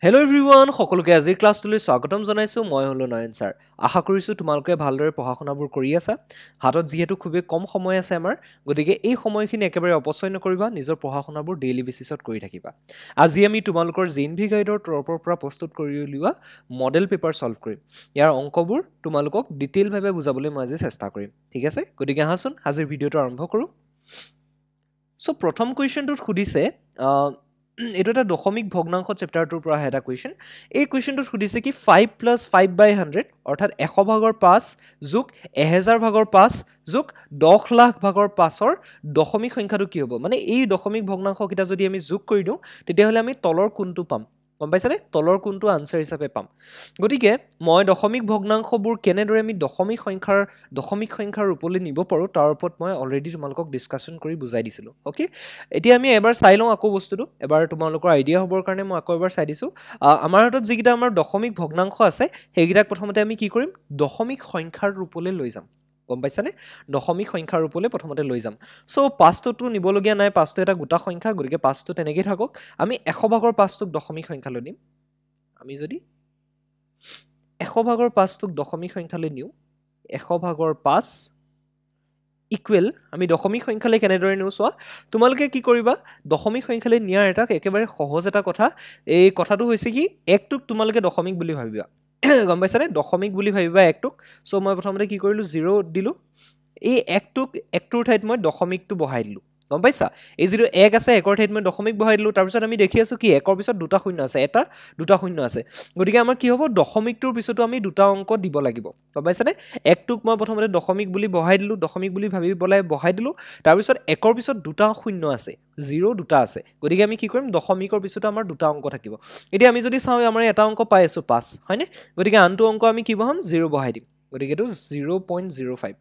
Hello everyone, সকলোকে আজিৰ ক্লাছটোলৈ স্বাগতম জনাইছো মই হলো নয়ন স্যাৰ আশা কৰিছো তোমালোকে ভালদৰে পঢ়া-শুনাবোৰ কৰি আছা হাতত যিহেতু খুবেই কম সময় আছে আমাৰ গতিকে এই সময়খিনি একেবাৰে অপচয় নকৰিবা নিজৰ পঢ়া-শুনাবোৰ ডেইলি বেসিছত কৰি থাকিবা আজি আমি তোমালোকৰ জেএনভি গাইডৰ তৰফৰ পৰা প্ৰস্তুত কৰি উলিওৱা মডেল পেপাৰ সলভ কৰিম ইয়াৰ অংকবোৰ তোমালোকক ডিটেইল ভাৱে বুজাবলৈ মই আজি চেষ্টা কৰিম ঠিক আছে গতিকে আহাচোন আজিৰ ভিডিওটো আৰম্ভ কৰো সো প্ৰথম কোৱেশ্চনটোত খুদিছে এটো এটা দশমিক ভগ্নাংশ চ্যাপ্টাৰটোৰ পৰা এটা কোৱেশ্চন এই কোৱেশ্চনটোত খুদিছে কি 5 + 5/100 অৰ্থাৎ 100 ভাগৰ 5 যোগ 1000 ভাগৰ 5 যোগ 10 লাখ ভাগৰ 5ৰ দশমিক সংখ্যাটো কি হ'ব মানে এই দশমিক ভগ্নাংশ কিটা যদি আমি যোগ কৰি দিও তেতিয়া হলে আমি তলৰ কোনটো পাম গম পাইছানে তলৰ কোনটো আনসাৰ হিচাপে পাম গতিকে মই দশমিক ভগ্নাংশবোৰ কেনেদৰে আমি দশমিক সংখ্যাৰ ৰূপলৈ নিব পাৰো তাৰ ওপৰত মই অলৰেডি তোমালোকক ডিসকাশন কৰি বুজাই দিছিলো ওকে এতিয়া আমি এবাৰ চাই লওঁ আকৌ বস্তুটো এবাৰ তোমালোকৰ আইডিয়া হ'বৰ কাৰণে মই আকৌ এবাৰ চাই দিছো আমাৰ হাতত যিকিটা আমাৰ দশমিক ভগ্নাংশ আছে সেইগিটাক প্ৰথমতে আমি কি কৰিম দশমিক সংখ্যাৰ ৰূপলৈ লৈ যাম গম পাইছানে দশমিক সংখ্যাৰ ৰূপলৈ প্ৰথমতে লৈ যাম সো 5টো নিবলগীয়া নাই 5টো এটা গোটা সংখ্যা গতিকে 5টো তেনেকৈ থাকক আমি 100 ভাগৰ 5টোক দশমিক সংখ্যালৈ নিম আমি যদি 100 ভাগৰ 5টোক দশমিক সংখ্যালৈ নিও 100 ভাগৰ 5 ইকুৱেল আমি দশমিক সংখ্যালৈ কেনেদৰে নিও সোৱা তোমালোকে কি কৰিবা দশমিক সংখ্যালৈ নিয়াৰ এটা একেবাৰে সহজ এটা কথা এই কথাটো হৈছে কি একটোক তোমালোকে দশমিক বুলি ভাবিবা গম পাইছানে দশমিক বুলি ভাবিবা একটোক সো মই প্ৰথমতে কি কৰিলো 0 দিলো এই একটোৰ ঠাইত মই দশমিকটো বহাই দিলো গম পাইছা এই যিটো 1 আছে একৰ ঠাইত মই দশমিক বহাই দিলো তাৰ পিছত আমি দেখি আছো কি একৰ পিছত দুটা শূন্য আছে এটা দুটা শূন্য আছে গতিকে আমাৰ কি হ'ব দশমিকটোৰ পিছতো আমি দুটা অংক দিব লাগিব গম পাইছানে একটোক মই প্ৰথমতে দশমিক বুলি বহাই দিলো দশমিক বুলি ভাবি বহাই দিলো তাৰ পিছত একৰ পিছত দুটা শূন্য আছে 0 দুটা আছে গতিকে আমি কি কৰিম দশমিকৰ পিছতো আমাৰ দুটা অংক থাকিব এতিয়া আমি যদি চাও আমাৰ এটা অংক পাই আছো 5 হয়নে গতিকে আনটো অংক আমি কি বহাম 0 বহাই দিম গতিকে এটো 0.05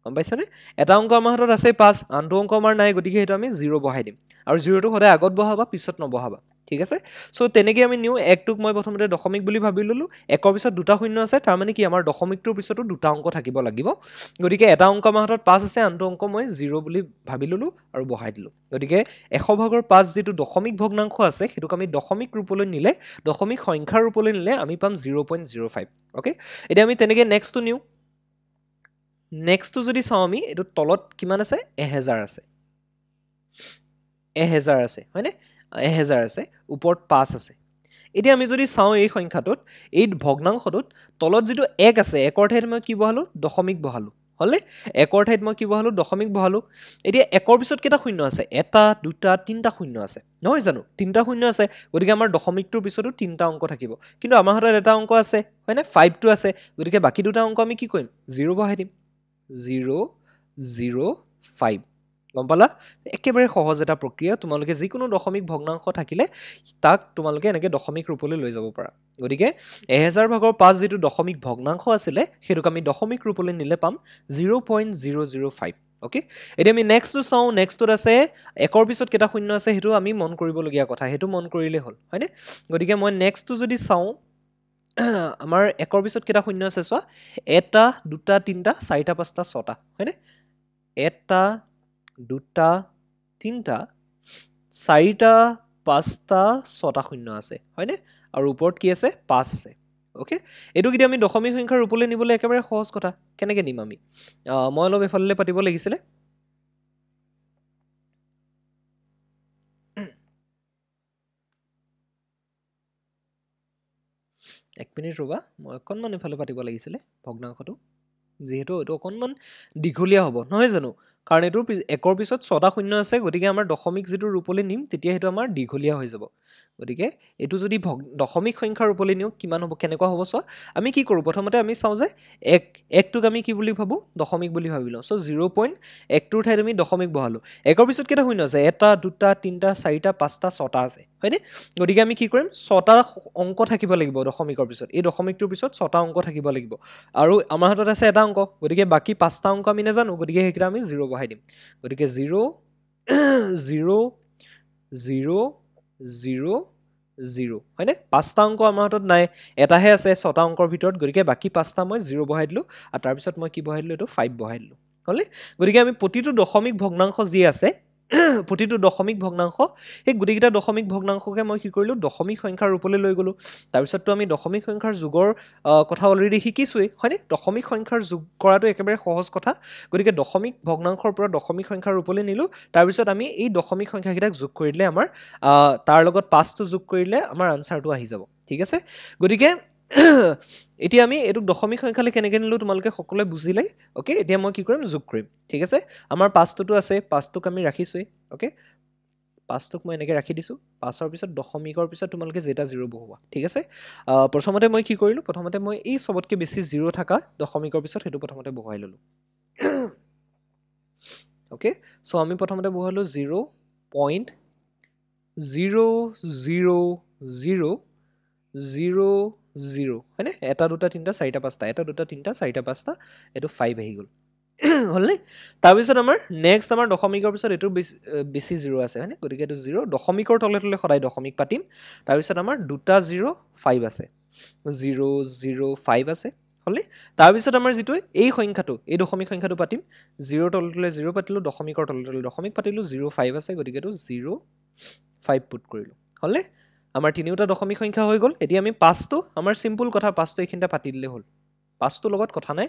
গম পাইছানে এটা অংক আমাৰ হাতত আছে 5 আনটো অংক আমাৰ নাই গতিকে এটো আমি 0 বহাই দিম আৰু 0 টো সদায় আগত বহাবা পিছত নবহাবা ঠিক আছে সো তেনেকৈ আমি নিউ একটোক মই প্ৰথমতে দশমিক বুলি ভাবি ললো একৰ পিছত দুটা শূন্য আছে তাৰ মানে কি আমাৰ দশমিকটোৰ পিছতো দুটা অংক থাকিব লাগিব গতিকে এটা অংক আমাৰ হাতত 5 আছে আনটো অংক মই 0 বুলি ভাবি ললো আৰু বহাই দিলো গতিকে 100 ভাগৰ 5 যেটো দশমিক ভগ্নাংশ আছে হেতুক আমি দশমিক ৰূপলৈ নিলে দশমিক সংখ্যাৰ ৰূপলৈ নিলে আমি পাম 0.05 ওকে এতিয়া আমি তেনেকৈ নেক্সটটো নিউ নেক্সটটো যদি চাও আমি এটো তলত কিমান আছে 1000 আছে 1000 আছে হয়নে 1000 আছে ওপৰত 5 আছে এতিয়া আমি যদি চাও এই সংখ্যাটোত এই ভগ্নাংশটোত তলত যেটো 1 আছে একৰ ঠাইত মই কি বহালো দশমিক বহালো হলে একৰ ঠাইত মই কি বহালো দশমিক বহালো এতিয়া একৰ পিছত কেটা শূন্য আছে এটা দুটা তিনটা শূন্য আছে নহয় জানো তিনটা শূন্য আছে গতিকে আমাৰ দশমিকটোৰ পিছতো তিনটা অংক থাকিব কিন্তু আমাৰ হাতত এটা অংক আছে হয়নে 5 টো আছে গতিকে বাকি দুটা অংক আমি কি কৰিম 0 বহাই দিম 0.05 গম পালা একেবাৰে সহজ এটা প্ৰক্ৰিয়া তোমালোকে যিকোনো দশমিক ভগ্নাংশ থাকিলে তাক তোমালোকে এনেকৈ দশমিক ৰূপলৈ লৈ যাব পাৰা গতিকে 1000 ভাগৰ 5 যেটো দশমিক ভগ্নাংশ আছিল হেতুক আমি দশমিক ৰূপলৈ নিলে পাম 0.005 ওকে এতিয়া আমি নেক্সটটো চাও নেক্সটত আছে একৰ পিছত কেটা শূন্য আছে হেতু আমি মন কৰিবলগীয়া কথা হেতু মন কৰিলে হ'ল হয়নে গতিকে মই নেক্সটটো যদি চাও আমাৰ একৰ পিছত কেটা শূন্য আছে সোৱা এটা দুটা তিনটা চাৰিটা পাঁচটা ছটা হয়নে এটা দুটা তিনটা চাৰিটা পাঁচটা ছটা শূন্য আছে হয়নে আৰু ওপৰত কি আছে 5 আছে ওকে এটো কি আমি দশমিক সংখ্যাৰ ৰূপলৈ নিবলৈ একেবাৰে সহজ কথা কেনেকৈ নিম আমি মই অলপ এফালে পাতিব লাগিছিল এক মিনিট ৰবা মই অকনমান এফালে পাতিব লাগিছিল ভগ্নাংশটো যেহেতু এটো অকনমান দীঘলীয়া হ'ব নহয় জানো কাৰণ এটোৰ একৰ পিছত 6টা শূন্য আছে গতিকে আমাৰ দশমিক যেটো ৰূপলৈ নিম তেতিয়া হেতু আমাৰ দীঘলীয়া হৈ যাব গতিকে এটো যদি দশমিক সংখ্যাৰ ৰূপলৈ নিও কিমান হ'ব কেনেকুৱা হ'ব সোৱা আমি কি কৰো প্ৰথমতে আমি চাও যে একটোক আমি কি বুলি ভাবো দশমিক বুলি ভাবিলো সো 0.1 টোৰ ঠাইত আমি দশমিক বহালো একৰ পিছত কেটা শূন্য আছে এটা দুটা তিনটা চাৰিটা পাঁচটা ছটা আছে হয়নে গতিকে আমি কি কৰিম ছটা অংক থাকিব লাগিব দশমিকৰ পিছত এই দশমিকটোৰ পিছত ছটা অংক থাকিব লাগিব আৰু আমাৰ হাতত আছে এটা অংক গতিকে বাকি পাঁচটা অংক আমি নাজানো গতিকে হেকিটা আমি 0 বহাই দিম গতিকে 0 0 0 0 0 হয়নে পাঁচটা অংক আমাৰ হাতত নাই এটাহে আছে ছটা অংকৰ ভিতৰত গতিকে বাকি পাঁচটা মই 0 বহাই দিলো আৰু তাৰ পিছত মই কি বহাই দিলো এটো 5 বহাই দিলো হলে গতিকে আমি প্ৰতিটো দশমিক ভগ্নাংশ যি আছে প্ৰতিটো দশমিক ভগ্নাংশ এই গোটেইকেইটা দশমিক ভগ্নাংশকে মই কি কৰিলোঁ দশমিক সংখ্যাৰ ৰূপলৈ লৈ গ'লোঁ তাৰপিছততো আমি দশমিক সংখ্যাৰ যোগৰ কথা অলৰেডি শিকিছোৱেই হয়নে দশমিক সংখ্যাৰ যোগ কৰাটো একেবাৰে সহজ কথা গতিকে দশমিক ভগ্নাংশৰ পৰা দশমিক সংখ্যাৰ ৰূপলৈ নিলোঁ তাৰপিছত আমি এই দশমিক সংখ্যাকেইটাক যোগ কৰিলে আমাৰ তাৰ লগত 5টো যোগ কৰিলে আমাৰ আনচাৰটো আহি যাব ঠিক আছে গতিকে এতিয়া আমি এইটো দশমিক সংখ্যালৈ কেনেকৈ নিলোঁ তোমালোকে সকলোৱে বুজিলে ওকে এতিয়া মই কি কৰিম যোগ কৰিম ঠিক আছে আমাৰ 5টো আছে 5টোক আমি ৰাখিছোৱেই ওকে 5টোক মই এনেকৈ ৰাখি দিছোঁ 5ৰ পিছত দশমিকৰ পিছত তোমালোকে যেটা 0 বহুৱা ঠিক আছে প্ৰথমতে মই কি কৰিলোঁ প্ৰথমতে মই এই সবতকৈ বেছি 0 থকা দশমিকৰ পিছত সেইটো প্ৰথমতে বহুৱাই ল'লোঁ ওকে সো আমি প্ৰথমতে বহুৱালোঁ 0.00000 হয়নে এটা দুটা তিনিটা চাৰিটা পাঁচটা এটা দুটা তিনিটা চাৰিটা পাঁচটা এইটো 5 আহি গ'ল হ'লনে তাৰপিছত আমাৰ নেক্সট আমাৰ দশমিকৰ পিছত এইটো বেছি 0 আছে হয়নে গতিকে এইটো 0 দশমিকৰ তলে তলে সদায় দশমিক পাতিম তাৰপিছত আমাৰ দুটা 0 5 আছে 005 আছে হ'লনে তাৰপিছত আমাৰ যিটো এই সংখ্যাটো এই দশমিক সংখ্যাটো পাতিম 0 তলে তলে 0 পাতিলোঁ দশমিকৰ তলে তলে দশমিক পাতিলোঁ 05 আছে গতিকে এইটো 05 পুট কৰিলোঁ হ'লনে আমাৰ তিনিওটা দশমিক সংখ্যা হৈ গ'ল এতিয়া আমি 5টো আমাৰ সিম্পল কথা 5টো এইখিনিতে পাতি দিলে হ'ল 5টো লগত কথা নাই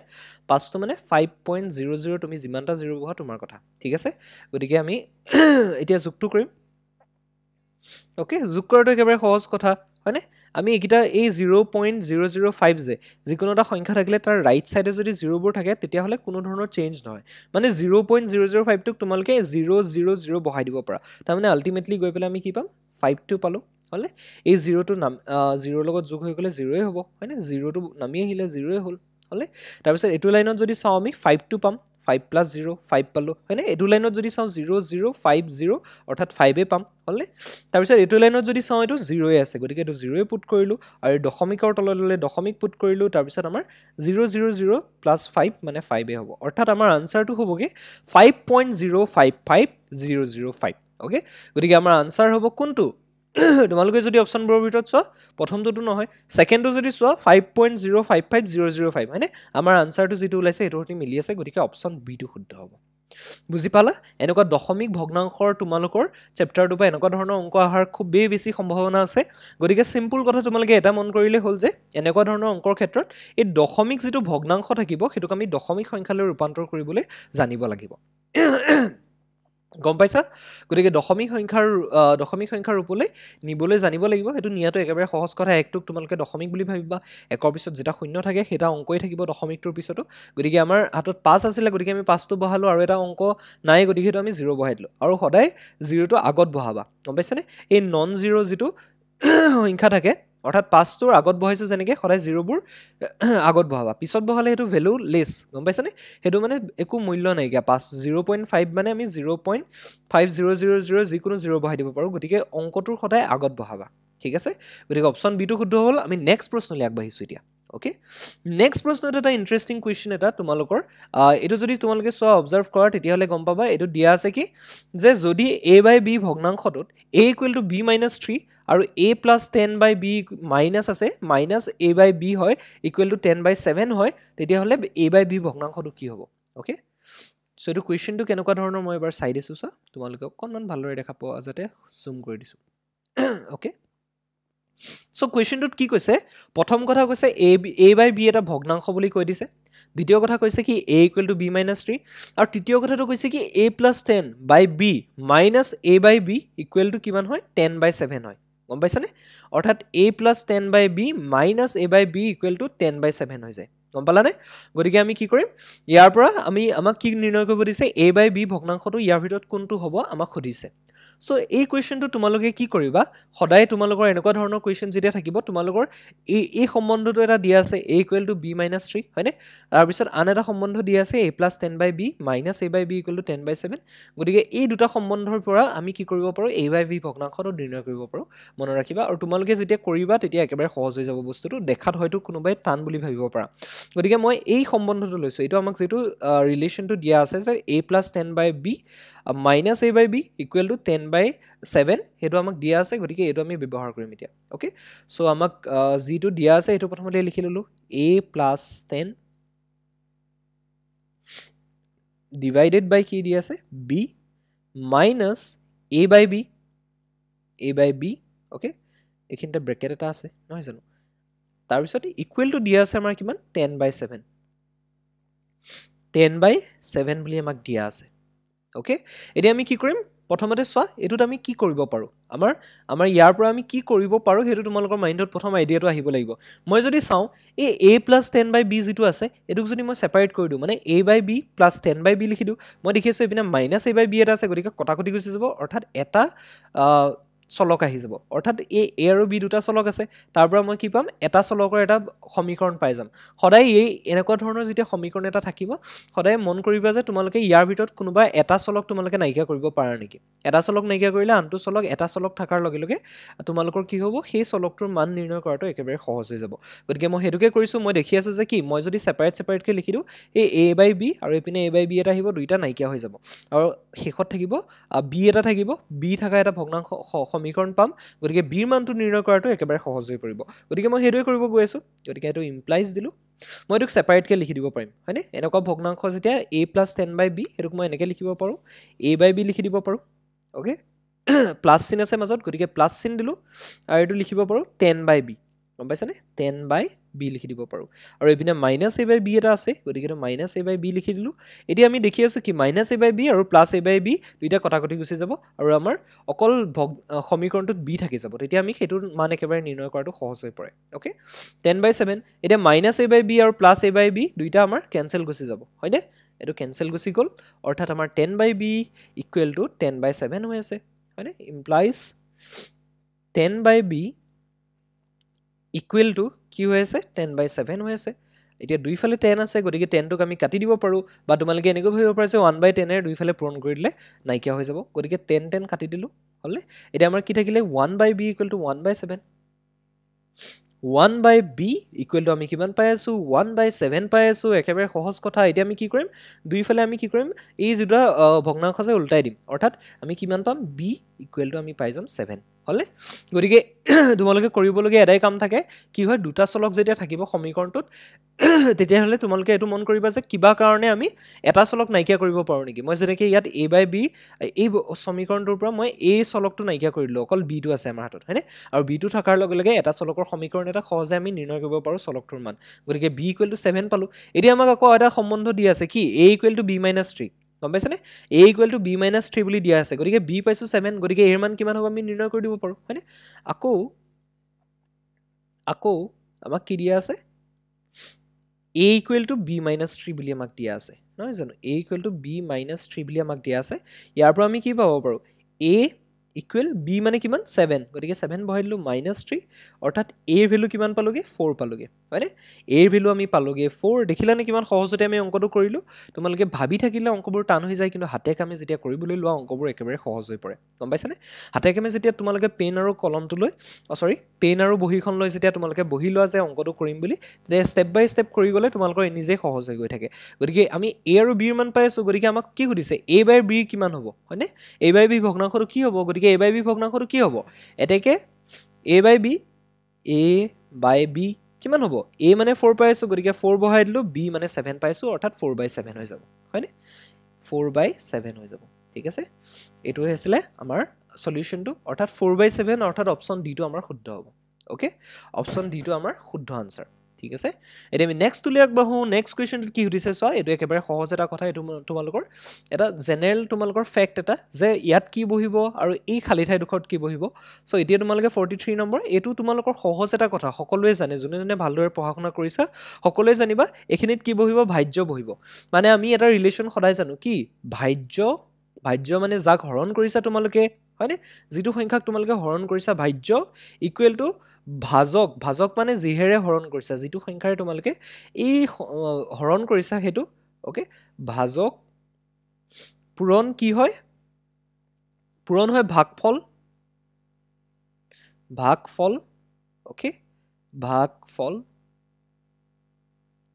5টো মানে 5.00 তুমি যিমানটা 0 বহা তোমাৰ কথা ঠিক আছে গতিকে আমি এতিয়া যোগটো কৰিম ওকে যোগ কৰাটো একেবাৰে সহজ কথা হয়নে আমি এইকেইটা এই 0.005 যে যিকোনো এটা সংখ্যা থাকিলে তাৰ ৰাইট সাইডে যদি 0 বোৰ থাকে তেতিয়া হলে কোনো ধৰণৰ চেঞ্জ নহয় মানে 0.005 টোক তোমালকে 000 বহাই দিব পাৰা তাৰমানে আলটিমেটলি গৈ পেলাই আমি কি পাম 5 টো পালো হলে এই 0 টো নাম 0 লগত যোগ হৈ গলে 0 এ হ'ব হয়নে 0 টো নামি আহিলে 0 এ হ'ল হলে তাৰ পিছত এটো লাইনত যদি চাও আমি 5 টো পাম 5 + 0 5 পালো হয়নে এটো লাইনত যদি চাও 0050 অৰ্থাৎ 5 এ পাম হলে তাৰ পিছত এটো লাইনত যদি চাও এটো 0 এ আছে গতিকে এটো 0 এ পুট কৰিলো আৰু দশমিকৰ তললৈ দশমিক পুট কৰিলো তাৰ পিছত আমাৰ 000 + 5 মানে 5 এ হ'ব অৰ্থাৎ আমাৰ আনসাৰটো হ'বগে 5.055005 ওকে গতিকে আমাৰ আনসাৰ হ'ব কোনটো তোমালোকে যদি অপচনবোৰৰ ভিতৰত চোৱা প্ৰথমটোটো নহয় সেকেন্ডটো যদি চোৱা 5.055005 হয়নে আমাৰ আনসাৰটো যেটো ওলাইছে এটো হতি মিলি আছে গতিকে অপচন বি টো শুদ্ধ হ'ব বুজি পালা এনেকুৱা দশমিক ভগ্নাংশৰ তোমালোকৰ চেপ্টাৰটো বা এনেকুৱা ধৰণৰ অংক আহাৰ খুব বেছি সম্ভাৱনা আছে গতিকে সিম্পল কথা তোমালোকে এটা মন কৰিলে হ'ল যে এনেকুৱা ধৰণৰ অংকৰ ক্ষেত্ৰত এই দশমিক যেটো ভগ্নাংশ থাকিব হেতুক আমি দশমিক সংখ্যালৈ ৰূপান্তৰ কৰিবলৈ জানিব লাগিব গম পাইছা গতিকে দশমিক সংখ্যাৰ ৰূপলৈ নিবলৈ জানিব লাগিব হেতু নিয়াটো একেবাৰে সহজ কথা একটোক তোমালোকে দশমিক বুলি ভাবিবা একৰ পিছত যেটা শূন্য থাকে হেটা অংকই থাকিব দশমিকটোৰ পিছতো গতিকে আমাৰ হাতত 5 আছিল গতিকে আমি 5 টো বহালো আৰু এটা অংক নাই গতিকে আমি 0 বহাই দিলো আৰু সদায় 0 টো আগত বহাবা গম পাইছানে এই নন 0 যেটো সংখ্যা থাকে অৰ্থাৎ 5 টোৰ আগত বহাইছো যেনেকে সদায় 0 বোৰ আগত বহাবা পিছত বহালে হেতু ভ্যালু লেস গম পাইছানে হেতু মানে একো মূল্য নাই গিয়া 0.5 মানে আমি 0.5000 যিকোনো 0 বহাই দিব পাৰো গতিকে অংকটোৰ সদায় আগত বহাবা ঠিক আছে গতিকে অপচন বি টো শুদ্ধ হ'ল আমি নেক্সট প্ৰশ্নলৈ আগবাঢ়িছো এতিয়া ওকে নেক্সট প্ৰশ্নটো এটা ইন্টাৰেষ্টিং কোৱেশ্চন এটা তোমালোকৰ এটো যদি তোমালোকে সো অবজাৰ্ভ কৰা তেতিয়া হলে গম পাবা এটো দিয়া আছে কি যে যদি a/b ভগ্নাংশটোত a = b - 3 আৰু a + 10/b মাইনাস আছে মাইনাস a/b হয় ইকুৱেল টু 10/7 হয় তেতিয়া হলে a/b ভগ্নাংশটো কি হ'ব ওকে সো এটো কোৱেশ্চনটো কেনেকুৱা ধৰণৰ মই এবাৰ চাই দিছো সা তোমালোকে অকনমান ভালৰে দেখা পোৱা যাতে জুম কৰি দিছো ওকে সো কোৱেশ্চনটোত কি কৈছে প্ৰথম কথা কৈছে a/b এটা ভগ্নাংশ বুলি কৈ দিছে দ্বিতীয় কথা কৈছে কি a = b - 3 আৰু তৃতীয় কথাটো কৈছে কি a + 10/b minus a/b equal to কিমান হয় 10/7 হয় গম পাইছানে অৰ্থাৎ a + 10/b minus a/b equal to 10/7 হৈ যায় গম পালানে গতিকে আমি কি কৰিম ইয়াৰ পৰা আমাক কি নিৰ্ণয় কৰিব দিছে a/b ভগ্নাংশটো ইয়াৰ ভিতৰত কোনটো হ'ব আমাক খুদিছে সো এই কোৱেশ্চনটো তোমালোকে কি কৰিবা সদায় তোমালোকৰ এনেকুৱা ধৰণৰ কোৱেশ্চন যেতিয়া থাকিব তোমালোকৰ এই সম্বন্ধটো এটা দিয়া আছে a = b - 3 হয়নে তাৰ পিছত আন এটা সম্বন্ধ দিয়া আছে a + 10/b minus a/b = 10/7 গতিকে এই দুটা সম্বন্ধৰ পৰা আমি কি কৰিব পাৰো a/b ভগ্নাংশটো নিৰ্ণয় কৰিব পাৰো মনত ৰাখিবা আৰু তোমালোকে যেতিয়া কৰিবা তেতিয়া একেবাৰে সহজ হৈ যাব বস্তুটো দেখাত হয়তো কোনোবাই টান বুলি ভাবিব পাৰা গতিকে মই এই সম্বন্ধটো লৈছো এটো আমাক যেটো ৰিলেচনটো দিয়া আছে যে a + 10/b minus a/b equal to 10/7 হেতু আমাক দিয়া আছে গতিকে এটো আমি ব্যৱহাৰ কৰিম এতিয়া ওকে সো আমাক যেটো দিয়া আছে এটো প্ৰথমতে লিখি ললো a + 10 ডিভাইডেড বাই কি দিয়া আছে b minus a by b okay এইখিনিতে ব্ৰেকেট এটা আছে নহয় জানো তাৰপিছত ইকুৱেল টু দিয়া আছে আমাৰ কিমান 10/7 10/7 বুলি আমাক দিয়া আছে অ'কে এতিয়া আমি কি কৰিম প্ৰথমতে চোৱা এটোত আমি কি কৰিব পাৰো আমাৰ ইয়াৰ পৰা আমি কি কৰিব পাৰো হেতু তোমালোকৰ মাইন্ডত প্ৰথম আইডিয়াটো আহিব লাগিব মই যদি চাও এই a + 10/b যেটো আছে এটুক যদি মই সেপাৰেট কৰি দিও মানে a by b plus 10/b লিখি দিও মই দেখি আছো এপিনে -a/b এটা আছে গতিকে কটাকটি গুচি যাব অৰ্থাৎ এটা চলক আহি যাব অৰ্থাৎ a আৰু b দুটা চলক আছে তাৰ পৰা মই কি পাম এটা চলকৰ এটা সমীকৰণ পাই যাম সদায় এই এনেকুৱা ধৰণৰ যেতিয়া সমীকৰণ এটা থাকিব সদায় মন কৰিবা যে তোমালোকে ইয়াৰ ভিতৰত কোনোবা এটা চলক তোমালোকে নাইকিয়া কৰিব পাৰা নেকি এটা চলক নাইকিয়া কৰিলে আনটো চলক এটা চলক থাকাৰ লগে লগে তোমালোকৰ কি হ'ব সেই চলকটোৰ মান নিৰ্ণয় কৰাটো একেবাৰে সহজ হৈ যাব গতিকে মই হেতুকে কৰিছো মই দেখি আছো যে কি মই যদি সেপাৰেট কে লিখি দিও এই a/b আৰু এপিনে a/b এটা আহিব দুইটা নাইকিয়া হৈ যাব আৰু শেষত থাকিব b এটা থাকিব b থাকা এটা ভগ্নাংশ সমীকৰণ পাম গতিকে b ৰ মানটো নিৰ্ণয় কৰাটো একেবাৰে সহজ হৈ পৰিব গতিকে মই হেতুকে কৰিব গৈ আছো গতিকে এটো ইমপ্লাইজ দিলো মই এটোক সেপাৰেট কে লিখি দিব পাৰিম হয়নে এনেকুৱা ভগ্নাংশ যেতিয়া a + 10/b এটোক মই এনেকে লিখিব পাৰো a/b লিখি দিব পাৰো ওকে প্লাস চিন আছে মাজত গতিকে প্লাস চিন দিলো আৰু এটো লিখিব পাৰো 10/b গম পাইছানে 10/b লিখি দিব পাৰো আৰু এপিনে -a/b এটা আছে গতিকে এটো -a/b লিখি দিলো এতিয়া আমি দেখি আছো কি -a/b আৰু +a/b দুইটা কটাকটি গুচি যাব আৰু আমাৰ অকল সমীকৰণটোত b থাকি যাব তেতিয়া আমি হেতুৰ মান একেবাৰে নিৰ্ণয় কৰাটো সহজ হৈ পৰে ওকে 10/7 এতিয়া -a/b আৰু +a/b দুইটা আমাৰ কেনসেল গুচি যাব হয়নে এটো কেনসেল গুচি গল অৰ্থাৎ আমাৰ 10/b = 10/7 হৈ আছে হয়নে ইমপ্লাইজ 10/b ইকুৱেল টু কি হৈ আছে 10/7 হৈ আছে এতিয়া দুইফালে 10 আছে গতিকে 10 টোক আমি কাটি দিব পাৰো বা তোমালোকে এনেকৈ ভাবিব পাৰা যে 1/10 এৰ দুইফালে পূৰণ কৰি দিলে নাইকিয়া হৈ যাব গতিকে 10 কাটি দিলো হলনে এতিয়া আমাৰ কি থাকিলে 1/b = 1/7 1/b = আমি কিমান পাই আছো 1/7 পাই আছো একেবাৰে সহজ কথা এতিয়া আমি কি কৰিম দুইফালে আমি কি কৰিম এই যেটা ভগ্নাংশ আছে উল্টাই দিম অৰ্থাৎ আমি কিমান পাম b = আমি পাই যাম 7 হলে গতিকে তোমালোকে কৰিবলগীয়া এটাই কাম থাকে কি হয় দুটা চলক যেতিয়া থাকিব সমীকৰণটোত তেতিয়া হলে তোমালোকে এটো মন কৰিবা যে কিবা কাৰণে আমি এটা চলক নাইকিয়া কৰিব পাৰো নেকি মই যেনেকৈ ইয়াত a/b এই সমীকৰণটোৰ পৰা মই a চলকটো নাইকিয়া কৰিলো অকল b টো আছে আমাৰ হাতত হয়নে আৰু b টো থাকাৰ লগে লগে এটা চলকৰ সমীকৰণ এটা সহজে আমি নিৰ্ণয় কৰিব পাৰো চলকটোৰ মান গতিকে b = 7 পালো এতিয়া আমাক আকৌ এটা সম্বন্ধ দি আছে কি a = b - 3 গম পাইছানে a = b - 3 বুলি দিয়া আছে গতিকে b পাইছো 7 গতিকে এৰ মান কিমান হ'ব আমি নিৰ্ণয় কৰি দিব পাৰো হয়নে আকৌ আমাক কি দিয়া আছে a = b - 3 বুলি আমাক দিয়া আছে নহয় জানো a = b - 3 বুলি আমাক দিয়া আছে ইয়াৰ পৰা আমি কি পাব পাৰো a = b মানে কিমান 7 গতিকে 7 বহাই দিলো -3 অৰ্থাৎ a ৰ ভ্যালু কিমান পালোগে 4 পালোগে হয়নে a ৰ ভ্যালু আমি পালোগে 4 দেখিলানে কিমান সহজতে আমি অংকটো কৰিলো তোমালোকে ভাবি থাকিলে অংকবোৰ টান হৈ যায় কিন্তু হাতে কামে যেতিয়া কৰিবলৈ লোৱা অংকবোৰ একেবাৰে সহজ হৈ পৰে গম পাইছানে হাতে কামে যেতিয়া তোমালোকে পেন আৰু কলমটো লৈ পেন আৰু বহীখন লৈ যেতিয়া তোমালোকে বহি লোৱা যে অংকটো কৰিম বুলি তেতিয়া স্টেপ বাই স্টেপ কৰি গলে তোমালোকৰ নিজে সহজ হৈ গৈ থাকে গতিকে আমি a আৰু b ৰ মান পাই আছো গতিকে আমাক কি সুধিছে a/b কিমান হ'ব হয়নে a/b ভগ্নাংশটো কি হ'ব গতিকে a/b ভগ্নাংশটো কি হ'ব এতেকে a/b কিমান হ'ব a মানে 4 পাই আছো গতিকে 4 বহাই দিলো b মানে 7 পাইছো অৰ্থাৎ 4/7 হৈ যাব হয়নে 4/7 হৈ যাব ঠিক আছে এটো হৈছিলে আমাৰ সলিউশনটো অৰ্থাৎ 4/7 অৰ্থাৎ অপচন ডি টো আমাৰ শুদ্ধ হ'ব ওকে অপচন ডি টো আমাৰ শুদ্ধ আনসাৰ ঠিক আছে এতিয়া আমি নেক্সট টুলি আগবাঢ়ো নেক্সট কোৱেশ্চনটো কি সুধিছে চোৱা এটো একেবাৰে সহজ এটা কথা এটো তোমালোকৰ এটা জেনাৰেল তোমালোকৰ ফ্যাক্ট এটা যে ইয়াত কি বহিব আৰু এই খালি ঠাই দুখত কি বহিব সো এতিয়া তোমালোকে 43 নম্বৰ এটো তোমালোকৰ সহজ এটা কথা সকলোৱে জানে যোনে ভালদৰে পঢ়া-শুনা কৰিছা সকলোৱে জানিবা এখিনিত কি বহিব ভাজ্য বহিব মানে আমি এটা ৰিলেচন সদায় জানো কি ভাজ্য মানে যাক হৰণ কৰিছা তোমালোকে হয়নে যেটো সংখ্যাক তোমালোকে হৰণ কৰিছা ভাজ্য ইকুৱেল টু ভাজক মানে জিহেৰে হৰণ কৰিছা যেটো সংখ্যাৰে তোমালোকে এই হৰণ কৰিছা হেতু ওকে ভাজক পূৰণ কি হয় পূৰণ হয় ভাগফল ওকে ভাগফল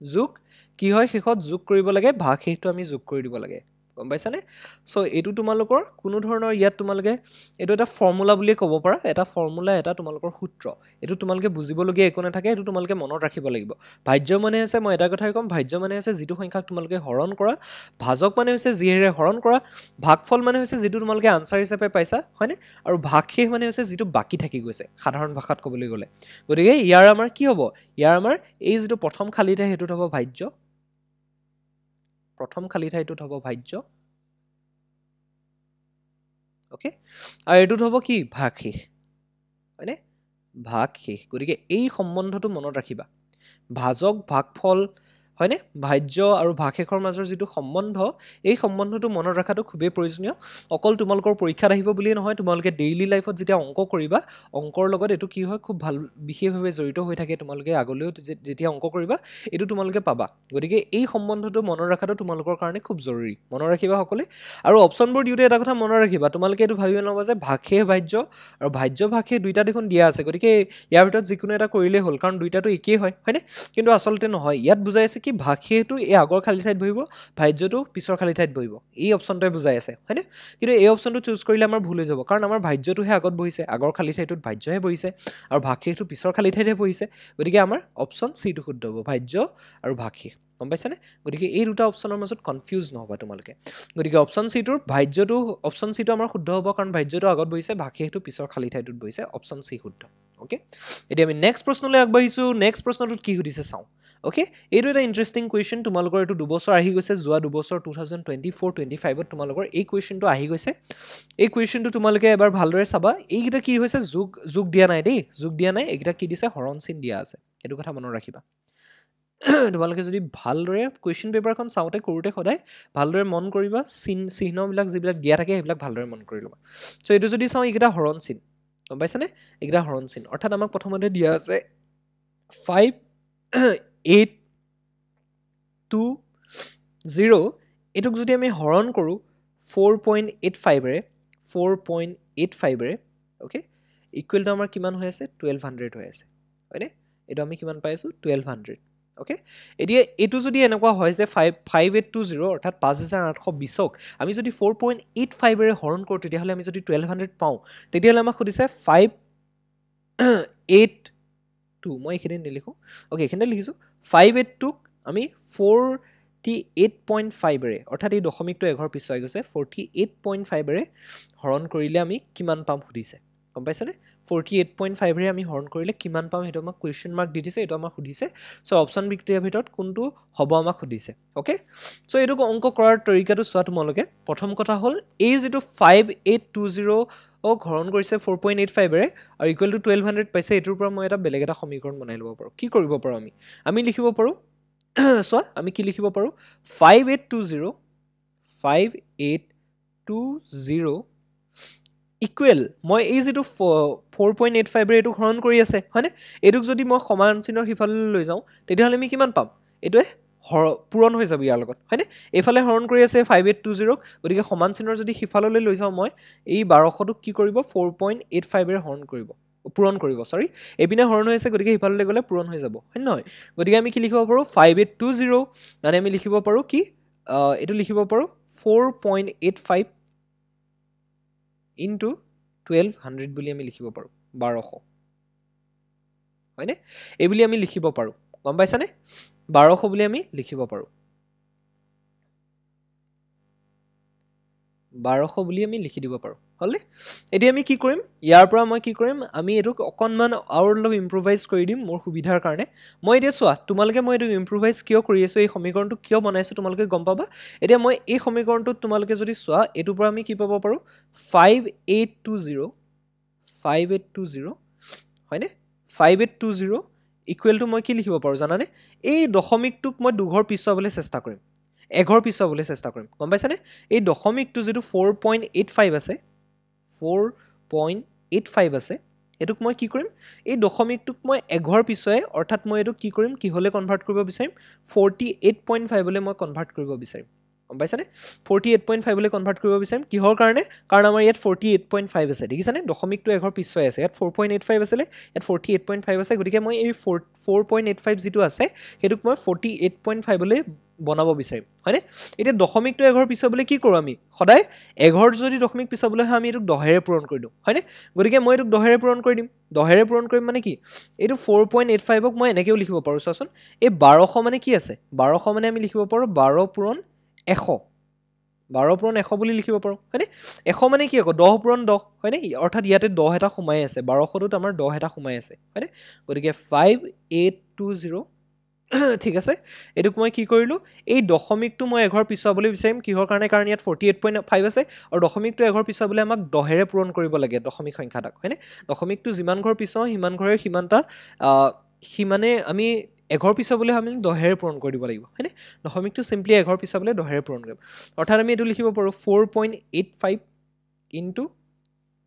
যোগ কি হয় শেষত যোগ কৰিব লাগে ভাগ শেষটো আমি যোগ কৰি দিব লাগে গম পাইছানে সো এইটো তোমালোকৰ কোনো ধৰণৰ ইয়াত তোমালোকে এইটো এটা ফৰ্মুলা বুলি ক'ব পাৰা এটা ফৰ্মুলা এটা তোমালোকৰ সূত্ৰ এইটো তোমালোকে বুজিবলগীয়া একো নাথাকে এইটো তোমালোকে মনত ৰাখিব লাগিব ভাজ্য মানে হৈছে মই এটা কথাই ক'ম ভাজ্য মানে হৈছে যিটো সংখ্যাক তোমালোকে হৰণ কৰা ভাজক মানে হৈছে যিহেৰে হৰণ কৰা ভাগফল মানে হৈছে যিটো তোমালোকে আনসাৰ হিচাপে পাইছা হয়নে আৰু ভাগশেষ মানে হৈছে যিটো বাকি থাকি গৈছে সাধাৰণ ভাষাত ক'বলৈ গ'লে গতিকে ইয়াৰ আমাৰ কি হ'ব ইয়াৰ আমাৰ এই যিটো প্ৰথম খালী ঠাই হেতুত হ'ব ভাজ্য প্ৰথম খালী ঠাইটোত হ'ব ভাজ্য ওকে আৰু এটোত হ'ব কি ভাগশেষ হয়নে ভাগশেষ গতিকে এই সম্বন্ধটো মনত ৰাখিবা ভাজক ভাগফল হয়নে ভাজ্য আৰু ভাগশেষৰ মাজৰ যিটো সম্বন্ধ এই সম্বন্ধটো মনত ৰাখাটো খুবেই প্ৰয়োজনীয় অকল তোমালোকৰ পৰীক্ষাত আহিব বুলি নহয় তোমালোকে ডেইলি লাইফত যেতিয়া অংক কৰিবা অংকৰ লগত এটো কি হয় খুব ভাল বিশেষভাৱে জড়িত হৈ থাকে তোমালোকে আগলৈও যেতিয়া অংক কৰিবা এটো তোমালোকে পাবা গতিকে এই সম্বন্ধটো মনত ৰাখাটো তোমালোকৰ কাৰণে খুব জৰুৰী মনত ৰাখিবা সকলে আৰু অপচনবোৰ দিওতে এটা কথা মনত ৰাখিবা তোমালোকে এটো ভাবিব নবা যে ভাগশেষ ভাজ্য আৰু ভাজ্য ভাগশেষ দুইটা দেখোন দিয়া আছে গতিকে ইয়াৰ ভিতৰত যিকোনো এটা কৰিলে হ'ল কাৰণ দুইটাটো একেই হয় হয়নে কিন্তু আসলতে নহয় ইয়াত বুজাই আছে কি ভাগশেষটো এই আগৰ খালী ঠাইত বহিব ভাজ্যটো পিছৰ খালী ঠাইত বহিব এই অপচনটোৱে বুজাই আছে হয়নে কিন্তু এই অপচনটো চুজ কৰিলে আমাৰ ভুল হৈ যাব কাৰণ আমাৰ ভাজ্যটোহে আগত বহিছে আগৰ খালী ঠাইটোত ভাজ্যহে বহিছে আৰু ভাগশেষটো পিছৰ খালী ঠাইতহে বহিছে গতিকে আমাৰ অপচন সিটো শুদ্ধ হ'ব ভাজ্য আৰু ভাগশেষ গম পাইছানে গতিকে এই দুটা অপচনৰ মাজত কনফিউজ নহবা তোমালোকে গতিকে অপচন সিটোৰ ভাজ্যটো অপচন সিটো আমাৰ শুদ্ধ হ'ব কাৰণ ভাজ্যটো আগত বহিছে ভাগশেষটো পিছৰ খালী ঠাইটোত বহিছে অপচন সি শুদ্ধ ওকে এতিয়া আমি নেক্সট প্ৰশ্নলৈ আগবাঢ়িছো নেক্সট প্ৰশ্নটোত কি সুধিছে চাওঁ ওকে এইটো এটা ইন্টাৰেষ্টিং কোৱেশ্চন তোমালোকৰ এটো দুবছৰ আহি গৈছে যোৱা দুবছৰ 2024-25 ত তোমালোকৰ এই কোৱেশ্চনটো আহি গৈছে এই কোৱেশ্চনটো তোমালোকে এবাৰ ভালদৰে চাবা এইকিটা কি হৈছে যোগ দিয়া নাই দেই যোগ দিয়া নাই এইকিটা কি দিছে হৰণ চিন দিয়া আছে এটো কথা মনত ৰাখিবা তোমালোকে যদি ভালদৰে কোৱেশ্চন পেপাৰখন চাওতে কৰোতে সদায় ভালদৰে মন কৰিবা চিহ্নবিলাক যিবিলাক দিয়া থাকে সেইবিলাক ভালদৰে মন কৰি লবা সো এটো যদি চাও এইকিটা হৰণ চিন গম পাইছানে এইকিটা হৰণ চিন অৰ্থাৎ আমাক প্ৰথমতে দিয়া আছে 5 8 2 0 এটুক যদি আমি হৰণ কৰো 4.85 ৰে 4.85 ৰে ওকে ইকুৱেল টু আমাৰ কিমান হৈ আছে 1200 হৈ আছে হয়নে এটো আমি কিমান পাইছো 1200 ওকে এতিয়া এটো যদি এনেকুৱা হয় যে 5820 অৰ্থাৎ 5820ক আমি যদি 4.85 ৰে হৰণ কৰো তেতিয়াহলে আমি যদি 1200 পাও তেতিয়াহলে আমাক খুদিছে 582 মই এখিনি নিলিখো ওকে এখিনি লিখিছো 582ক আমি 48.5 ৰে অৰ্থাৎ এই দশমিকটো এঘৰ পিছুৱাই গৈছে 48.5 ৰে হৰণ কৰিলে আমি কিমান পাম খুদিছে গম পাইছানে 48.5 ৰে আমি হৰণ কৰিলে কিমান পাম হেতু আমাক কোৱেশ্চন মাৰ্ক দি দিছে এটো আমাক সুধিছে সো অপচন বিক্ৰিয়াৰ ভিতৰত কোনটো হ'ব আমাক সুধিছে ওকে সো এটো অংক কৰাৰ তৰিকাটো চোৱা তোমালোকে প্ৰথম কথা হ'ল এই যেটো 5820 ও হৰণ কৰিছে 4.85 ৰে আৰু ইকুৱেল টু 1200 পাইছে এটোৰ পৰা মই এটা বেলেগ এটা সমীকৰণ বনাই লব পাৰো কি কৰিব পাৰো আমি লিখিব পাৰো চোৱা আমি কি লিখিব পাৰো 5820 ইকুৱেল মই এই যেটো 4.85 ৰে এটো হৰণ কৰি আছে হয়নে এটোক যদি মই সমান চিনৰ হিফাললৈ লৈ যাও তেতিয়াহলে আমি কিমান পাম এটোৱে পূৰণ হৈ যাব ইয়াৰ লগত হয়নে এফালে হৰণ কৰি আছে 5820 গতিকে সমান চিনৰ যদি হিফাললৈ লৈ যাও মই এই 1200ক কি কৰিব 4.85 ৰে হৰণ কৰিব পূৰণ কৰিব সৰি এপিনে হৰণ হৈ আছে গতিকে হিফাললৈ গলে পূৰণ হৈ যাব হয় নহয় গতিকে আমি কি লিখিব পাৰো 5820 মানে আমি লিখিব পাৰো কি এটো লিখিব পাৰো 4.85 into 1200 বুলি আমি লিখিব পাৰো 1200 হয়নে এই বুলি আমি লিখিব পাৰো গম পাইছানে 1200 বুলি আমি লিখিব পাৰো 1200 বুলি আমি লিখি দিব পাৰো হলে এটি আমি কি কৰিম ইয়াৰ পৰা মই কি কৰিম আমি এটোক অকনমান আৰু অলপ ইম্প্ৰোভাইজ কৰি দিম মোৰ সুবিধাৰ কাৰণে মই এতিয়া চোৱা তোমালোকে মই এটো ইম্প্ৰোভাইজ কিয় কৰি আছো এই সমীকৰণটো কিয় বনাইছো তোমালোকে গম পাবা এতিয়া মই এই সমীকৰণটো তোমালোকে যদি চোৱা এটোৰ পৰা আমি কি পাব পাৰো 5820 হয়নে 5820 ইকুৱেল টু মই কি লিখিব পাৰো জানানে এই দশমিকটোক মই দুঘৰ পিছুৱাবলৈ চেষ্টা কৰিম এঘৰ পিছুৱাবলৈ চেষ্টা কৰিম গম পাইছানে এই দশমিকটো যেটো 4.85 আছে 4.85 আছে এটুক মই কি কৰিম এই দশমিকটোক মই এঘৰ পিছুৱাই অৰ্থাৎ মই এটুক কি কৰিম কি হলে কনভাৰ্ট কৰিব বিচাৰিম 48.5 লৈ মই কনভাৰ্ট কৰিব বিচাৰিম গম পাইছানে 48.5 লৈ কনভাৰ্ট কৰিব বিচাৰিম কিহৰ কাৰণে কাৰণ আমাৰ ইয়াত 48.5 আছে দেখিছানে দশমিকটো এঘৰ পিছুৱাই আছে ইয়াত 4.85 আছিল ইয়াত 48.5 আছে গতিকে মই এই 4.85 যেটো আছে হেতুক মই 48.5 লৈ বনাব বিচাৰিম হয়নে এতিয়া দশমিকটো এঘৰ পিছাবলৈ কি কৰোঁ আমি সদায় এঘৰ যদি দশমিক পিছাবলৈ হয় আমি এইটোক 10ৰে পূৰণ কৰি দিওঁ হয়নে গতিকে মই এইটোক 10ৰে পূৰণ কৰি দিম 10ৰে পূৰণ কৰিম মানে কি এইটো 4.85 ক মই এনেকৈও লিখিব পাৰোঁ চোৱাচোন এই 1200 মানে কি আছে 1200 মানে আমি লিখিব পাৰোঁ 12 পূৰণ 100 12 পূৰণ 100 বুলি লিখিব পাৰোঁ হয়নে 100 মানে কি আকৌ 10 পূৰণ 10 হয়নে অৰ্থাৎ ইয়াতে 10 এটা সোমাই আছে 1200টোত আমাৰ 10 এটা সোমাই আছে হয়নে গতিকে 5820 ঠিক আছে এটোক মই কি কৰিলোঁ এই দশমিকটো মই এঘৰ পিছাবলৈ বিচাৰিম কিহৰ কাৰণে কাৰণ ইয়াত 48.5 আছে আৰু দশমিকটো এঘৰ পিছাবলৈ আমাক 10ৰে পূৰণ কৰিব লাগে দশমিক সংখ্যাটাক হয়নে দশমিকটো যিমান ঘৰ পিছাও সিমান ঘৰে সিমানটা সিমানে আমি এঘৰ পিছাবলৈ আমি 10ৰে পূৰণ কৰি দিব লাগিব হয়নে দশমিকটো সিম্পলি এঘৰ পিছাবলৈ 10ৰে পূৰণ কৰিম অৰ্থাৎ আমি এটো লিখিব পাৰোঁ 4.85 ইনটু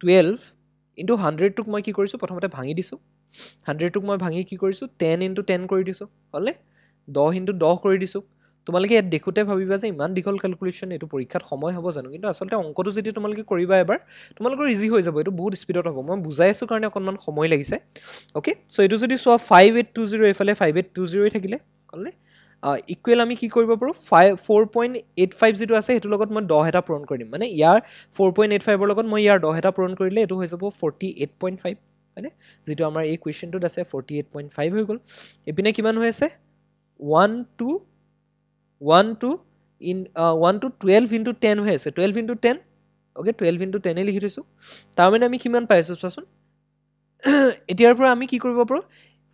12 ইনটু 100 টোক মই কি কৰিছোঁ প্ৰথমতে ভাঙি দিছোঁ 100 টোক মই ভাঙি কি কৰিছোঁ 10 ইনটু 10 কৰি দিছোঁ হলে 10 ইনটু 10 কৰি দিছোঁ তোমালোকে ইয়াত দেখোতে ভাবিবা যে ইমান দীঘল ক্যালকুলেশন এটো পৰীক্ষাত সময় হ'ব জানো কিন্তু আসলতে অংকটো যদি তোমালোকে কৰিবা এবাৰ তোমালোকৰ ইজি হৈ যাব এটো বহুত স্পিডত হ'ব মই বুজাই আছো কাৰণে অকনমান সময় লাগিছে ওকে সো এটো যদি সোৱা 5820 এফালে 5820 থাকিলে হলে ইকুৱেল আমি কি কৰিব পাৰোঁ 4.85 যেটো আছে হেতু লগত মই 10 এটা পূৰণ কৰি দিম মানে ইয়াৰ 4.85 ৰ লগত মই ইয়াৰ 10 এটা পূৰণ কৰিলে এটো হৈ যাব 48.5 হয়নে যেটো আমাৰ এই কোৱেশ্চনটোত আছে 48.5 হৈ গল এপিনে কিমান হৈ আছে 1 to 12 into 10 হৈ আছে 12 into 10 ওকে 12 into 10 এ লিখি থৈছো তাৰ মানে আমি কিমান পাইছো চোৱাচোন এতিয়াৰ পৰা আমি কি কৰিব পাৰো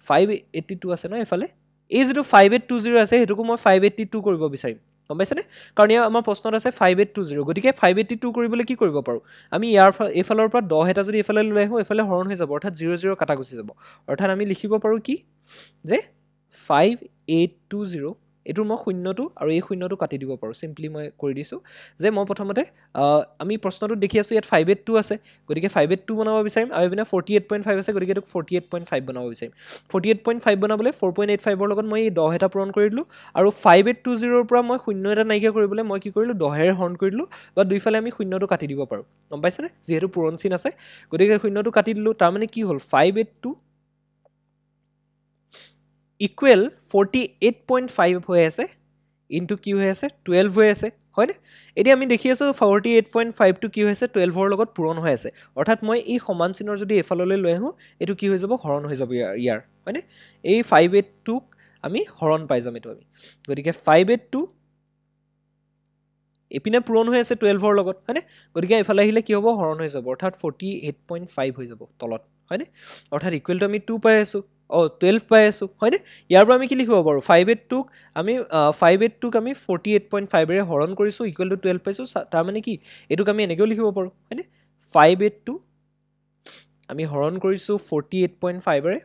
582 আছে ন এফালে এই যেটো 5820 আছে হেতুকো মই 582 কৰিব বিচাৰিম গম পাইছানে কাৰণ ইয়া আমাৰ প্ৰশ্নত আছে 5820 গতিকে 582 কৰিবলৈ কি কৰিব পাৰো আমি ইয়াৰ এফালৰ পৰা 10 এটা যদি এফালে লৈ আহো এফালে হৰণ হৈ যাব অৰ্থাৎ 00 কাটা গুচি যাব অৰ্থাৎ আমি লিখিব পাৰো কি যে 5820 এটো মই শূন্যটো আৰু এই শূন্যটো কাটি দিব পাৰো সিম্পলি মই কৰি দিছো যে মই প্ৰথমতে আমি প্ৰশ্নটো দেখি আছো ইয়াত 582 আছে গতিকে 582 বনাব বিচাৰিম আৰু এবিনা 48.5 আছে গতিকে এটো 48.5 বনাব বিচাৰিম 48.5 বনাবলৈ 4.85 ৰ লগত মই 10 এটা পূৰণ কৰি দিলো আৰু 5820 ৰ পৰা মই শূন্য এটা নাইকিয়া কৰিবলৈ মই কি কৰিলো 10 ৰে হৰণ কৰি দিলো বা দুইফালে আমি শূন্যটো কাটি দিব পাৰো গম পাইছানে যেহেতু পূৰণ চিন আছে গতিকে শূন্যটো কাটি দিলো তাৰ মানে কি হ'ল 582 equal 48.5 হৈ আছে into কি হৈ আছে 12 হৈ আছে হয়নে এতিয়া আমি দেখি আছো 48.5 টো কি হৈছে 12 ৰ লগত পূৰণ হৈ আছে অৰ্থাৎ মই এই সমান চিনৰ যদি এফাললৈ লৈ আহো এটো কি হৈ যাব হৰণ হৈ যাব ইয়াৰ হয়নে এই 582 ক আমি হৰণ পাই যাম এটো আমি গতিকে 582 এপিনে পূৰণ হৈ আছে 12 ৰ লগত হয়নে গতিকে এফালে আহিলে কি হ'ব হৰণ হৈ যাব অৰ্থাৎ 48.5 হৈ যাব তলত হয়নে অৰ্থাৎ ইকুৱেল টু আমি 2 পাই আছো 12 পাই আছো হয়নে ইয়াৰ পৰা আমি কি লিখিব পাৰো 582 ক আমি 582 ক আমি 48.5 ৰে হৰণ কৰিছো ইকুৱেল টু 12 পাইছো তাৰ মানে কি এটোক আমি এনেকৈ লিখিব পাৰো হয়নে 582 আমি হৰণ কৰিছো 48.5 ৰে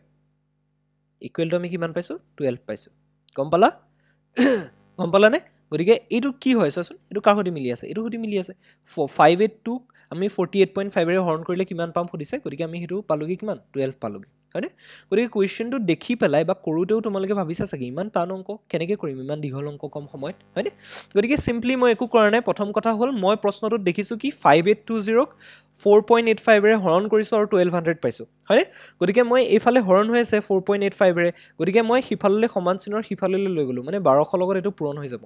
ইকুৱেল টু আমি কিমান পাইছো 12 পাইছো গম পালা নে গতিকে এটো কি হয় চোৱাচোন এটো কাৰ সৈতে মিলি আছে এটো সৈতে মিলি আছে 582 ক আমি 48.5 ৰে হৰণ কৰিলে কিমান পাম ফুদিছে গতিকে আমি হেতু পালোগে কিমান 12 পালোগে হয়নে গতিকে কোৱেশ্চনটো দেখি পেলাই বা কৰোতেও তোমালোকে ভাবিছা চাগে ইমান টান অংক কেনেকৈ কৰিম ইমান দীঘল অংক কম সময়ত হয়নে গতিকে সিম্পলি মই একো কৰা নাই প্ৰথম কথা হ'ল মই প্ৰশ্নটোত দেখিছো কি 5820 ক 4.85 ৰে হৰণ কৰিছো আৰু 1200 পাইছো হয়নে গতিকে মই এইফালে হৰণ হৈ আছে 4.85 ৰে গতিকে মই হিফাললৈ সমান চিনৰ হিফাললৈ লৈ গলো মানে 1200 লগত এটো পূৰণ হৈ যাব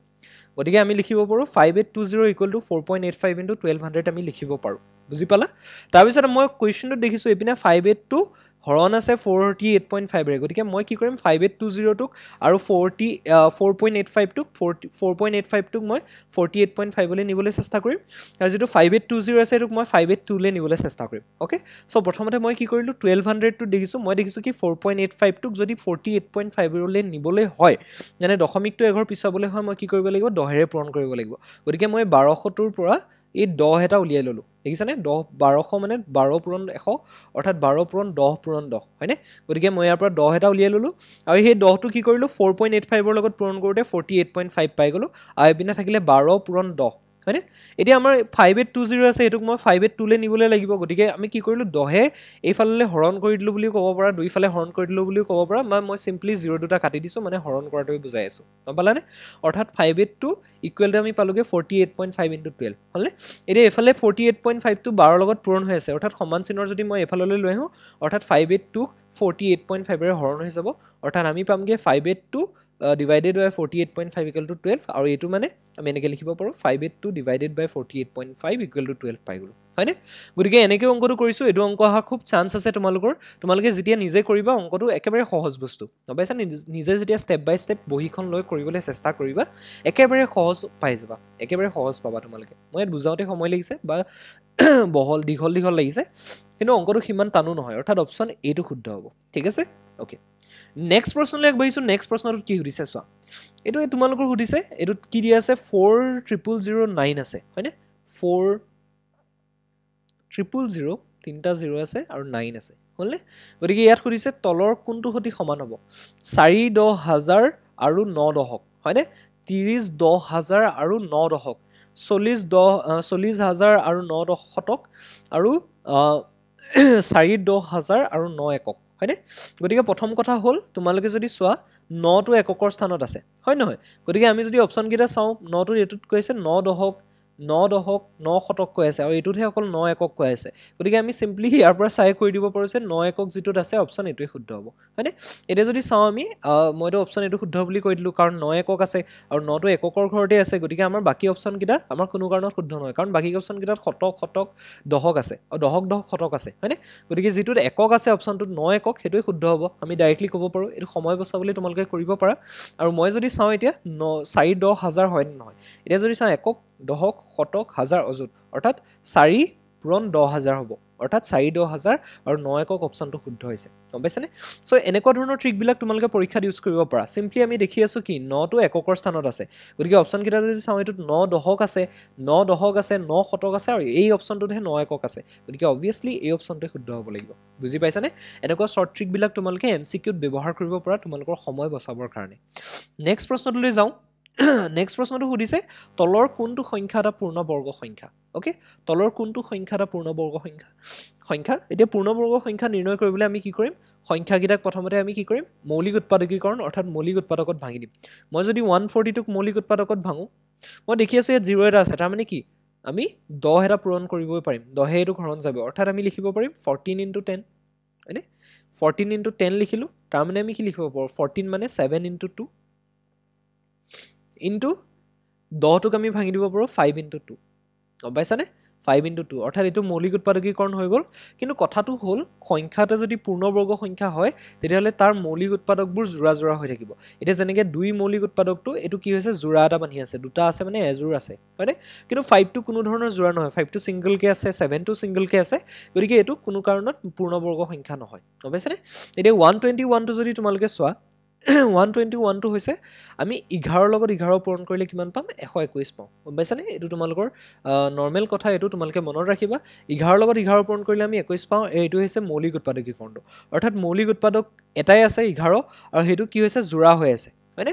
গতিকে আমি লিখিব পাৰো 5820 = 4.85 * 1200 আমি লিখিব পাৰো বুজি পালা তাৰ পিছত মই কোৱেশ্চনটো দেখিছো এপিনা 582 হৰণ আছে 48.5 ৰে গতিকে মই কি কৰিম 5820 টোক আৰু 4.85 টোক 4.85 টোক মই 48.5 লৈ নিবলৈ চেষ্টা কৰিম আৰু যেটো 5820 আছে টোক মই 582 লৈ নিবলৈ চেষ্টা কৰিম ওকে সো প্ৰথমতে মই কি কৰিলো 1200 টো দেখিছো মই দেখিছো কি 4.85 টোক যদি 48.5 লৈ নিবলৈ হয় মানে দশমিকটো এঘৰ পিছাবলৈ হয় মই কি কৰিব লাগিব 10 ৰে পূৰণ কৰিব লাগিব গতিকে মই 1200 টোৰ পৰা এই 10 এটা উলিয়াই ললো দেখিছানে 10 1200 মানে 12 পূৰণ 100 অৰ্থাৎ 12 পূৰণ 10 পূৰণ 10 হয়নে গতিকে মই ইয়াৰ পৰা 10 এটা উলিয়াই ললো আৰু সেই 10 টো কি কৰিলো 4.85 ৰ লগত পূৰণ কৰোতে 48.5 পাই গলো আৰু এপিনা থাকিলে 12 পূৰণ 10 হয়নে এতিয়া আমাৰ 5820 আছে এটোক মই 582 লৈ নিবলৈ লাগিব গতিকে আমি কি কৰিলো 10 এইফাললৈ হৰণ কৰি দিলো বুলি ক'ব পাৰা দুইফালে হৰণ কৰি দিলো বুলি ক'ব পাৰা মই সিম্পলি 0 দুটা কাটি দিছো মানে হৰণ কৰাটোই বুজাই আছো গম পালানে অৰ্থাৎ 582 ইকুৱেল টু আমি পালোগে 48.5 * 12 হলনে এতিয়া এফালে 48.5 টো 12 লগত পূৰণ হৈ আছে অৰ্থাৎ সমান চিনৰ যদি মই এফাললৈ লৈ আহো অৰ্থাৎ 582 ক 48.5 ৰে হৰণ হৈ যাব অৰ্থাৎ আমি পামগে 582 divided by 48.5 equal to 12 আৰু এইটো মানে আমি এনেকৈ লিখিব পাৰোঁ 582 divided by 48.5 equal to 12 পাই গ'লো হয়নে গতিকে এনেকৈ অংকটো কৰিছোঁ এইটো অংক অহাৰ খুব চান্স আছে তোমালোকে যেতিয়া নিজে কৰিবা অংকটো একেবাৰে সহজ বস্তু গম নিজে যেতিয়া ষ্টেপ বাই ষ্টেপ বহীখন লৈ কৰিবলৈ চেষ্টা কৰিবা একেবাৰে সহজ পাই যাবা একেবাৰে সহজ পাবা তোমালোকে মই ইয়াত বুজাওঁতে সময় লাগিছে বা দীঘল লাগিছে কিন্তু অংকটো সিমান টানো নহয় অৰ্থাৎ অপশ্যন এইটো শুদ্ধ হ'ব ঠিক আছে ওকে নেক্সট প্ৰশ্নলৈ আগবাঢ়িছোঁ নেক্সট প্ৰশ্নটোত কি সুধিছে চোৱা এইটো তোমালোকৰ সুধিছে এইটোত কি দিয়া আছে 40009 আছে হয়নে 4000 তিনিটা 0 আছে আৰু 9 আছে হ'লনে গতিকে ইয়াত সুধিছে তলৰ কোনটো সতি সমান হ'ব 4-10,000 আৰু 9-10 হয়নে 30-10,000 আৰু 9-10 40,000 আৰু 9-10 আৰু 4-10,000 আৰু 9 একক হয়নে গতিকে প্ৰথম কথা হ'ল তোমালোকে যদি চোৱা 9টো এককৰ স্থানত আছে হয় নহয় গতিকে আমি যদি অপশ্যন কেইটা চাওঁ 9টো এইটোত কৈছে 9-10 9-10 9 কৈ আছে আৰু এইটোতহে অকল 9 একক কৈ আছে গতিকে আমি সিম্পলি ইয়াৰ পৰা চাই কৰি দিব পাৰোঁ যে 9 একক যিটোত আছে অপশ্যন এইটোৱে শুদ্ধ হ'ব হয়নে এতিয়া যদি চাওঁ আমি মইতো অপশ্যন এইটো শুদ্ধ বুলি কৈ দিলোঁ কাৰণ 9 একক আছে আৰু 9টো এককৰ ঘৰতে আছে গতিকে আমাৰ বাকী অপশ্যন কেইটা আমাৰ কোনো কাৰণত শুদ্ধ নহয় কাৰণ বাকী অপশ্যন কেইটাত শতক দশক আছে আৰু দশক শতক আছে হয়নে গতিকে যিটোত একক আছে অপশ্যনটোত 9 একক সেইটোৱে শুদ্ধ হ'ব আমি ডাইৰেক্টলি ক'ব পাৰোঁ এইটো সময় বচাবলৈ তোমালোকে কৰিব পাৰা আৰু মই যদি চাওঁ এতিয়া 4-10,000 হয় নে নহয় এতিয়া যদি চাওঁ একক দশক শতক হাজাৰ অযুত অৰ্থাৎ 4×10,000 হ'ব অৰ্থাৎ 4-10,000 আৰু 9 একক অপশ্যনটো শুদ্ধ হৈছে গম পাইছেনে চ' এনেকুৱা ধৰণৰ ট্ৰিকবিলাক তোমালোকে পৰীক্ষাত ইউজ কৰিব পাৰা চিম্পলি আমি দেখি আছোঁ কি 9টো এককৰ স্থানত আছে গতিকে অপশ্যন কেইটা যদি চাওঁ এইটোত 9-10 আছে 9-10 আছে 9 শতক আছে আৰু এই অপশ্যনটোতহে 9 একক আছে গতিকে অবভিয়াছলি এই অপশ্যনটোৱে শুদ্ধ হ'ব লাগিব বুজি পাইছানে এনেকুৱা শ্বৰ্ট ট্ৰিকবিলাক তোমালোকে MCQত ব্যৱহাৰ কৰিব পৰা তোমালোকৰ সময় বচাবৰ কাৰণে নেক্সট প্ৰশ্নটোলৈ যাওঁ নেক্সট প্ৰশ্নটো সুধিছে তলৰ কোনটো সংখ্যা এটা পূৰ্ণবৰ্গ সংখ্যা ওকে তলৰ কোনটো সংখ্যা এটা পূৰ্ণবৰ্গ সংখ্যা এতিয়া পূৰ্ণবৰ্গ সংখ্যা নিৰ্ণয় কৰিবলৈ আমি কি কৰিম সংখ্যাকেইটাক প্ৰথমতে আমি কি কৰিম মৌলিক উৎপাদকীকৰণ অৰ্থাৎ মৌলিক উৎপাদকত ভাঙি দিম মই যদি 142ক মৌলিক উৎপাদকত ভাঙো মই দেখি আছোঁ ইয়াত 0 এটা আছে তাৰমানে কি আমি 10 এটা পূৰণ কৰিবই পাৰিম 10 এইটো ঘৰণ যাব অৰ্থাৎ আমি লিখিব পাৰিম 14 × 10 হয়নে 14 × 10 লিখিলোঁ তাৰমানে আমি কি লিখিব পাৰোঁ 14 মানে 7 × 2 ইনটু 10টোক আমি ভাঙি দিব পাৰোঁ 5 × 2 গম পাইছানে 5 × 2 অৰ্থাৎ এইটো মৌলিক উৎপাদকীকৰণ হৈ গ'ল কিন্তু কথাটো হ'ল সংখ্যাটো যদি পূৰ্ণবৰ্গ সংখ্যা হয় তেতিয়াহ'লে তাৰ মৌলিক উৎপাদকবোৰ জোৰা হৈ থাকিব এতিয়া যেনেকৈ 2 মৌলিক উৎপাদকটো এইটো কি হৈছে জোৰা এটা বান্ধি আছে দুটা আছে মানে এজোৰ আছে হয়নে কিন্তু 5টো কোনো ধৰণৰ জোৰা নহয় 5টো ছিংগলকৈ আছে 7টো ছিংগলকৈ আছে গতিকে এইটো কোনো কাৰণত পূৰ্ণবৰ্গ সংখ্যা নহয় গম পাইছানে এতিয়া 121টো যদি তোমালোকে চোৱা 121টো হৈছে আমি 11 লগত 11 পূৰণ কৰিলে কিমান পাম 121 পাওঁ গম পাইছানে এইটো তোমালোকৰ নৰ্মেল কথা এইটো তোমালোকে মনত ৰাখিবা 11 লগত 11 পূৰণ কৰিলে আমি 21 পাওঁ এইটো হৈছে মৌলিক উৎপাদকীকৰণটো অৰ্থাৎ মৌলিক উৎপাদক এটাই আছে 11 আৰু সেইটো কি হৈছে জোৰা হৈ আছে হয়নে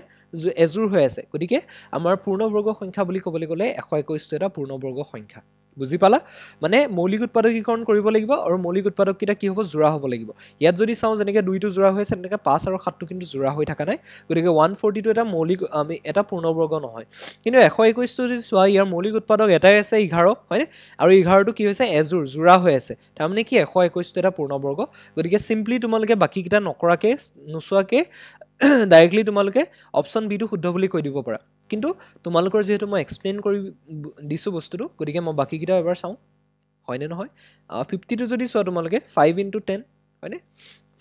এজোৰ হৈ আছে গতিকে আমাৰ পূৰ্ণবৰ্গ সংখ্যা বুলি ক'বলৈ গ'লে 121টো এটা পূৰ্ণবৰ্গ সংখ্যা বুজি পালা মানে মৌলিক উৎপাদকীকৰণ কৰিব লাগিব আৰু মৌলিক উৎপাদককেইটা কি হ'ব জোৰা হ'ব লাগিব ইয়াত যদি চাওঁ যেনেকৈ 2টো জোৰা হৈ আছে তেনেকৈ 5 আৰু 7টো কিন্তু জোৰা হৈ থকা নাই গতিকে 140টো এটা মৌলিক আমি এটা পূৰ্ণবৰ্গ নহয় কিন্তু 121টো যদি চোৱা ইয়াৰ মৌলিক উৎপাদক এটাই আছে 11 হয়নে আৰু 11টো কি হৈছে এজোৰ জোৰা হৈ আছে তাৰমানে কি 121টো এটা পূৰ্ণবৰ্গ গতিকে চিম্পলি তোমালোকে বাকীকেইটা নকৰাকৈ নোচোৱাকৈ ডাইৰেক্টলি তোমালোকে অপশ্যন বিটো শুদ্ধ বুলি কৈ দিব পাৰা কিন্তু তোমালোকৰ যিহেতু মই এক্সপ্লেইন কৰি দিছোঁ বস্তুটো গতিকে মই বাকীকেইটা এবাৰ চাওঁ হয়নে নহয় 50টো যদি চোৱা তোমালোকে 5 × 10 হয়নে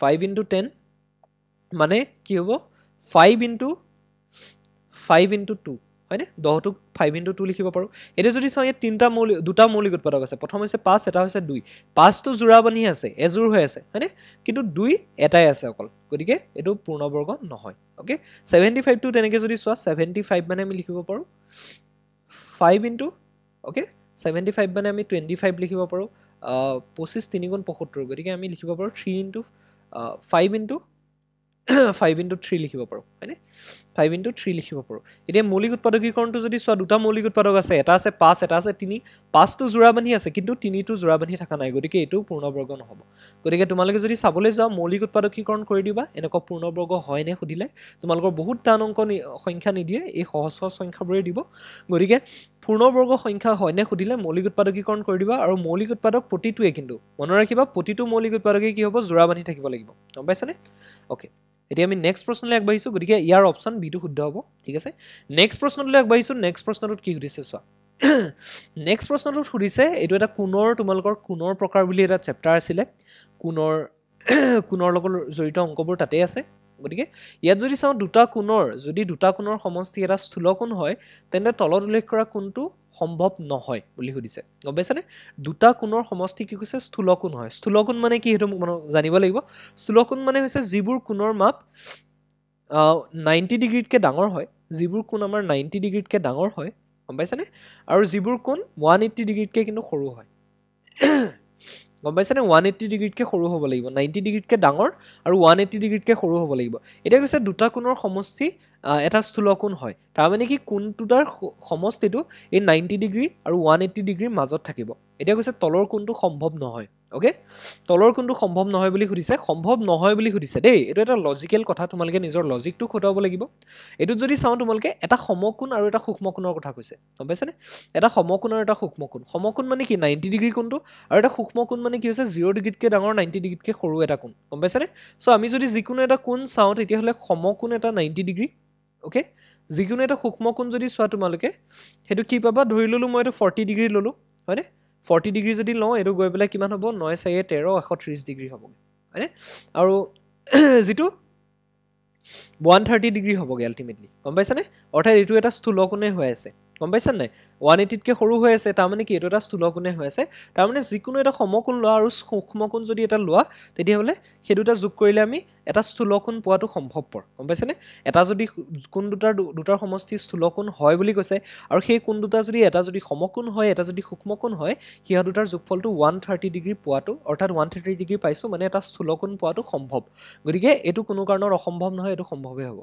5 × 10 মানে কি হ'ব 5 × 2 হয়নে 10টোক 5 × 2 লিখিব পাৰোঁ এতিয়া যদি চাওঁ ইয়াত দুটা মৌলিক উৎপাদক আছে প্ৰথম হৈছে 5 এটা হৈছে 2 5টো জোৰা বান্ধি আছে এজোৰ হৈ আছে হয়নে কিন্তু 2 এটাই আছে অকল গতিকে এইটো পূৰ্ণবৰ্গ নহয় অ'কে 75টো তেনেকৈ যদি চোৱা 75 মানে আমি লিখিব পাৰোঁ 5 × অ'কে 75 মানে আমি 25 লিখিব পাৰোঁ 25 3 × 75 গতিকে আমি লিখিব পাৰোঁ 3 × 5 × 3 লিখিব পাৰোঁ হয়নে 5 into 3 লিখিব পাৰোঁ এতিয়া মৌলিক উৎপাদকীকৰণটো যদি চোৱা দুটা মৌলিক উৎপাদক আছে এটা আছে 5 এটা আছে 3 5টো জোৰা বান্ধি আছে কিন্তু 3টো জোৰা বান্ধি থকা নাই গতিকে এইটো পূৰ্ণবৰ্গ নহ'ব গতিকে তোমালোকে যদি চাবলৈ যাও মৌলিক উৎপাদকীকৰণ কৰি দিবা এনেকুৱা পূৰ্ণবৰ্গ হয় নে সুধিলে তোমালোকৰ বহুত টান অংক সংখ্যা নিদিয়ে এই সহজ সহজ সংখ্যাবোৰে দিব গতিকে পূৰ্ণবৰ্গ সংখ্যা হয় নে সুধিলে মৌলিক উৎপাদকীকৰণ কৰি দিবা আৰু মৌলিক উৎপাদক প্ৰতিটোৱে কিন্তু মনত ৰাখিবা প্ৰতিটো মৌলিক উৎপাদকে কি হ'ব জোৰা বান্ধি থাকিব লাগিব গম পাইছানে ওকে এতিয়া আমি নেক্সট প্ৰশ্নলৈ আগবাঢ়িছো গতিকে ইয়াৰ অপচন বি টো শুদ্ধ হ'ব ঠিক আছে নেক্সট প্ৰশ্নলৈ আগবাঢ়িছো নেক্সট প্ৰশ্নটোত কি সুধিছে চোৱা নেক্সট প্ৰশ্নটোত সুধিছে এইটো এটা কোণৰ তোমালোকৰ কোণৰ প্ৰকাৰ বুলি এটা চেপ্টাৰ আছিলে কোণৰ লগত জড়িত অংকবোৰ তাতে আছে গতিকে ইয়াত যদি চাওঁ দুটা কোণৰ সমষ্টি এটা স্থূলকোণ হয় তেন্তে তলত উল্লেখ কৰা কোণটো সম্ভৱ নহয় বুলি সুধিছে গম পাইছানে দুটা কোণৰ সমষ্টি কি কৈছে স্থূলকোণ হয় স্থূলকোণ মানে কি সেইটো জানিব লাগিব স্থূলকোণ মানে হৈছে যিবোৰ কোণৰ মাপ 90 ডিগ্ৰীতকৈ ডাঙৰ হয় যিবোৰ কোণ আমাৰ 90 ডিগ্ৰীতকৈ ডাঙৰ হয় গম পাইছানে আৰু যিবোৰ কোণ 180 ডিগ্ৰীতকৈ কিন্তু সৰু হয় গম পাইছানে 180 ডিগ্ৰীতকৈ সৰু হ'ব লাগিব 90 ডিগ্ৰীতকৈ ডাঙৰ আৰু 180 ডিগ্ৰীতকৈ সৰু হ'ব লাগিব এতিয়া কৈছে দুটা কোণৰ সমষ্টি এটা স্থূলকোণ হয় তাৰ মানে কি কোণ দুটাৰ সমষ্টিটো এই 90 ডিগ্ৰী আৰু 180 ডিগ্ৰীৰ মাজত থাকিব এতিয়া কৈছে তলৰ কোণটো সম্ভৱ নহয় ওকে তলৰ কোণটো সম্ভৱ নহয় বুলি সুধিছে সম্ভৱ নহয় বুলি সুধিছে দেই এইটো এটা লজিকেল কথা তোমালোকে নিজৰ লজিকটো খটাব লাগিব এইটোত যদি চাওঁ তোমালোকে এটা সমকোণ আৰু এটা সূক্ষ্মকোণৰ কথা কৈছে গম পাইছানে এটা সমকোণ আৰু এটা সমকোণ মানে কি 90 ডিগ্ৰী কোণটো আৰু এটা সূক্ষ্মকোণ মানে কি হৈছে 0 ডিগ্ৰীতকৈ ডাঙৰ 90 ডিগ্ৰীতকৈ সৰু এটা কোণ গম পাইছানে সো আমি যদি যিকোনো এটা কোণ চাওঁ তেতিয়াহ'লে সমকোণ এটা 90 ডিগ্ৰী ওকে যিকোনো এটা সূক্ষ্মকোণ যদি চোৱা তোমালোকে সেইটো কি পাবা ধৰি ললো মই এইটো 40 ডিগ্ৰী ললো হয়নে 40 ডিগ্ৰী যদি লওঁ এইটো গৈ পেলাই কিমান হ'ব 9 4 13 130 ডিগ্ৰী হ'ব হয়নে আৰু যিটো 130 ডিগ্ৰী হ'বগে আলটিমেটলি গম পাইছানে অৰ্থাৎ এইটো এটা স্থূলকোণে হৈ আছে গম পাইছা নাই 180তকৈ সৰু হৈ আছে তাৰ মানে কি এইটো এটা স্থূলকোণে হৈ আছে তাৰ মানে যিকোনো এটা সমকোণ লোৱা আৰু সূক্ষ্মকোণ যদি এটা লোৱা তেতিয়াহ'লে সেই দুটা যোগ কৰিলে আমি এটা স্থূলকোণ পোৱাটো সম্ভৱপৰ গম পাইছানে এটা যদি কোণ দুটাৰ সমষ্টি স্থূলকোণ হয় বুলি কৈছে আৰু সেই কোণ দুটা যদি এটা যদি সমকোণ হয় এটা যদি সূক্ষ্মকোণ হয় সিহঁত দুটাৰ যোগফলটো 130 ডিগ্ৰী পোৱাটো অৰ্থাৎ 130 ডিগ্ৰী পাইছোঁ মানে এটা স্থূলকোণ পোৱাটো সম্ভৱ গতিকে এইটো কোনো কাৰণত অসম্ভৱ নহয় এইটো সম্ভৱেই হ'ব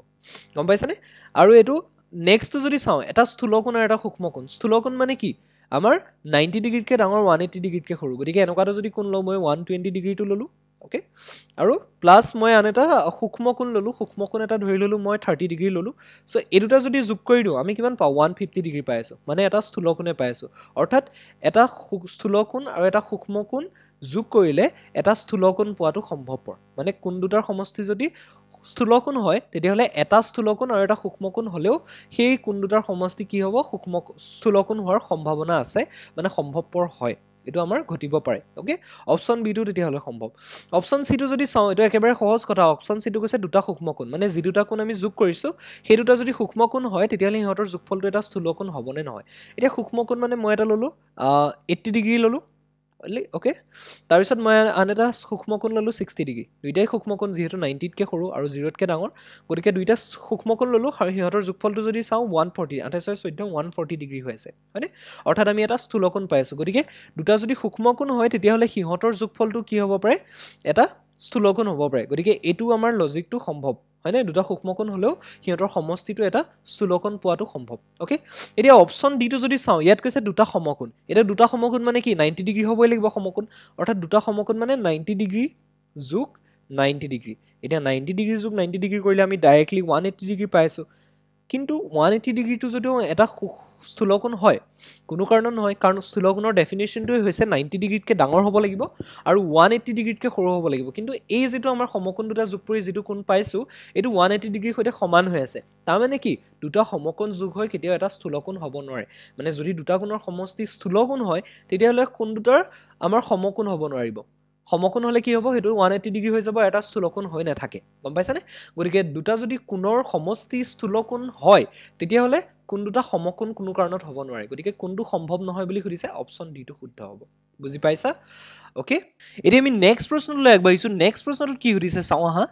গম পাইছানে আৰু এইটো নেক্সটটো যদি চাওঁ এটা স্থূলকোণ আৰু এটা সূক্ষ্মকোণ স্থূলকোণ মানে কি আমাৰ 90 ডিগ্ৰীতকৈ ডাঙৰ 180 ডিগ্ৰীতকৈ সৰু গতিকে এনেকুৱাটো যদি কোণ লওঁ মই 120 ডিগ্ৰীটো ল'লোঁ ওকে আৰু প্লাছ মই আন এটা সূক্ষ্মকোণ ল'লোঁ সূক্ষ্মকোণ এটা ধৰি ল'লোঁ মই 30 ডিগ্ৰী ল'লোঁ চ' এই দুটা যদি যোগ কৰি দিওঁ আমি কিমান পাওঁ 150 ডিগ্ৰী পাই আছোঁ মানে এটা স্থূলকোণে পাই আছোঁ অৰ্থাৎ এটা স্থূলকোণ আৰু এটা সূক্ষ্মকোণ যোগ কৰিলে এটা স্থূলকোণ পোৱাটো সম্ভৱপৰ মানে কোণ দুটাৰ সমষ্টি যদি স্থূলকোণ হয় তেতিয়াহ'লে এটা স্থূলকোণ আৰু এটা সূক্ষ্মকোণ হ'লেও সেই কোণ দুটাৰ সমষ্টি কি হ'ব স্থূলকোণ হোৱাৰ সম্ভাৱনা আছে মানে সম্ভৱপৰ হয় এইটো আমাৰ ঘটিব পাৰে ওকে অপশ্যন বিটো তেতিয়াহ'লে সম্ভৱ অপশ্যন চিটো যদি চাওঁ এইটো একেবাৰে সহজ কথা অপশ্যন চিটো কৈছে দুটা সূক্ষ্মকোণ মানে যি দুটা কোণ আমি যোগ কৰিছোঁ সেই দুটা যদি সূক্ষ্মকোণ হয় তেতিয়াহ'লে সিহঁতৰ যোগফলটো এটা স্থূলকোণ হ'বনে নহয় এতিয়া সূক্ষ্মকোণ মানে মই এটা ল'লোঁ 80 ডিগ্ৰী ল'লোঁ ওকে তাৰপিছত মই আন এটা সূক্ষ্মকোণ ল'লোঁ 60 ডিগ্ৰী দুইটাই সূক্ষ্মকোণ যিহেতু 90তকৈ সৰু আৰু 0তকৈ ডাঙৰ গতিকে দুইটা সূক্ষ্মকোণ ল'লোঁ আৰু সিহঁতৰ যোগফলটো যদি চাওঁ 140 28 14 140 ডিগ্ৰী হৈ আছে হয়নে অৰ্থাৎ আমি এটা স্থূলকোণ পাই আছোঁ গতিকে দুটা যদি সূক্ষ্মকোণ হয় তেতিয়াহ'লে সিহঁতৰ যোগফলটো কি হ'ব পাৰে এটা স্থূলকোণ হ'ব পাৰে গতিকে এইটো আমাৰ লজিকটো সম্ভৱ হয়নে দুটা সূক্ষ্মকোণ হ'লেও সিহঁতৰ সমষ্টিটো এটা স্থূলকোণ পোৱাটো সম্ভৱ ওকে এতিয়া অপশ্যন ডিটো যদি চাওঁ ইয়াত কৈছে দুটা সমকোণ এতিয়া দুটা সমকোণ মানে কি 90 ডিগ্ৰী হ'বই লাগিব সমকোণ অৰ্থাৎ দুটা সমকোণ মানে 90 ডিগ্ৰী যোগ 90 ডিগ্ৰী এতিয়া 90 ডিগ্ৰী যোগ 90 ডিগ্ৰী কৰিলে আমি ডাইৰেক্টলি 180 ডিগ্ৰী পাই আছোঁ কিন্তু 180 ডিগ্ৰীটো যদিও এটা স্থূলকোণ হয় কোনো কাৰণত নহয় কাৰণ স্থূলকোণৰ ডেফিনেশ্যনটোৱে হৈছে 90 ডিগ্ৰীতকৈ ডাঙৰ হ'ব লাগিব আৰু 180 ডিগ্ৰীতকৈ সৰু হ'ব লাগিব কিন্তু এই যিটো আমাৰ সমকোণ দুটা যোগ কৰি যিটো কোণ পাইছোঁ এইটো 180 ডিগ্ৰীৰ সৈতে সমান হৈ আছে তাৰমানে কি দুটা সমকোণ যোগ হৈ কেতিয়াও এটা স্থূলকোণ হ'ব নোৱাৰে মানে যদি দুটা কোণৰ সমষ্টি স্থূলকোণ হয় তেতিয়াহ'লে কোণ দুটাৰ আমাৰ সমকোণ হ'ব নোৱাৰিব সমকোণ হ'লে কি হ'ব সেইটো 180 ডিগ্ৰী হৈ যাব এটা স্থূলকোণ হৈ নাথাকে গম পাইছানে গতিকে দুটা যদি কোণৰ সমষ্টি স্থূলকোণ হয় তেতিয়াহ'লে কোন দুটা সমকোণ কোনো কাৰণত হ'ব নোৱাৰে গতিকে কোনটো সম্ভৱ নহয় বুলি সুধিছে অপশ্যন ডিটো শুদ্ধ হ'ব বুজি পাইছা ওকে এতিয়া আমি নেক্সট প্ৰশ্নলৈ আগবাঢ়িছোঁ নেক্সট প্ৰশ্নটোত কি সুধিছে চাওঁ আহা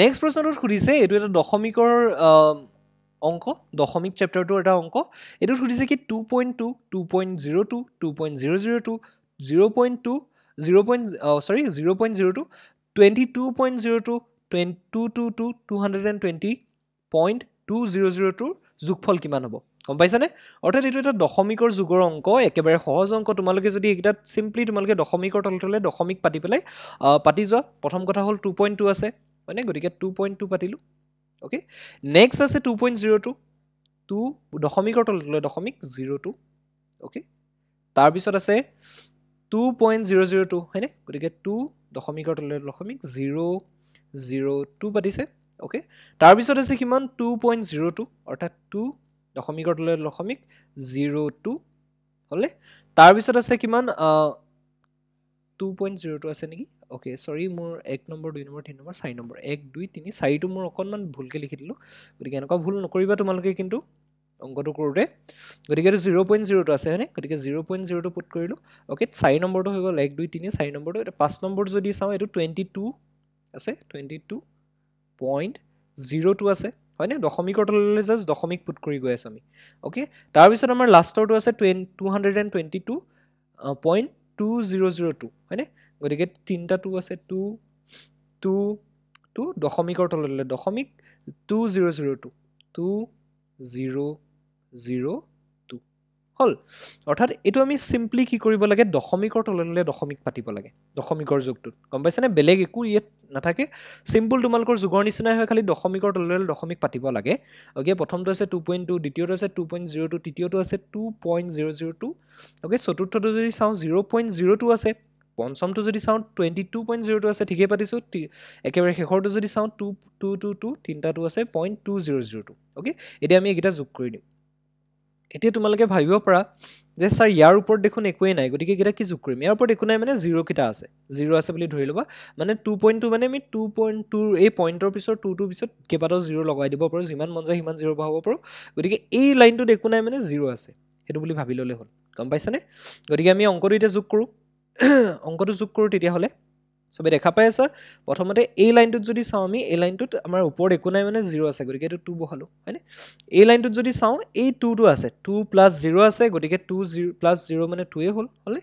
নেক্সট প্ৰশ্নটোত সুধিছে এইটো এটা দশমিকৰ অংক দশমিক চেপ্টাৰটোৰ এটা অংক এইটোত সুধিছে কি 2.2 2.02 2.002 0.2 22.02 220.0 220.0 2002 যোগফল কিমান হ'ব গম পাইছানে অৰ্থাৎ এইটো এটা দশমিকৰ যুগৰ অংক একেবাৰে সহজ অংক তোমালোকে যদি এইকেইটাত সিম্পলি তোমালোকে দশমিকৰ তলতলে দশমিক পাতি পেলাই পাতি যোৱা প্ৰথম কথা হ'ল 2.2 আছে হয়নে গতিকে 2.2 পাতিলো ওকে নেক্সট আছে 2.02 2 দশমিকৰ তলতলে দশমিক 02 ওকে তাৰ পিছত আছে 2.002 হয়নে গতিকে 2 দশমিকৰ তলতলে দশমিক 002 পাতিছে ওকে তাৰ পিছত আছে কিমান 2.02 অৰ্থাৎ 2 দশমিকৰ তলতলে দশমিক 02 হলে তাৰ পিছত আছে কিমান 2.02 আছে নেকি ওকে সৰি মোৰ 1 নম্বৰ 2 নম্বৰ 3 নম্বৰ 4 নম্বৰ 1 2 3 4 টো মোৰ অকনমান ভুলকে লিখি দিলো গতিকে এনেকুৱা ভুল নকৰিবা তোমালোকে কিন্তু অংকটো কৰোতে গতিকে 0.02 আছে হয়নে গতিকে 0.02 পুট কৰিলো ওকে 4 নম্বৰটো হৈ গল 1 2 3 4 নম্বৰটো এটা 5 নম্বৰটো যদি চাও এটো 22 আছে 22.02 আছে হয়নে দশমিকৰ তললৈ জাস্ট দশমিক পুট কৰি গৈ আছে আমি ওকে তাৰ পিছত আমাৰ লাষ্টৰটো আছে 222.2002 হয়নে গতিকে তিনটা 2 আছে 2 2 2 দশমিকৰ তললৈ দশমিক 2002 2002 হল অৰ্থাৎ এটো আমি সিম্পলি কি কৰিব লাগে দশমিকৰ তললৈ দশমিক পাতিব লাগে দশমিকৰ যোগটোত গম পাইছানে বেলেগ একো ইয়াত নাথাকে সিম্পল তোমালকৰ যোগৰ নিচিনাই হয় খালি দশমিকৰ তললৈ দশমিক পাতিব লাগে ওকে প্ৰথমটো আছে 2.2 দ্বিতীয়টো আছে 2.02 তৃতীয়টো আছে 2.002 ওকে চতুৰ্থটো যদি চাও 0.02 আছে পঞ্চমটো যদি চাও 22.02 আছে ঠিকই পাতিছো একেবাৰে শেষৰটো যদি চাও 222 তিনটাটো আছে 0.2002 ওকে এতিয়া আমি এইকেইটা যোগ কৰি দিম এতিয়া তোমালোকে ভাবিব পাৰা যে স্যাৰ ইয়াৰ ওপৰত দেখোন একোই নাই গতিকে কিটা কি যোগ কৰিম ইয়াৰ ওপৰত একো নাই মানে 0 কিটা আছে 0 আছে বুলি ধৰি লবা মানে 2.2 মানে আমি 2.2 এই পইণ্টৰ পিছৰ 2 টো পিছত কেবাটাও 0 লগাই দিব পাৰো যিমান মন যায় সিমান 0 বহাব পাৰো গতিকে এই লাইনটোত একো নাই মানে 0 আছে হেতু বুলি ভাবি ললে হ'ল গম পাইছানে গতিকে আমি অংকটো এতিয়া যোগ কৰো অংকটো যোগ কৰো তেতিয়া হলে সবে দেখা পাই আছে প্ৰথমতে এই লাইনটোত যদি চাও আমি এই লাইনটোত আমাৰ ওপৰত একো নাই মানে 0 আছে গতিকে এটো 2 বহালো হয়নে এই লাইনটোত যদি চাও এই 2 টো আছে 2 + 0 আছে গতিকে 2 + 0 মানে 2 এ হল হলে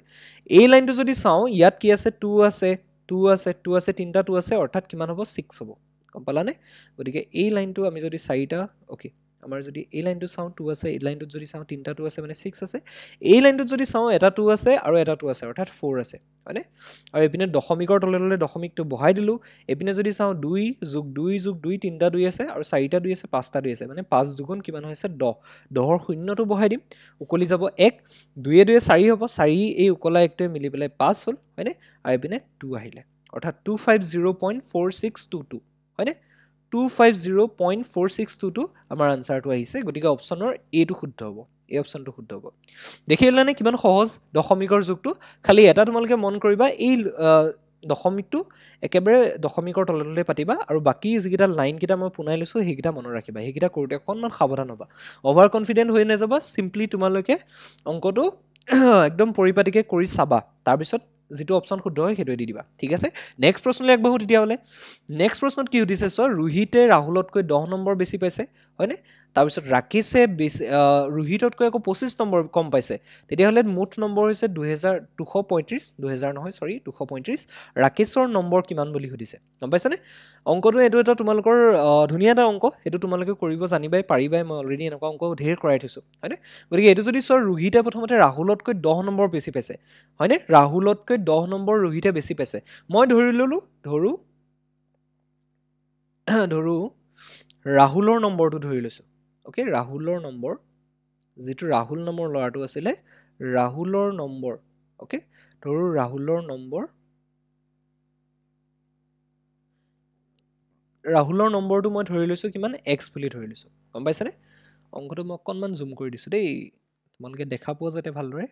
এই লাইনটো যদি চাও ইয়াত কি আছে 2 আছে 2 আছে 2 আছে তিনটা 2 আছে অৰ্থাৎ কিমান হ'ব 6 হ'ব গম পালানে গতিকে এই লাইনটো আমি যদি 4টা ওকে আমাৰ যদি এই লাইনটো চাও 2 আছে এই লাইনটোত যদি চাও তিনটা 2 আছে মানে 6 আছে এই লাইনটোত যদি চাও এটা 2 আছে আৰু এটা 2 আছে অৰ্থাৎ 4 আছে হয়নে আৰু এপিনে দশমিকৰ তললৈ দশমিকটো বহাই দিলো এপিনে যদি চাও 2 + 2 + 2 তিনটা 2 আছে আৰু 4টা 2 আছে 5টা 2 আছে মানে 5 দুগুণ কিমান হৈছে 10 10ৰ শূন্যটো বহাই দিম উকলি যাব 1 2 এ 2 4 হ'ব 4 এই উকলা একটোৱে মিলি পেলাই 5 হ'ল হয়নে আৰু এপিনে 2 আহিলে অৰ্থাৎ 250.4622 হয়নে 250.4622 আমাৰ আনসাৰটো আহিছে গতিকে অপচনৰ এটো শুদ্ধ হ'ব এই অপচনটো শুদ্ধ হ'ব দেখিলানে কিমান সহজ দশমিকৰ যোগটো খালি এটা তোমালকে মন কৰিবা এই দশমিকটো একেবাৰে দশমিকৰ তললৈ পাতিবা আৰু বাকি যিকিটা লাইন কিটা মই পুনাই লৈছো হেকিটা মনত ৰাখিবা হেকিটা কৰোতে অকনমান সাৱধান হ'বা অভাৰ কনফিডেন্ট হৈ নাযাবা সিম্পলি তোমালকে অংকটো একদম পৰিপাটিকে কৰি চাবা তাৰ পিছত যেটো অপচন শুদ্ধ হয় হেটো দি দিবা ঠিক আছে নেক্সট প্ৰশ্নলৈ আগবাঢ়ো তেতিয়া হলে নেক্সট প্ৰশ্নত কি উঠিছে চ ৰোহিতে ৰাহুলতকৈ 10 নম্বৰ বেছি পাইছে হয়নে তাৰ পিছত ৰাকেশে ৰোহিততকৈ আকৌ 25 নম্বৰ কম পাইছে তেতিয়া হলে মুঠ নম্বৰ হৈছে 2235 নহয় সৰি 235 ৰাকেশৰ নম্বৰ কিমান বুলি সুধিছে গম পাইছানে অংকটো এটো এটা তোমালোকৰ ধুনিয়া এটা অংক হেতু তোমালোকে কৰিব জানিবাই পাৰিবাই মই অলৰেডি এনেকুৱা অংক ঢেৰ কৰাই থৈছো হয়নে গতিকে এটো যদি চ ৰোহিতে প্ৰথমতে ৰাহুলতকৈ 10 নম্বৰ বেছি পাইছে হয়নে ৰাহুলতকৈ 10 নম্বৰ ৰোহিতে বেছি পাইছে মই ধৰি ললো ধৰু ৰাহুলৰ নম্বৰটো ধৰি লৈছো ওকে ৰাহুলৰ নম্বৰ যেটো ৰাহুল নামৰ লৰাটো আছিলে ৰাহুলৰ নম্বৰ ওকে ধৰু ৰাহুলৰ নম্বৰটো মই ধৰি লৈছো কিমান x বুলি ধৰি লৈছো গম পাইছানে অংকটো মই অকনমান জুম কৰি দিছো দেই তোমালোকে দেখা পোৱা যাতে ভালদৰে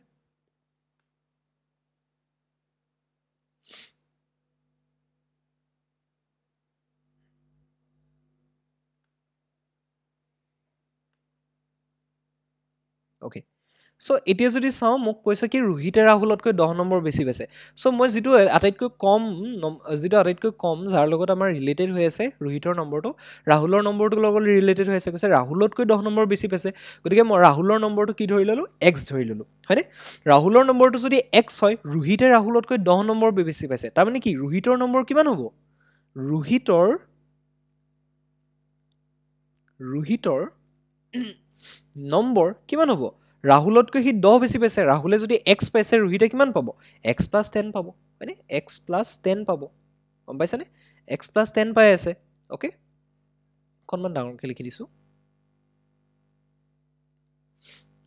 ওকে সো এতিয়া যদি চাও মোক কৈছে কি ৰোহিতে ৰাহুলতকৈ 10 নম্বৰ বেছি পাইছে সো মই যেটো আটাইতকৈ কম যাৰ লগত আমাৰ ৰিলেটেড হৈ আছে ৰোহিতৰ নম্বৰটো ৰাহুলৰ নম্বৰটো লগত ৰিলেটেড হৈ আছে কৈছে ৰাহুলতকৈ 10 নম্বৰ বেছি পাইছে গতিকে মই ৰাহুলৰ নম্বৰটো কি ধৰি ললো x ধৰি ললো হয়নে ৰাহুলৰ নম্বৰটো যদি x হয় ৰোহিতে ৰাহুলতকৈ 10 নম্বৰ বেছি পাইছে তাৰ মানে কি ৰোহিতৰ নম্বৰ কিমান হ'ব ৰোহিতৰ ৰোহিতৰ নম্বৰ কিমান হ'ব ৰাহুলতকৈ সি 10 বেছি পাইছে ৰাহুলে যদি x পাইছে ৰোহিতে কিমান পাব x + 10 পাব মানে x + 10 পাব গম পাইছানে x + 10 পাই আছে ওকে অকণমান ডাঙৰকৈ লিখি দিছোঁ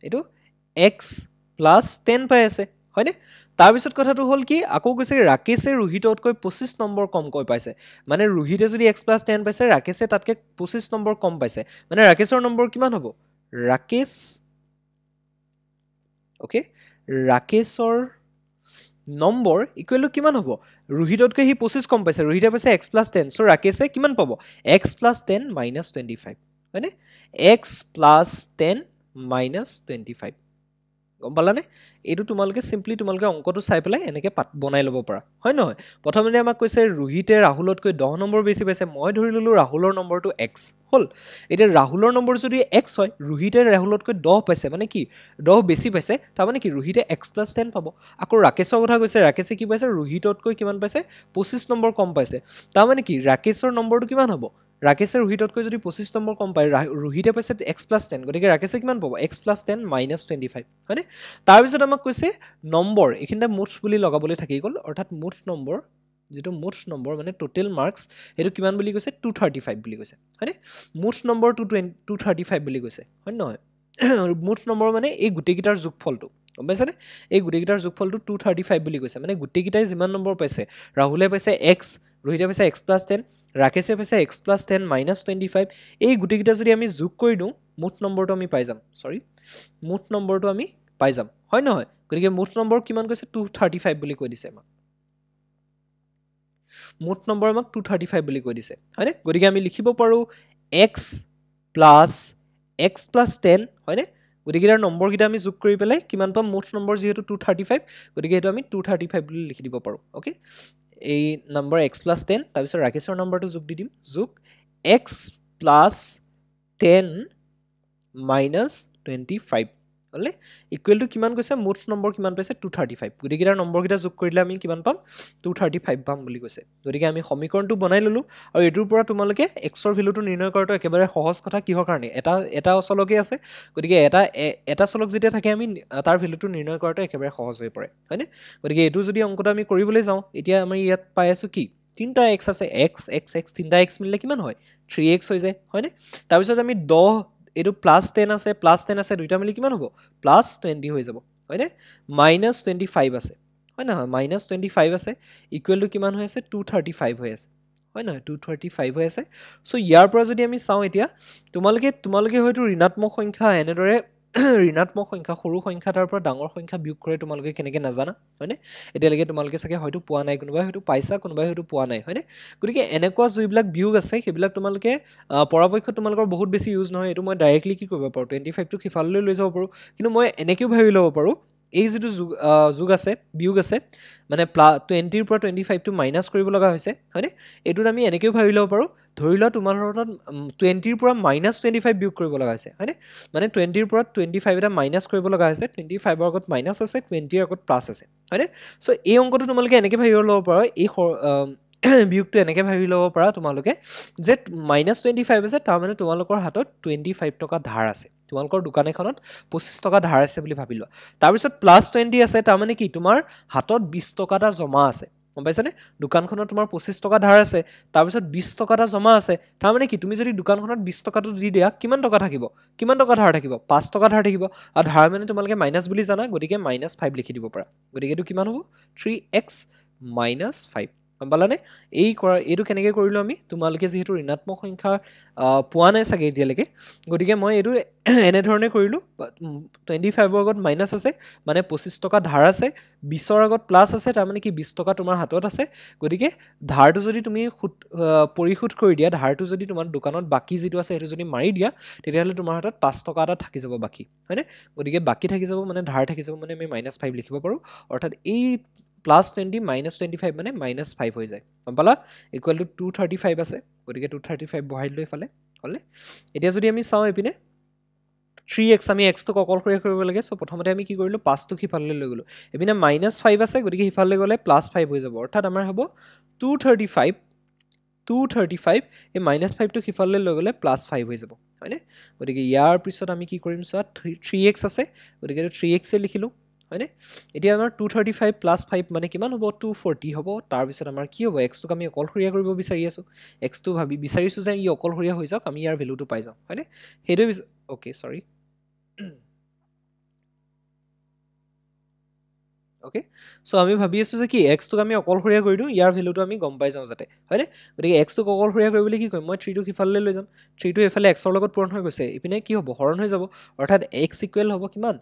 এইটো x + 10 পাই আছে হয়নে তাৰপিছত কথাটো হ'ল কি আকৌ কৈছে ৰাকেশে ৰোহিততকৈ 25 নম্বৰ কমকৈ পাইছে মানে ৰোহিতে যদি x + 10 পাইছে ৰাকেশে তাতকৈ 25 নম্বৰ কম পাইছে মানে ৰাকেশৰ নম্বৰ কিমান হ'ব ৰাকেশ ওকে ৰাকেশৰ নম্বৰ ইকুৱেল টু কিমান হ'ব ৰোহিততকৈ সি 25 কম পাইছে ৰোহিতে পাইছে x + 10 সো ৰাকেশে কিমান পাব x + 10 - 25 হয়নে x + 10 - 25 গম পালানে এইটো তোমালোকে সিম্পলি তোমালোকে অংকটো চাই পেলাই এনেকৈ বনাই ল'ব পাৰা হয় নহয় প্ৰথমতে আমাক কৈছে ৰোহিতে ৰাহুলতকৈ 10 নম্বৰ বেছি পাইছে মই ধৰি ললো ৰাহুলৰ নম্বৰটো x হ'ল এতিয়া ৰাহুলৰ নম্বৰ যদি x হয় ৰোহিতে ৰাহুলতকৈ 10 পাইছে মানে কি 10 বেছি পাইছে তাৰ মানে কি ৰোহিতে x + 10 পাব আকৌ ৰাকেশৰ কথা কৈছে ৰাকেশে কি পাইছে ৰোহিততকৈ কিমান পাইছে 25 নম্বৰ কম পাইছে তাৰ মানে কি ৰাকেশৰ নম্বৰটো কিমান হ'ব ৰাকেশে ৰোহিততকৈ যদি 25 নম্বৰ কম পায় ৰোহিতে পাইছে x + 10 গতিকে ৰাকেশে কিমান পাব x + 10 - 25 হয়নে তাৰপিছত আমাক কৈছে নম্বৰ এইখিনিতে মুঠ বুলি লগাবলৈ থাকি গ'ল অৰ্থাৎ মুঠ নম্বৰ যেটো মুঠ নম্বৰ মানে টোটেল মাৰ্কস এটো কিমান বুলি কৈছে 235 বুলি কৈছে হয়নে মুঠ নম্বৰ 235 বুলি কৈছে হয় নহয় মুঠ নম্বৰ মানে এই গুটেকিটাৰ যোগফলটো গম পাইছানে এই গুটেকিটাৰ যোগফলটো 235 বুলি কৈছে মানে গুটেকিটাই যিমান নম্বৰ পাইছে ৰাহুলে পাইছে x ৰোহিতে পাইছে x + 10 ৰাকেশে পাইছে x + 10 - 25 এই গুটেকিটা যদি আমি যোগ কৰি দিওঁ মুঠ নম্বৰটো আমি পাই যাম সৰি মুঠ নম্বৰটো আমি পাই যাম হয় নহয় গতিকে মুঠ নম্বৰ কিমান কৈছে 235 বুলি কৈ দিছে আমাক মুঠ নম্বৰ আমাক 235 বুলি কৈ দিছে হয়নে গতিকে আমি লিখিব পাৰো x + x + 10 হয়নে গতিকে ইয়াৰ নম্বৰ কিটা আমি যোগ কৰি পেলাই কিমান পাম মুঠ নম্বৰ যেহেতু 235 গতিকে এটো আমি 235 বুলি লিখি দিব পাৰো ওকে এই নম্বৰ x + 10 তাৰ পিছত ৰাকেশৰ নম্বৰটো যোগ দি দিম যোগ x + 10 - 25 হলে ইকুৱেল টু কিমান কৈছে মুঠ নম্বৰ কিমান পাইছে 235 গতিকে ইয়াৰ নম্বৰ কিটা যোগ কৰিলে আমি কিমান পাম 235 পাম বুলি কৈছে গতিকে আমি সমীকৰণটো বনাই ললো আৰু এটোৰ পৰা তোমালোকে x ৰ ভ্যালুটো নিৰ্ণয় কৰাটো একেবাৰে সহজ কথা কিহৰ কাৰণে এটা অচলকে আছে গতিকে এটা চলক যেতিয়া থাকে আমি তাৰ ভ্যালুটো নিৰ্ণয় কৰাটো একেবাৰে সহজ হৈ পৰে হয়নে গতিকে এটো যদি অংকটো আমি কৰিবলৈ যাওঁ এতিয়া আমি ইয়াত পাই আছো কি তিনটা x আছে x x x তিনটা x মিলিলে কিমান হয় 3x হৈ যায় হয়নে তাৰ পিছত আমি 10 এটো +10 আছে +10 আছে দুইটা মিলি কিমান হ'ব +20 হৈ যাব হয়নে -25 আছে হয় না -25 আছে ইকুৱেল টু কিমান হৈ আছে 235 হৈ আছে হয় না 235 হৈ আছে সো ইয়াৰ পৰা যদি আমি চাও এতিয়া তোমালোকে হয়তো ঋণাত্মক সংখ্যা এনেদৰে ঋণাত্মক সংখ্যা সৰু সংখ্যা তাৰ পৰা ডাঙৰ সংখ্যা বিয়োগ কৰে তোমালোকে কেনেকে নাজানা হয়নে এতিয়ালৈকে তোমালোকে চাগে হয়তো পোৱা নাই কোনোবাই হয়তো পাইছা কোনোবাই হয়তো পোৱা নাই হয়নে গতিকে এনেকুৱা যিবিলাক বিয়োগ আছে সেইবিলাক তোমালোকে পৰাপক্ষত তোমালোকৰ বহুত বেছি ইউজ নহয় এটো মই ডাইৰেক্টলি কি কৰিব পাৰো 25 টো খিফাললৈ লৈ যাব পাৰো কিন্তু মই এনেকেও ভাবি ল'ব পাৰো এই যেটো যোগ আছে বিয়োগ আছে মানে 20 ৰ পৰা 25 টো মাইনাস কৰিব লগা হৈছে হয়নে এটোত আমি এনেকেও ভাবি ল'ব পাৰো ধৰি লোৱা তোমাৰ হাতত 20 ৰ পৰা -25 বিয়োগ কৰিব লগা হৈছে হয়নে মানে 20 ৰ পৰা 25 এটা মাইনাস কৰিব লগা হৈছে 25 ৰ আগত মাইনাস আছে 20 ৰ আগত প্লাস আছে হয়নে সো এই অংকটো তোমালোকে এনেকে ভাবি ল'ব পাৰো এই বিয়োগটো এনেকে ভাবি ল'ব পাৰা তোমালোকে যে -25 আছে তাৰ মানে তোমালোকৰ হাতত 25 টকা ধাৰ আছে তোমালোকৰ দোকান এখনত 25 টকা ধাৰ আছে বুলি ভাবি লোৱা তাৰ পিছত +20 আছে তাৰ মানে কি তোমাৰ হাতত 20 টকা এটা জমা আছে গম পাইছানে দোকানখনত তোমাৰ 25 টকা ধাৰ আছে তাৰ পিছত 20 টকা এটা জমা আছে তাৰ মানে কি তুমি যদি দোকানখনত 20 টকাটো দি দিয়া কিমান টকা থাকিব কিমান টকা ধাৰ থাকিব 5 টকা ধাৰ থাকিব আৰু ধাৰ মানে তোমালোকে মাইনাস বুলি জানা গতিকে -5 লিখি দিব পাৰা গতিকে এটো কিমান হ'ব 3x - 5 গম পালানে এইটো কেনেকৈ কৰিলো আমি তোমালোকে যেহেতু ঋণাত্মক সংখ্যা পোৱা নাই চাগে এতিয়ালৈকে গতিকে মই এইটো এনে ধৰণে কৰিলো 25 ৰ আগত মাইনাস আছে মানে 25 টকা ধাৰ আছে 20 ৰ আগত প্লাস আছে তাৰ মানে কি 20 টকা তোমাৰ হাতত আছে গতিকে ধাৰটো যদি তুমি পৰিশোধ কৰি দিয়া ধাৰটো যদি তোমাৰ দোকানত বাকি যেটো আছে হেতু যদি মাৰি দিয়া তেতিয়াহলে তোমাৰ হাতত 5 টকা এটা থাকি যাব বাকি হয়নে গতিকে বাকি থাকি যাব মানে ধাৰ থাকি যাব মানে আমি -5 লিখিব পাৰো অৰ্থাৎ এই +20 -25 মানে -5 হৈ যায় গম পালা ইকুৱেল টু 235 আছে গতিকে 235 বহাই লৈ ফালে হলে এতিয়া যদি আমি চাও এপিনে 3x আমি x টো অকলশৰীয়া কৰিব লাগে সো প্ৰথমতে আমি কি কৰিলো 5 টো হিফাললৈ লৈ গলো এপিনে -5 আছে গতিকে হিফাললৈ গলে +5 হৈ যাব অৰ্থাৎ আমাৰ হ'ব 235 এই -5 টো হিফাললৈ লৈ গলে +5 হৈ যাব হয়নে গতিকে ইয়াৰ পিছত আমি কি কৰিম চোৱা 3x আছে গতিকে 3x এ লিখিলো হয়নে এতিয়া আমাৰ 235 প্লাস 5 মানে কিমান হ'ব 240 হ'ব তাৰ পিছত আমাৰ কি হ'ব x টোক আমি অকলহৰীয়া কৰিব বিচাৰি আছো x টো ভাবি বিচাৰিছো যে ই অকলহৰীয়া হৈ যাওক আমি ইয়াৰ ভ্যালুটো পাই যাম হয়নে হেটো ওকে সৰি ওকে সো আমি ভাবি আছো যে কি x টোক আমি অকলহৰীয়া কৰি দিও ইয়াৰ ভ্যালুটো আমি গম পাই যাও যাতে হয়নে গতিকে x টোক অকলহৰীয়া কৰিবলৈ কি কৰিম মই 3 টো কিফালে লৈ যাম 3 টো এফালে x ৰ লগত পূৰণ হৈ গৈছে ইপিনে কি হ'ব হৰণ হৈ যাব অৰ্থাৎ x ইকুৱেল হ'ব কিমান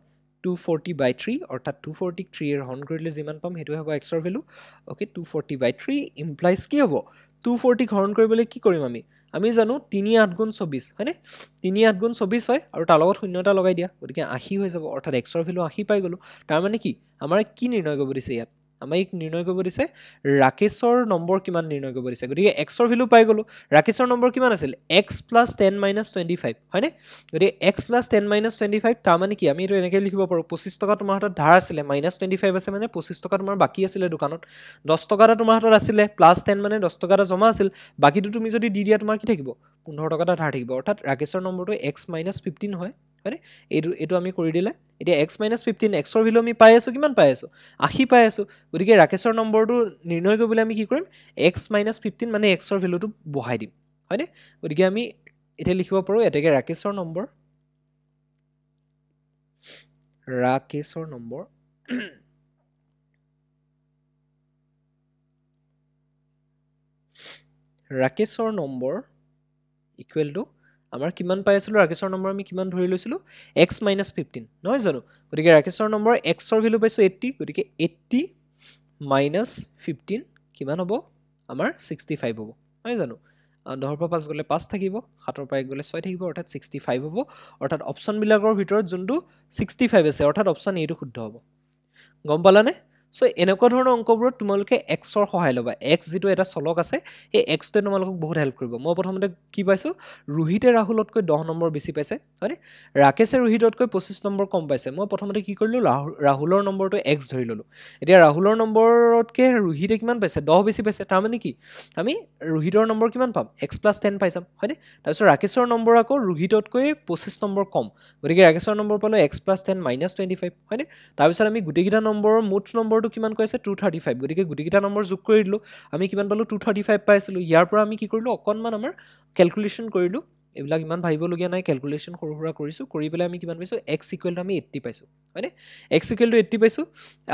240/3 অৰ্থাৎ 243 এৰ হৰণ কৰিলে যিমান পাম হেতু হ'ব x ৰ ভ্যালু ওকে 240/3 ইমপ্লাইজ কি হ'ব 240 হৰণ কৰিবলৈ কি কৰিম আমি জানো 3 8 গুণ 24 হয়নে 3 8 গুণ 24 হয় আৰু তাৰ লগত শূন্যটা লগাই দিয়া গতিকে 80 হৈ যাব অৰ্থাৎ x ৰ ভ্যালু 80 পাই গলো তাৰ মানে কি আমাৰ কি নিৰ্ণয় কৰিব দিছে ইয়াত আমাক নিৰ্ণয় কৰিব দিছে ৰাকেশৰ নম্বৰ কিমান নিৰ্ণয় কৰিব দিছে গতিকে x ৰ ভ্যালু পাই গলো ৰাকেশৰ নম্বৰ কিমান আছিল x + 10 - 25 হয়নে গতিকে x + 10 - 25 তাৰ মানে কি আমি এটো এনেকৈ লিখিব পাৰো 25 টকা তোমাৰ হাতত ধাৰ আছিলে -25 আছে মানে 25 টকা তোমাৰ বাকি আছিলে দোকানত 10 টকা তোমাৰ হাতত আছিলে +10 মানে 10 টকা জমা আছিল বাকিটো তুমি যদি দি দিয়া তোমাৰ কি থাকিব 15 টকা ধাৰ থাকিব অৰ্থাৎ ৰাকেশৰ নম্বৰটো x - 15 হয় হয়নে এটো আমি কৰি দিলে এতিয়া x - 15 x ৰ ভ্যালু আমি পাই আছো কিমান পাই আছো 80 পাই আছো গতিকে ৰাকেশৰ নম্বৰটো নিৰ্ণয় কৰিবলৈ আমি কি কৰিম x - 15 মানে x ৰ ভ্যালুটো বহাই দিম হয়নে গতিকে আমি এটা লিখিব পাৰো এটাকে ৰাকেশৰ নম্বৰ ৰাকেশৰ নম্বৰ ইকুৱেল টু আমাৰ কিমান পাই আছিলো ৰাকেশৰ নম্বৰ আমি কিমান ধৰি লৈছিলো x - 15 নহয় জানো গতিকে ৰাকেশৰ নম্বৰ x ৰ ভ্যালু পাইছো 80 গতিকে 80 - 15 কিমান হ'ব আমাৰ 65 হ'ব নহয় জানো 10 পৰা 5 গলে 5 থাকিব 7 পৰা 1 গলে 6 থাকিব অৰ্থাৎ 65 হ'ব অৰ্থাৎ অপচন বিলাকৰ ভিতৰত যোনটো 65 আছে অৰ্থাৎ অপচন এ টো শুদ্ধ হ'ব গম পালানে সো এনেকুৱা ধৰণৰ অংকবোৰত তোমালোকে x ৰ সহায় লবা x যেটো এটা চলক আছে এই x তে তোমালোকক বহুত হেল্প কৰিব মই প্ৰথমতে কি পাইছো ৰোহিতে ৰাহুলতকৈ 10 নম্বৰ বেছি পাইছে হয়নে ৰাকেশে ৰোহিততকৈ 25 নম্বৰ কম পাইছে মই প্ৰথমতে কি কৰিলো ৰাহুলৰ নম্বৰটো x ধৰি ললো এতিয়া ৰাহুলৰ নম্বৰতকৈ ৰোহিতে কিমান পাইছে 10 বেছি পাইছে তাৰ মানে কি আমি ৰোহিতৰ নম্বৰ কিমান পাম x + 10 পাই যাম হয়নে তাৰ পিছত ৰাকেশৰ নম্বৰ আকৌ ৰোহিততকৈ 25 নম্বৰ কম গতিকে ৰাকেশৰ নম্বৰ পালো x + 10 - 25 হয়নে তাৰ পিছত আমি গুটেকিটা নম্বৰৰ মুঠ নম্বৰটো কিমান কৈছে 235 গতিকে গুটেকিটা নম্বৰ যোগ কৰি দিলো আমি কিমান পালো 235 পাইছিলো ইয়াৰ পৰা আমি কি কৰিলো অকনমান আমাৰ ক্যালকুলেশন কৰিলো এবিলাক ইমান ভাবিবলগীয়া নাই ক্যালকুলেশন সৰুসুৰা কৰিছো কৰি পেলাই আমি কিমান পাইছো x = আমি 80 পাইছো হয়নে x = 80 পাইছো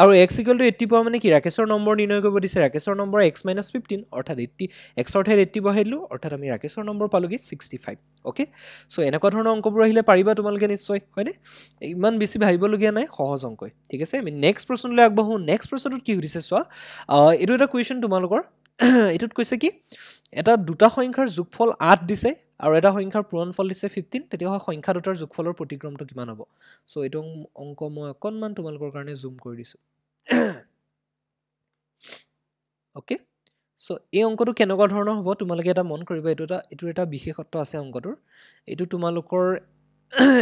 আৰু x = 80 পোৱা মানে কি ৰাকেশৰ নম্বৰ নিৰ্ণয় কৰিব দিছে ৰাকেশৰ নম্বৰ x - 15 অৰ্থাৎ 80 x ৰ ঠাইত 80 বহাই দিলো অৰ্থাৎ আমি ৰাকেশৰ নম্বৰ পালোগে 65 ওকে সো এনেকুৱা ধৰণৰ অংকবোৰ আহিলে পাৰিবা তোমালোকে নিশ্চয় হয়নে ইমান বেছি ভাবিবলগীয়া নাই সহজ অংকই ঠিক আছে আমি নেক্সট প্ৰশ্নলৈ আগবাঢ়ো নেক্সট প্ৰশ্নটোত কি সুধিছে চোৱা এটো এটা কোৱেশ্চন তোমালোকৰ এটোত কৈছে কি এটা দুটা সংখ্যাৰ যোগফল 8 দিছে আৰু এটা সংখ্যাৰ পূৰণফল দিছে 15 তেতিয়া হয় সংখ্যা দুটাৰ যোগফলৰ প্ৰতিক্ৰমটো কিমান হ'ব সো এটো অংক মই অকনমান তোমালোকৰ কাৰণে জুম কৰি দিছো ওকে সো এই অংকটো কেনেকুৱা ধৰণৰ হ'ব তোমালোকে এটা মন কৰিবা এটো এটা বিশেষত্ব আছে অংকটোৰ এটো তোমালোকৰ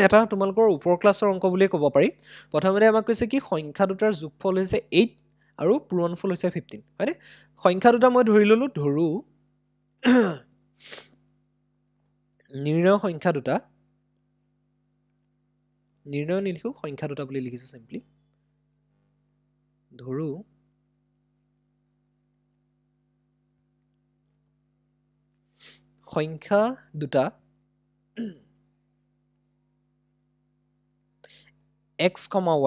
এটা তোমালোকৰ ওপৰ ক্লাছৰ অংক বুলি ক'ব পাৰি প্ৰথমতে আমাক কৈছে কি সংখ্যা দুটাৰ যোগফল হৈছে 8 আৰু পূৰণফল হৈছে 15 হয়নে সংখ্যা দুটা মই ধৰি ললো ধৰু নিৰ্ণয় সংখ্যা দুটা নিৰ্ণয় নিলিখো সংখ্যা দুটা বুলি লিখিছো সিম্পলি ধৰু সংখ্যা দুটা x,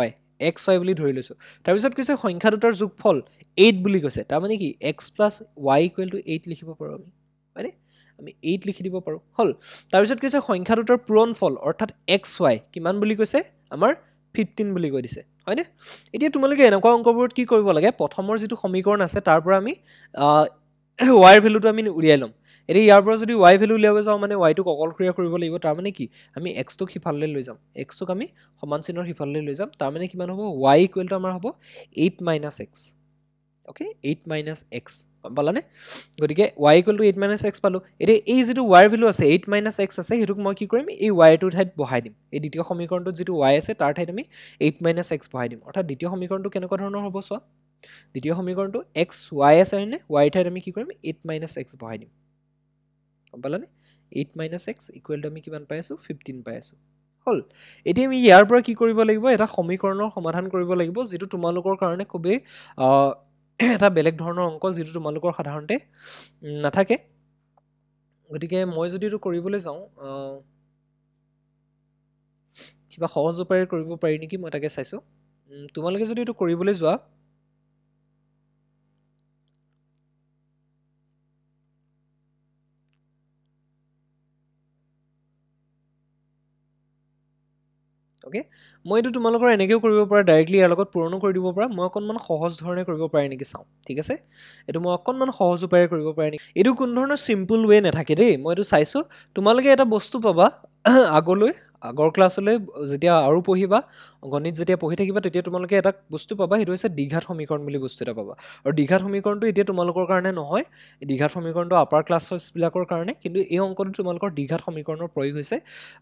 y x y বুলি ধৰি লৈছো তাৰ পিছত কৈছে সংখ্যা দুটাৰ যোগফল 8 বুলি কৈছে তাৰ মানে কি x + y = 8 লিখিব পাৰো আমি মানে আমি 8 লিখি দিব পাৰো হল তাৰ পিছত কৈছে সংখ্যা দুটাৰ পূৰণফল অৰ্থাৎ xy কিমান বুলি কৈছে আমাৰ 15 বুলি কৈ দিছে হয়নে এতিয়া তোমালোকে এনেকুৱা অংকবোৰত কি কৰিব লাগে প্ৰথমৰ যেটো সমীকৰণ আছে তাৰ পৰা আমি y ৰ ভ্যালুটো আমি উলিয়াই লম এতিয়া ইয়াৰ পৰা যদি y ভ্যালু উলিয়াব যাও মানে y টোক অকলক্ৰিয়া কৰিব লাগিব তাৰ মানে কি আমি x টোক হিফাললৈ লৈ যাম x টোক আমি সমান চিহ্নৰ হিফাললৈ লৈ যাম তাৰ মানে কিমান হ'ব y = আমাৰ হ'ব 8 - x ওকে 8 - x গম পালানে গতিকে y = 8 - x পালো এতিয়া এই যেটো y ৰ ভ্যালু আছে 8 - x আছে হেতুক মই কি কৰিম এই y টোৰ ঠাইত বহাই দিম এই দ্বিতীয় সমীকৰণটোত যেটো y আছে তাৰ ঠাইত আমি 8 - x বহাই দিম অৰ্থাৎ দ্বিতীয় সমীকৰণটো কেনেকুৱা ধৰণৰ হ'ব চোৱা দ্বিতীয় সমীকৰণটো x y আছে নে y ৰ ঠাইত আমি কি কৰিম 8 - x বহাই দিম গম পালানে 8 - x ইকুৱেল টু আমি কিমান পাই আছোঁ 15 পাই আছোঁ হ'ল এতিয়া আমি ইয়াৰ পৰা কি কৰিব লাগিব এটা সমীকৰণৰ সমাধান কৰিব লাগিব যিটো তোমালোকৰ কাৰণে খুবেই এটা বেলেগ ধৰণৰ অংক যিটো তোমালোকৰ সাধাৰণতে নাথাকে গতিকে মই যদি এইটো কৰিবলৈ যাওঁ কিবা সহজ উপায়েৰে কৰিব পাৰি নেকি মই তাকে চাইছোঁ তোমালোকে যদি এইটো কৰিবলৈ যোৱা অ'কে মই এইটো তোমালোকৰ এনেকৈও কৰিব পৰা ডাইৰেক্টলি ইয়াৰ লগত পূৰণো কৰি দিব পৰা মই অকণমান সহজ ধৰণে কৰিব পাৰে নেকি চাওঁ ঠিক আছে এইটো মই অকণমান সহজ উপায়েৰে কৰিব পাৰে নেকি এইটো কোনো ধৰণৰ চিম্পল ৱে নাথাকে দেই মই এইটো চাইছোঁ তোমালোকে এটা বস্তু পাবা আগলৈ আগৰ ক্লাছলৈ যেতিয়া আৰু পঢ়িবা গণিত যেতিয়া পঢ়ি থাকিবা তেতিয়া তোমালোকে এটা বস্তু পাবা সেইটো হৈছে দ্বিঘাত সমীকৰণ বুলি বস্তু এটা পাবা আৰু দ্বিঘাত সমীকৰণটো এতিয়া তোমালোকৰ কাৰণে নহয় দ্বিঘাত সমীকৰণটো আপাৰ ক্লাছবিলাকৰ কাৰণে কিন্তু এই অংকটো তোমালোকৰ দ্বিঘাত সমীকৰণৰ প্ৰয়োগ হৈছে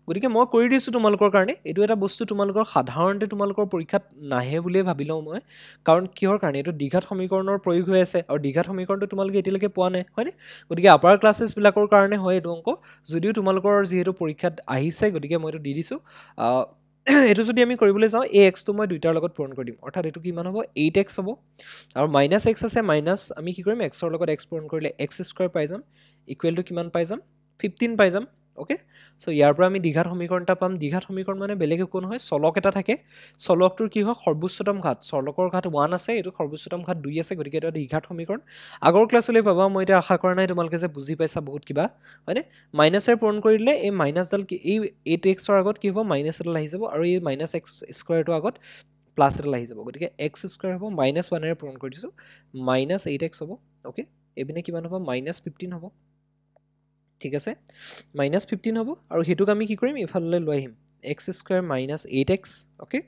গতিকে মই কৰি দিছোঁ তোমালোকৰ কাৰণে এইটো এটা বস্তু তোমালোকৰ সাধাৰণতে তোমালোকৰ পৰীক্ষাত নাহে বুলিয়ে ভাবি লওঁ মই কাৰণ কিহৰ কাৰণে এইটো দ্বিঘাত সমীকৰণৰ প্ৰয়োগ হৈ আছে আৰু দ্বিঘাত সমীকৰণটো তোমালোকে এতিয়ালৈকে পোৱা নাই হয়নে গতিকে আপাৰ ক্লাছেছবিলাকৰ কাৰণে হয় এইটো অংক যদিও তোমালোকৰ যিহেতু পৰীক্ষাত আহিছে গতিকে মই এইটো দি দিছোঁ এইটো যদি আমি কৰিবলৈ যাওঁ এই এক্সটো মই দুইটাৰ লগত পূৰণ কৰি দিম অৰ্থাৎ এইটো কিমান হ'ব 8x হ'ব আৰু মাইনাছ এক্স আছে মাইনাছ আমি কি কৰিম এক্সৰ লগত এক্স পূৰণ কৰিলে এক্স স্কুৱাৰ পাই যাম ইকুৱেল টু কিমান পাই যাম 15 পাই যাম অ'কে চ' ইয়াৰ পৰা আমি দ্বিঘাত সমীকৰণ এটা পাম দ্বিঘাত সমীকৰণ মানে বেলেগ একো নহয় চলক এটা থাকে চলকটোৰ কি হয় সৰ্বোচ্চতম ঘাত চলকৰ ঘাত 1 আছে এইটো সৰ্বোচ্চতম ঘাত 2 আছে গতিকে এটা দ্বিঘাত সমীকৰণ আগৰ ক্লাছলৈ পাবা মই এতিয়া আশা কৰা নাই তোমালোকে যে বুজি পাইছা বহুত কিবা হয়নে মাইনাছেৰে পূৰণ কৰি দিলে এই মাইনাছডাল এই 8xৰ আগত কি হ'ব মাইনাছ এডাল আহি যাব আৰু এই মাইনাছ এক্স স্কুৱাৰটোৰ আগত প্লাছ এডাল আহি যাব গতিকে এক্স স্কুৱাৰ হ'ব মাইনাছ 1ৰে পূৰণ কৰি দিছোঁ মাইনাছ 8x হ'ব অ'কে এইপিনে কিমান হ'ব মাইনাছ 15 হ'ব ঠিক আছে মাইনাছ 15 হ'ব আৰু সেইটোক আমি কি কৰিম এইফাললৈ লৈ আহিম x square minus 8x okay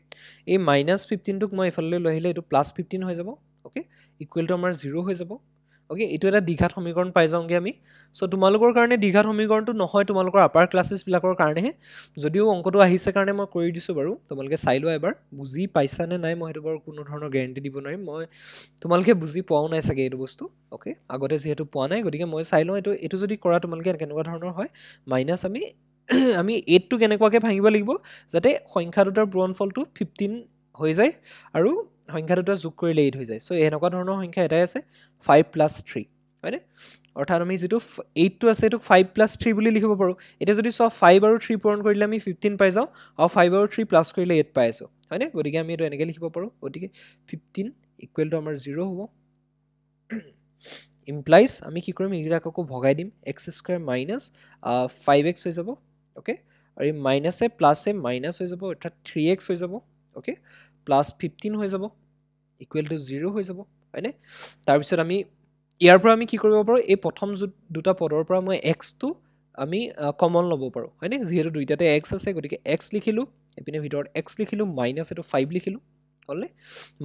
এই মাইনাছ 15টোক মই এইফাললৈ লৈ আহিলে এইটো প্লাছ 15 হৈ যাব অ'কে ইকুৱেল টু আমাৰ 0 হৈ যাব অ'কে এইটো এটা দ্বিঘাত সমীকৰণ পাই যাওঁগৈ আমি চ' তোমালোকৰ কাৰণে দ্বিঘাত সমীকৰণটো নহয় তোমালোকৰ আপাৰ ক্লাছেছবিলাকৰ কাৰণেহে যদিও অংকটো আহিছে কাৰণে মই কৰি দিছোঁ বাৰু তোমালোকে চাই লোৱা এবাৰ বুজি পাইছানে নাই মই সেইটো বাৰু কোনো ধৰণৰ গেৰেণ্টি দিব নোৱাৰিম মই তোমালোকে বুজি পোৱাও নাই চাগে এইটো বস্তু অ'কে আগতে যিহেতু পোৱা নাই গতিকে মই চাই লওঁ এইটো যদি কৰা তোমালোকে কেনেকুৱা ধৰণৰ হয় মাইনাছ আমি 8টো কেনেকুৱাকৈ ভাঙিব লাগিব যাতে সংখ্যা দুটাৰ পূৰণফলটো 15 হৈ যায় আৰু সংখ্যা দুটা যোগ কৰিলে 8 হৈ যায় চ' এনেকুৱা ধৰণৰ সংখ্যা এটাই আছে 5 + 3 হয়নে অৰ্থাৎ আমি যিটো 8টো আছে এইটোক 5 + 3 বুলি লিখিব পাৰোঁ এতিয়া যদি চোৱা 5 আৰু 3 পূৰণ কৰিলে আমি 15 পাই যাওঁ আৰু 5 আৰু 3 প্লাছ কৰিলে 8 পাই আছোঁ হয়নে গতিকে আমি এইটো এনেকৈ লিখিব পাৰোঁ গতিকে 15 ইকুৱেল টু আমাৰ 0 হ'ব ইমপ্লাইজ আমি কি কৰিম এইবিলাক আকৌ ভগাই দিম এক্স স্কুৱাৰ মাইনাছ 5x হৈ যাব অ'কে আৰু এই মাইনাছে প্লাছে মাইনাছ হৈ যাব অৰ্থাৎ 3x হৈ যাব অ'কে প্লাছ 15 হৈ যাব ইকুৱেল টু 0 হৈ যাব হয়নে তাৰপিছত আমি ইয়াৰ পৰা আমি কি কৰিব পাৰোঁ এই প্ৰথম দুটা পদৰ পৰা মই এক্সটো আমি কমন ল'ব পাৰোঁ হয়নে যিহেতু দুইটাতে এক্স আছে গতিকে এক্স লিখিলোঁ এইপিনে ভিতৰত এক্স লিখিলোঁ মাইনাছ এইটো 5 লিখিলোঁ হ'লনে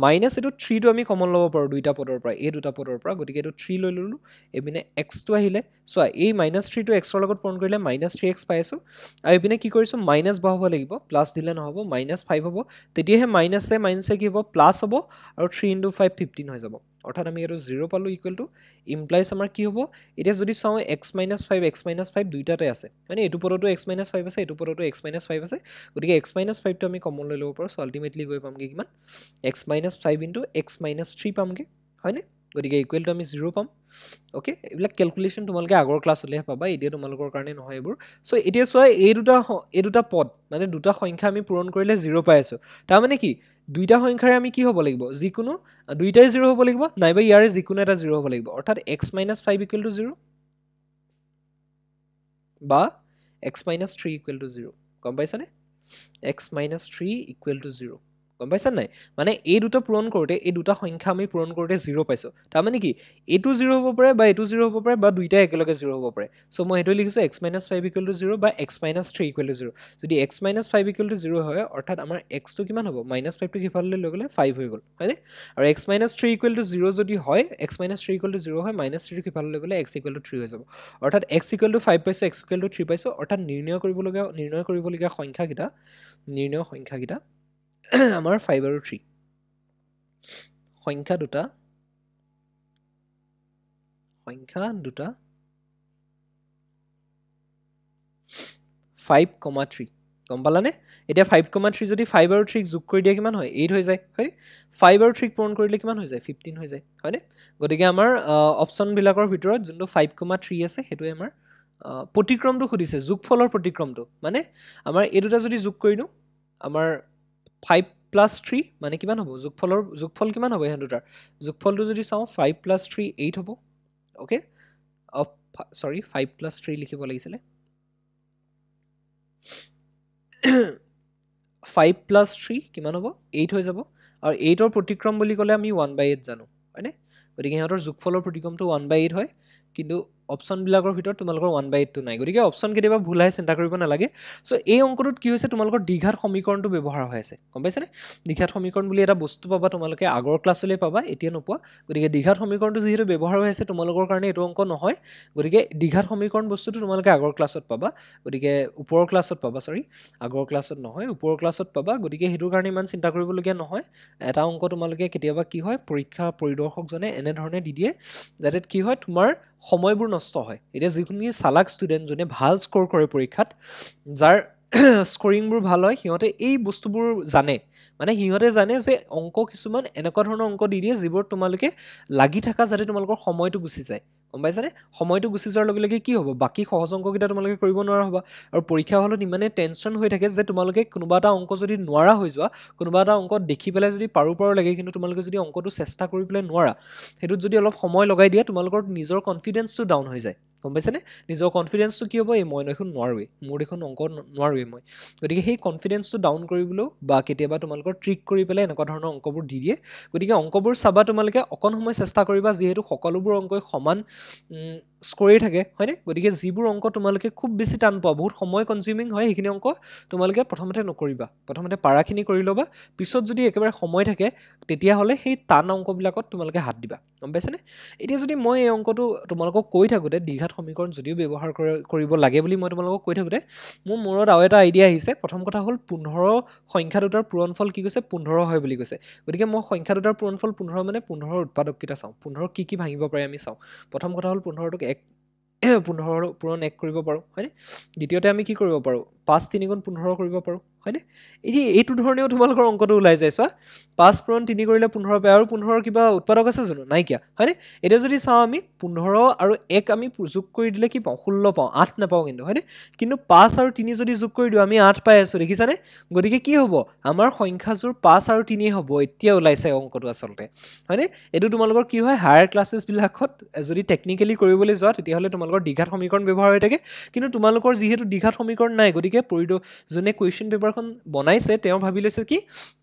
মাইনাছ এইটো 3টো আমি কমন ল'ব পাৰোঁ দুইটা পদৰ পৰা এই দুটা পদৰ পৰা গতিকে এইটো 3 লৈ ল'লোঁ এইপিনে এক্সটো আহিলে চোৱা এই মাইনাছ 3টো এক্সৰ লগত পূৰণ কৰিলে মাইনাছ 3x পাই আছোঁ আৰু এইপিনে কি কৰিছোঁ মাইনাছ বহাব লাগিব প্লাছ দিলে নহ'ব মাইনাছ 5 হ'ব তেতিয়াহে মাইনাছে কি হ'ব প্লাছ হ'ব আৰু 3 × 5 15 হৈ যাব অৰ্থাৎ আমি এইটো 0 পালোঁ ইকুৱেল টু ইমপ্লাইজ আমাৰ কি হ'ব এতিয়া যদি চাওঁ x - 5 দুইটাতে আছে মানে এইটো পদতো x - 5 আছে এইটো পদতো x - 5 আছে গতিকে x - 5টো আমি কমন লৈ ল'ব পাৰোঁ চ' আল্টিমেটলি গৈ পামগৈ কিমান x - 5 × x - 3 পামগৈ হয়নে গতিকে ইকুৱেল টু আমি 0 পাম অ'কে এইবিলাক কেলকুলেশ্যন তোমালোকে আগৰ ক্লাছলৈহে পাবা এতিয়া তোমালোকৰ কাৰণে নহয় এইবোৰ চ' এতিয়া চোৱা এই দুটা পদ মানে দুটা সংখ্যা আমি পূৰণ কৰিলে 0 পাই আছোঁ তাৰমানে কি দুইটা সংখ্যাৰে আমি কি হ'ব লাগিব যিকোনো দুইটাই 0 হ'ব লাগিব নাইবা ইয়াৰে যিকোনো এটা 0 হ'ব লাগিব অৰ্থাৎ x - 5 = 0 বা x - 3 = 0 গম পাইছানে x - 3 = 0 গম পাইছা নাই মানে এই দুটা পূৰণ কৰোঁতে এই দুটা সংখ্যা আমি পূৰণ কৰোঁতে 0 পাইছোঁ তাৰমানে কি এইটো 0 হ'ব পাৰে বা এইটো 0 হ'ব পাৰে বা দুইটাই একেলগে 0 হ'ব পাৰে চ' মই এইটোৱে লিখিছোঁ x - 5 = 0 বা x - 3 = 0 যদি x - 5 = 0 হয় অৰ্থাৎ আমাৰ xটো কিমান হ'ব -5টোক সিফাললৈ লৈ গ'লে 5 হৈ গ'ল হয়নে আৰু x - 3 = 0 যদি হয় x - 3 = 0 হয় -3টোক সিফাললৈ গ'লে x = 3 হৈ যাব অৰ্থাৎ x = 5 পাইছোঁ x = 3 পাইছোঁ অৰ্থাৎ নিৰ্ণয় কৰিবলগীয়া সংখ্যাকেইটা আমাৰ 5 আৰু 3 সংখ্যা দুটা 5,3 গম পালানে এতিয়া 5,3 যদি 5 আৰু 3 যোগ কৰি দিয়া কিমান হয় 8 হৈ যায় হয় 5 আৰু 3 পূৰণ কৰিলে কিমান হৈ যায় 15 হৈ যায় হয়নে গতিকে আমাৰ অপচন বিলাকৰ ভিতৰত যোনটো 5,3 আছে হেতুৱে আমাৰ প্ৰতিক্ৰমটো খুদিছে যোগফলৰ প্ৰতিক্ৰমটো মানে আমাৰ এই দুটা যদি যোগ কৰি দিও আমাৰ 5 + 3 মানে কিমান হ'ব যোগফল কিমান হ'ব এই দুটাৰ যোগফলটো যদি চাও 5 + 3 8 হ'ব ওকে সৰি 5 + 3 লিখিব লাগিছিলে 5 + 3 কিমান হ'ব 8 হৈ যাব আৰু 8 ৰ প্ৰতিক্ৰম বুলি ক'লে আমি 1/8 জানো হয়নে গতিকে ইহঁতৰ যোগফলৰ প্ৰতিক্ৰমটো 1/8 হয় কিন্তু অপচন বিলাকৰ ভিতৰত তোমালোকৰ 1/8 টো নাই গতিকে অপচন কেতিয়াবা ভুল হয় চিন্তা কৰিব নালাগে সো এই অংকটোত কি হৈছে তোমালোকৰ দ্বিঘাত সমীকৰণটো ব্যৱহাৰ হৈ আছে গম পাইছানে দ্বিঘাত সমীকৰণ বুলি এটা বস্তু পাবা তোমালোকে আগৰ ক্লাছলৈ পাবা এতিয়া নোপোৱা গতিকে দ্বিঘাত সমীকৰণটো যেহেতু ব্যৱহাৰ হৈ আছে তোমালোকৰ কাৰণে এটো অংক নহয় গতিকে দ্বিঘাত সমীকৰণ বস্তুটো তোমালোকে আগৰ ক্লাছত পাবা গতিকে ওপৰৰ ক্লাছত পাবা সৰি আগৰ ক্লাছত নহয় ওপৰৰ ক্লাছত পাবা গতিকে হেতুৰ কাৰণে ইমান চিন্তা কৰিবলগীয়া নহয় এটা অংক তোমালোকে কেতিয়াবা কি হয় পৰীক্ষা পৰিদৰ্শকজনে এনে ধৰণে দি দিয়ে যাতে কি হয় তোমাৰ সময়বোৰ নষ্ট হয় এতিয়া যিখিনি চালাক ষ্টুডেন্ট জনে ভাল স্কোৰ কৰে পৰীক্ষাত যাৰ স্কোৰিংবোৰ ভাল হয় সিহঁতে এই বস্তুবোৰ জানে মানে সিহঁতে জানে যে অংক কিছুমান এনেকুৱা ধৰণৰ অংক দি দিয়ে যিবোৰ তোমালোকে লাগি থাকা যাতে তোমালোকৰ সময়টো গুচি যায় গম পাইছানে সময়টো গুচি যোৱাৰ লগে লগে কি হ'ব বাকি সহজ অংককেইটা তোমালোকে কৰিব নোৱাৰা হ'বা আৰু পৰীক্ষা হলত ইমানে টেনচন হৈ থাকে যে তোমালোকে কোনোবা এটা অংক যদি নোৱাৰা হৈ যোৱা কোনোবা এটা অংক দেখি পেলাই যদি পাৰো লাগে কিন্তু তোমালোকে যদি অংকটো চেষ্টা কৰি পেলাই নোৱাৰা হেতুত যদি অলপ সময় লগাই দিয়া তোমালোকৰ নিজৰ কনফিডেন্সটো ডাউন হৈ যায় গম পাইছানে নিজৰ কনফিডেন্সটো কি হ'ব এই মই দেখোন নোৱাৰোৱে মোৰ দেখোন অংক নোৱাৰোৱে মই গতিকে সেই কনফিডেন্সটো ডাউন কৰিবলৈ বা কেতিয়াবা তোমালোকৰ ট্ৰিক কৰি পেলাই এনেকুৱা ধৰণৰ অংকবোৰ দি দিয়ে গতিকে অংকবোৰ চাবা তোমালোকে অকন সময় চেষ্টা কৰিবা যেহেতু সকলোবোৰ অংকই সমান স্কোৰে থাকে হয়নে গতিকে যিবোৰ অংক তোমালোকে খুব বেছি টান পোৱা বহুত সময় কনজিউমিং হয় সেইখিনি অংক তোমালোকে প্ৰথমতে নকৰিবা প্ৰথমতে পাৰাখিনি কৰি ল'বা পিছত যদি একেবাৰে সময় থাকে তেতিয়া হলে সেই টান অংকবিলাকত তোমালোকে হাত দিবা গম পাইছানে এতিয়া যদি মই এই অংকটো তোমালোকক কৈ থাকোতে দ্বিঘাত সমীকৰণ যদিও ব্যৱহাৰ কৰিব লাগে বুলি মই তোমালোকক কৈ থাকোতে মোৰ মূৰত আৰু এটা আইডিয়া আহিছে প্ৰথম কথা হ'ল 15 সংখ্যা দুটাৰ পূৰণফল কি কৈছে 15 হয় বুলি কৈছে গতিকে মই সংখ্যা দুটাৰ পূৰণফল 15 মানে 15 উৎপাদক কিটা চাওঁ 15 কি ভাঙিব পাৰে আমি চাওঁ প্ৰথম কথা হ'ল 15টোক 15 পূৰণ 1 কৰিব পাৰো হয়নে দ্বিতীয়তে আমি কি কৰিব পাৰো 5 3 গুণ 15 কৰিব পাৰো হয়নে এইটো ধৰণেও তোমালোকৰ অংকটো ওলাই যায় চোৱা 5 পূৰণ 3 কৰিলে 15 পায় আৰু 15 কিবা উৎপাদক আছে জানো নাইকিয়া হয়নে এতিয়া যদি চাওঁ আমি 15 আৰু 1 আমি যোগ কৰি দিলে কি পাওঁ 16 পাওঁ 8 নাপাওঁ কিন্তু 5 আৰু 3 যদি যোগ কৰি দিও আমি 8 পাই আছো দেখিছানে গতিকে কি হ'ব আমাৰ সংখ্যাজোৰ 5 আৰু 3 হ'ব এতিয়া ওলাইছে অংকটো আচলতে হয়নে এটো তোমালোকৰ কি হয় হায়াৰ ক্লাसेছ বিলাকত যদি টেকনিক্যালি কৰিবলৈ যোৱা তেতিয়া হলে তোমালোকৰ দ্বিঘাত সমীকৰণ ব্যৱহাৰ হৈ থাকে কিন্তু তোমালোকৰ যেহেতু দ্বিঘাত সমীকৰণ নাই গতিকে যোনে কুৱেশ্যন পেপাৰখন বনাইছে তেওঁ ভাবি লৈছে কি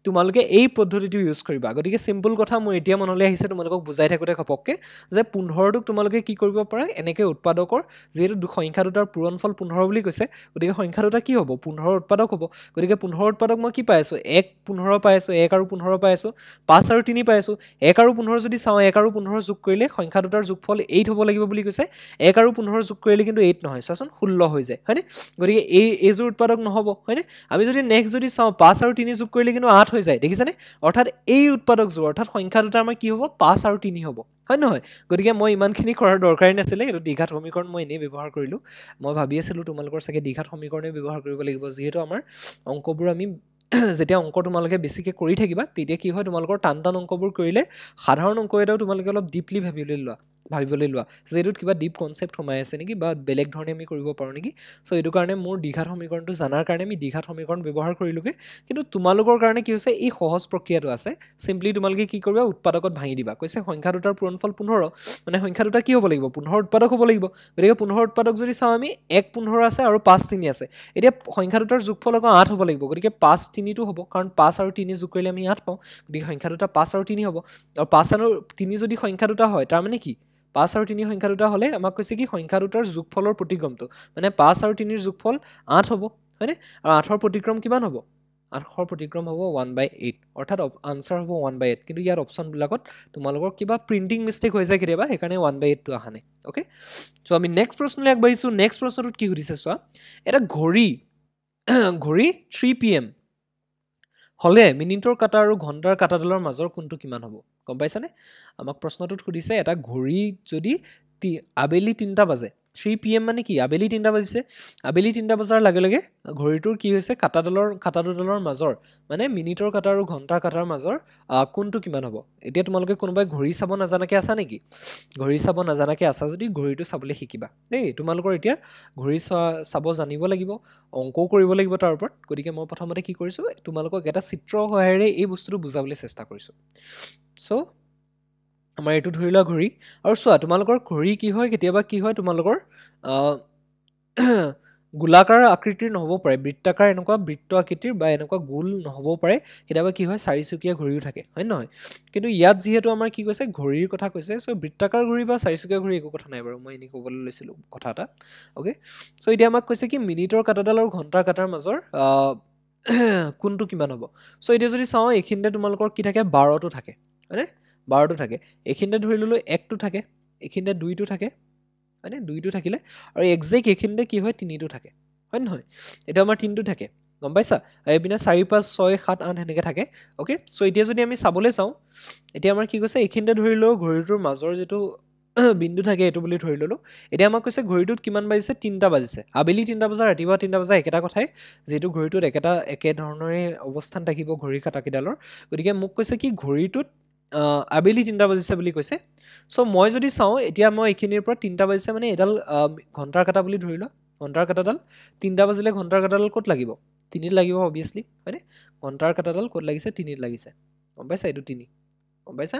তোমালোকে এই পদ্ধতিটো ইউজ কৰিবা গতিকে সিম্পল কথা মোৰ এতিয়া মনলৈ আহিছে তোমালোকক বুজাই থাকোতে খপককে যে 15টোক তোমালোকে কি কৰিব পাৰা এনেকে উৎপাদকৰ যেহেতু সংখ্যা দুটাৰ পূৰণফল 15 বুলি কৈছে গতিকে সংখ্যা দুটা কি হ'ব 15 উৎপাদক হ'ব গতিকে 15 উৎপাদক মই কি পাই আছো 1 15 পাই আছো 1 আৰু 15 পাই আছো 5 আৰু 3 পাই আছো 1 আৰু 15 যদি চাওঁ 1 আৰু 15 যোগ কৰিলে সংখ্যা দুটাৰ যোগফল 8 হ'ব লাগিব বুলি কৈছে 1 আৰু 15 যোগ কৰিলে কিন্তু 8 নহয় চাচোন 16 হৈ যায় হয়নে গতিকে এইযোৰ উৎপাদক নহব হয়নে আমি যদি নেক্সট যদি চাওঁ 5 আৰু 3 যোগ কৰিলে কিন্তু 8 হৈ যায় দেখিছানে অৰ্থাৎ এই উৎপাদকযোৰ অৰ্থাৎ সংখ্যা দুটা আমাৰ কি হ'ব 5 আৰু 3 হ'ব হয় নহয় গতিকে মই ইমানখিনি কৰাৰ দৰকাৰী নাছিলে এইটো দ্বিঘাত সমীকৰণ মই এনেই ব্যৱহাৰ কৰিলো মই ভাবি আছিলো তোমালোকৰ চাগে দ্বিঘাত সমীকৰণে ব্যৱহাৰ কৰিব লাগিব যিহেতু আমাৰ অংকবোৰ আমি যেতিয়া অংক তোমালোকে বেছিকৈ কৰি থাকিবা তেতিয়া কি হয় তোমালোকৰ টান অংকবোৰ কৰিলে সাধাৰণ অংক এটাও তোমালোকে অলপ ডিপলি ভাবিবলৈ লোৱা যে এইটোত কিবা ডিপ কনচেপ্ট সোমাই আছে নেকি বা বেলেগ ধৰণে আমি কৰিব পাৰোঁ নেকি সো এইটো কাৰণে মোৰ দ্বিঘাত সমীকৰণটো জানাৰ কাৰণে আমি দ্বিঘাত সমীকৰণ ব্যৱহাৰ কৰিলোগে কিন্তু তোমালোকৰ কাৰণে কি হৈছে এই সহজ প্ৰক্ৰিয়াটো আছে সিম্পলি তোমালোকে কি কৰিবা উৎপাদকত ভাঙি দিবা কৈছে সংখ্যা দুটাৰ পূৰণফল 15 মানে সংখ্যা দুটা কি হ'ব লাগিব 15 উৎপাদক হ'ব লাগিব গতিকে 15 উৎপাদক যদি চাওঁ আমি 1 15 আছে আৰু 5 3 আছে এতিয়া সংখ্যা দুটাৰ যোগফল আকৌ 8 হ'ব লাগিব গতিকে 5 3 টো হ'ব কাৰণ 5 আৰু 3 যোগ কৰিলে আমি 8 পাওঁ গতিকে সংখ্যা দুটা 5 আৰু 3 হ'ব আৰু 5 আৰু 3 যদি সংখ্যা দুটা হয় তাৰ মানে কি 5 আৰু 3 সংখ্যা দুটা হলে আমাক কৈছে কি সংখ্যা দুটাৰ যোগফলৰ প্ৰতিক্ৰমটো মানে 5 আৰু 3 ৰ যোগফল 8 হ'ব হয়নে আৰু 8 ৰ প্ৰতিক্ৰম কিমান হ'ব 8 ৰ প্ৰতিক্ৰম হ'ব 1/8 অৰ্থাৎ আনসাৰ হ'ব 1/8 কিন্তু ইয়াৰ অপচন বিলাকত তোমালোকৰ কিবা প্ৰিন্টিং মিস্টেক হৈ যায় কেতিয়াবা সেইকাৰণে 1/8 টো আহা নাই ওকে সো আমি নেক্সট প্ৰশ্নলৈ আগবাঢ়িছো নেক্সট প্ৰশ্নটোত কি সুধিছে চোৱা এটা ঘড়ী 3 PM হলে মিনিটৰ কাটা আৰু ঘণ্টাৰ কাটাডালৰ মাজৰ কোণটো কিমান হ'ব গম পাইছানে আমাক প্ৰশ্নটোত সুধিছে এটা ঘড়ী যদি আবেলি 3টা বাজে 3 PM মানে কি আবেলি 3টা বাজিছে আবেলি 3টা বজাৰ লগে লগে ঘড়ীটোৰ কি হৈছে কাটা দুডালৰ মাজৰ মানে মিনিটৰ কাটা আৰু ঘণ্টাৰ কাটাৰ মাজৰ কোনটো কিমান হ'ব এতিয়া তোমালোকে কোনোবাই ঘড়ী চাব নাজানাকে আছা নেকি ঘড়ী চাব নাজানাকে আছা যদি ঘড়ীটো চাবলৈ শিকিবা দেই তোমালোকৰ এতিয়া ঘড়ী চাব জানিব লাগিব অংকও কৰিব লাগিব তাৰ ওপৰত গতিকে মই প্ৰথমতে কি কৰিছো তোমালোকক এটা চিত্ৰৰ সহায়েৰে এই বস্তুটো বুজাবলৈ চেষ্টা কৰিছো সো আমাৰ এইটো ধৰি লোৱা ঘড়ী আৰু চোৱা তোমালোকৰ ঘড়ী কি হয় কেতিয়াবা কি হয় তোমালোকৰ গোলাকাৰ আকৃতিৰ নহ'ব পাৰে বৃত্তাকাৰ এনেকুৱা বৃত্ত আকৃতিৰ বা এনেকুৱা গোল নহ'ব পাৰে কেতিয়াবা কি হয় চাৰিচুকীয়া ঘড়ীও থাকে হয় নহয় কিন্তু ইয়াত যিহেতু আমাৰ কি কৈছে ঘড়ীৰ কথা কৈছে সো বৃত্তাকাৰ ঘড়ী বা চাৰিচুকীয়া ঘড়ী একো কথা নাই বাৰু মই এনে ক'বলৈ লৈছিলোঁ কথা এটা ওকে সো এতিয়া আমাক কৈছে কি মিনিটৰ কাটাডাল আৰু ঘণ্টাৰ কাটাৰ মাজৰ কোনটো কিমান হ'ব সো এতিয়া যদি চাওঁ এইখিনিতে তোমালোকৰ কি থাকে 12টো থাকে হয়নে 12টো থাকে এইখিনিতে ধৰি ল'লো 1টো থাকে এইখিনিতে 2টো থাকে হয়নে 2টো থাকিলে আৰু এক্সাক্ট এইখিনিতে কি হয় 3টো থাকে হয় নহয় এটা আমাৰ 3টো থাকে গম পাইছা এইপিনে 4 5 6 7 8 এনেকৈ থাকে ওকে সো এতিয়া যদি আমি চাবলৈ চাওঁ এতিয়া আমাৰ কি কৈছে এইখিনিতে ধৰি লও ঘড়ীটোৰ মাজৰ যেটো বিন্দু থাকে এটো বুলি ধৰি ললো এতিয়া আমাক কৈছে ঘড়ীটোত কিমান বাজিছে 3টা বাজিছে আবেলি 3টা বজা ৰাতিপুৱা 3টা বজা একেটা কথাই যেটো ঘড়ীটোত একে ধৰণৰে অৱস্থান থাকিব ঘড়ী কাটা কিডালৰ গতিকে মোক কৈছে কি ঘড়ীটোত আবেলি 3টা বাজিছে বুলি কৈছে সো মই যদি চাওঁ এতিয়া মই এইখিনিৰ পৰা 3টা বাজিছে মানে এডাল ঘণ্টাৰ কাটা বুলি ধৰি লওঁ ঘণ্টাৰ কাটাডাল 3টা বাজিলে ঘণ্টাৰ কাটাডাল ক'ত লাগিব 3ত লাগিব অবিয়াসলি হয়নে ঘণ্টাৰ কাটাডাল ক'ত লাগিছে 3ত লাগিছে গম পাইছা এইটো 3 গম পাইছা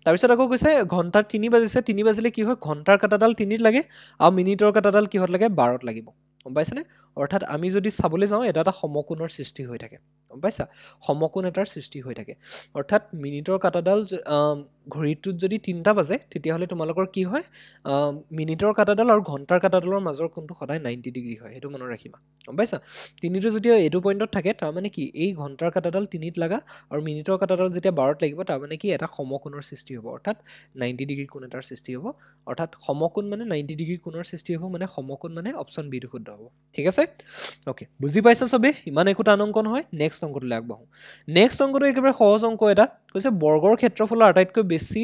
তাৰপিছত আকৌ কৈছে ঘণ্টাৰ 3 বাজিছে 3 বাজিলে কি হয় ঘণ্টাৰ কাটাডাল 3ত লাগে আৰু মিনিটৰ কাটাডাল কিহত লাগে 12ত লাগিব গম পাইছানে অৰ্থাৎ আমি যদি চাবলৈ যাওঁ এটা সমকোণৰ সৃষ্টি হৈ থাকে গম পাইছা সমকোণ এটাৰ সৃষ্টি হৈ থাকে অৰ্থাৎ মিনিটৰ কাটাডাল ঘড়ীটোত যদি 3টা বাজে তেতিয়াহ'লে তোমালোকৰ কি হয় মিনিটৰ কাটাডাল আৰু ঘণ্টাৰ কাটাডালৰ মাজৰ কোণটো সদায় 90 ডিগ্ৰী হয় সেইটো মনত ৰাখিবা গম পাইছা 3টো যদি এইটো পইণ্টত থাকে তাৰ মানে কি এই ঘণ্টাৰ কাটাডাল 3ত লাগা আৰু মিনিটৰ কাটাডাল যেতিয়া 12ত লাগিব তাৰ মানে কি এটা সমকোণৰ সৃষ্টি হ'ব অৰ্থাৎ 90 ডিগ্ৰী কোণ এটাৰ সৃষ্টি হ'ব অৰ্থাৎ সমকোণ মানে 90 ডিগ্ৰী কোণৰ সৃষ্টি হ'ব মানে সমকোণ মানে অপচন বি টো শুদ্ধ হ'ব ঠিক আছে ওকে বুজি পাইছা সবে ইমান একো টান অংক নহয় নেক্সট অংকটোলৈ আগবাঢ়ো নেক্সট অংকটো একেবাৰে সহজ অংক এটা কৈছে বৰ্গৰ ক্ষেত্ৰফলৰ আটাইতকৈ বেছি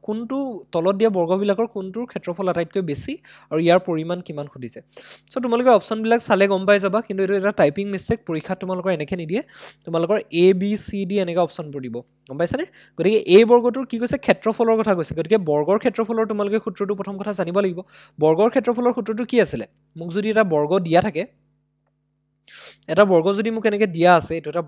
কোনটো তলত দিয়া বৰ্গবিলাকৰ কোনটোৰ ক্ষেত্ৰফল আটাইতকৈ বেছি আৰু ইয়াৰ পৰিমাণ কিমান সুধিছে সো তোমালোকে অপচনবিলাক চালে গম পাই যাবা কিন্তু এইটো এটা টাইপিং মিষ্টেক পৰীক্ষাত তোমালোকৰ এনেকৈ নিদিয়ে তোমালোকৰ এ বি চি ডি এনেকৈ অপচনবোৰ দিব গম পাইছানে গতিকে এই বৰ্গটোৰ কি কৈছে ক্ষেত্ৰফলৰ কথা কৈছে গতিকে বৰ্গৰ ক্ষেত্ৰফলৰ তোমালোকে সূত্ৰটো প্ৰথম কথা জানিব লাগিব বৰ্গৰ ক্ষেত্ৰফলৰ সূত্ৰটো কি আছিলে মোক যদি এটা বৰ্গ দিয়া থাকে এটা বৰ্গ যদি মোক এনেকৈ দিয়া আছে এইটো এটা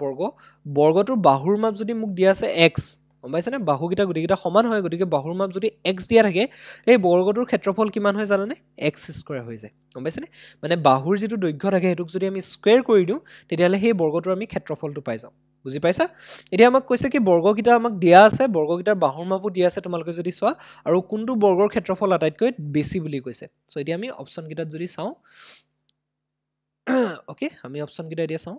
বৰ্গটোৰ বাহুৰ মাপ যদি মোক দিয়া আছে x গম পাইছানে বাহুকেইটা গোটেইকেইটা সমান হয় গতিকে বাহুৰ মাপ যদি x দিয়া থাকে এই বৰ্গটোৰ ক্ষেত্ৰফল কিমান হয় জানানে x স্কয়াৰ হৈ যায় গম পাইছানে মানে বাহুৰ যেটো দৈৰ্ঘ্য থাকে হেতুক যদি আমি স্কয়াৰ কৰি দিও তেতিয়াহলে সেই বৰ্গটোৰ আমি ক্ষেত্ৰফলটো পাই যাম বুজি পাইছা এতিয়া আমাক কৈছে কি বৰ্গকেইটা আমাক দিয়া আছে বৰ্গকেইটাৰ বাহুৰ মাপও দিয়া আছে তোমালোকে যদি চোৱা আৰু কোনটো বৰ্গৰ ক্ষেত্ৰফল আটাইতকৈ বেছি বুলি কৈছে সো এতিয়া আমি অপচন কেইটাত যদি চাওঁ ওকে আমি অপচন কেইটা এতিয়া চাওঁ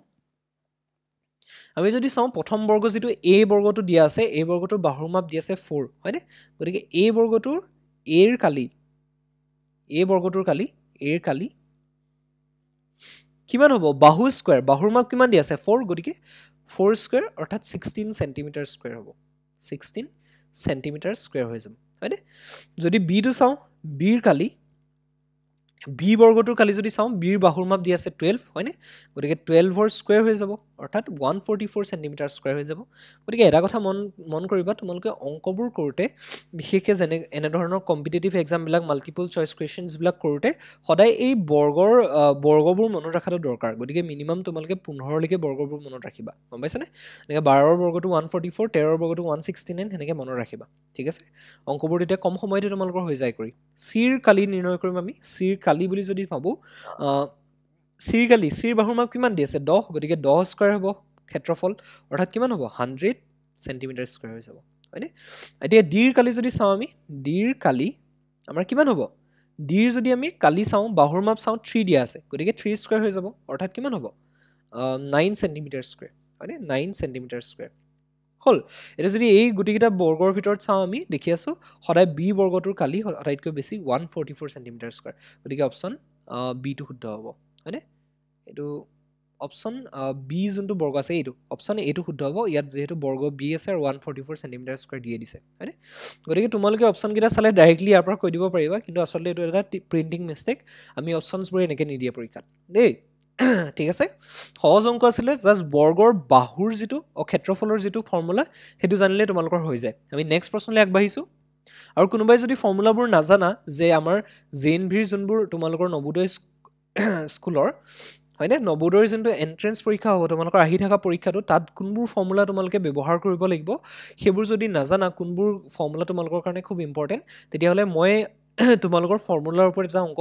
আমি যদি চাওঁ প্ৰথম বৰ্গ যেটো a বৰ্গটো দিয়া আছে a বৰ্গটোৰ বাহুৰ মাপ দিয়া আছে 4 হয়নে গতিকে a বৰ্গটোৰ a ৰ কালি a বৰ্গটোৰ কালি a ৰ কালি কিমান হ'ব বাহু স্কয়াৰ বাহুৰ মাপ কিমান দিয়া আছে 4 গতিকে 4 স্কয়াৰ অৰ্থাৎ 16 সেন্টিমিটাৰ স্কয়াৰ হ'ব 16 সেন্টিমিটাৰ স্কয়াৰ হৈ যাব হয়নে যদি b টো চাওঁ b ৰ কালি b বৰ্গটোৰ কালি যদি চাওঁ b ৰ বাহুৰ মাপ দিয়া আছে 12 হয়নে গতিকে 12 ৰ স্কয়াৰ হৈ যাব অৰ্থাৎ 144 সেন্টিমিটাৰ স্কয়াৰ হৈ যাব গতিকে এটা কথা মন কৰিবা তোমালোকে অংকবোৰ কৰোতে বিশেষকৈ যেনে এনে ধৰণৰ কম্পিটিটিভ এক্সাম বিলাক মাল্টিপল চইচ কোৱেশ্চনছ বিলাক কৰোতে সদায় এই বৰ্গবোৰ মনত ৰাখাটো দৰকাৰ গতিকে মিনিমাম তোমালোকে 15 লৈকে বৰ্গবোৰ মনত ৰাখিবা গম পাইছানে এনেকৈ 12 ৰ বৰ্গটো 144 13 ৰ বৰ্গটো 169 হেনেকৈ মনত ৰাখিবা ঠিক আছে অংকবোৰ তেতিয়া কম সময়তে তোমালোকৰ হৈ যায় কৰি c ৰ কালি নিৰ্ণয় কৰিম আমি c ৰ কালি বুলি যদি ভাবো c ৰ কালি c ৰ বাহুৰ মাপ কিমান দি আছে 10 গতিকে 10 স্কয়াৰ হ'ব ক্ষেত্ৰফল অৰ্থাৎ কিমান হ'ব 100 সেন্টিমিটাৰ স্কয়াৰ হৈ যাব হয়নে এতিয়া d ৰ কালি যদি চাওঁ আমি d ৰ কালি আমাৰ কিমান হ'ব d ৰ যদি আমি কালি চাওঁ বাহুৰ মাপ চাওঁ 3 দিয়া আছে গতিকে 3 স্কয়াৰ হৈ যাব অৰ্থাৎ কিমান হ'ব 9 সেন্টিমিটাৰ স্কয়াৰ হয়নে 9 সেন্টিমিটাৰ স্কয়াৰ হল এটা যদি এই গুটিকেইটা বৰ্গৰ ভিতৰত চাওঁ আমি দেখি আছো সদায় b বৰ্গটোৰ কালি আটাইতকৈ বেছি 144 সেন্টিমিটাৰ স্কয়াৰ গতিকে অপচন বি টো শুদ্ধ হ'ব হয়নে এটো অপশ্যন বি যোনটো বৰ্গ আছে এইটো অপশ্যন এইটো শুদ্ধ হ'ব ইয়াত যেহেতু বৰ্গ বি আছে আৰু 144 সেন্টিমিটাৰ স্কয়াৰ দিয়ে দিছে হয়নে গতিকে তোমালোকে অপশ্যন কেইটা চালে ডাইৰেক্টলি ইয়াৰ পৰা কৈ দিব পাৰিবা কিন্তু আচলতে এইটো এটা প্ৰিন্টিং মিষ্টেক আমি অপশ্যনছবোৰ এনেকৈ নিদিয়ে পৰীক্ষাত দেই ঠিক আছে সহজ অংক আছিলে জাষ্ট বৰ্গৰ বাহুৰ যিটো ক্ষেত্ৰফলৰ যিটো ফৰ্মুলা সেইটো জানিলে তোমালোকৰ হৈ যায় আমি নেক্সট প্ৰশ্নলৈ আগবাঢ়িছোঁ আৰু কোনোবাই যদি ফৰ্মুলাবোৰ নাজানা যে আমাৰ জেএনভিৰ যোনবোৰ তোমালোকৰ নবোদয় স্কুলৰ হয়নে নবোদয়ৰ যোনটো এন্ট্ৰেন্স পৰীক্ষা হ'ব তোমালোকৰ আহি থকা পৰীক্ষাটো তাত কোনবোৰ ফৰ্মুলা তোমালোকে ব্যৱহাৰ কৰিব লাগিব সেইবোৰ যদি নাজানা কোনবোৰ ফৰ্মুলা তোমালোকৰ কাৰণে খুব ইম্পৰ্টেণ্ট তেতিয়াহ'লে মই তোমালোকৰ ফৰ্মুলাৰ ওপৰত এটা অংক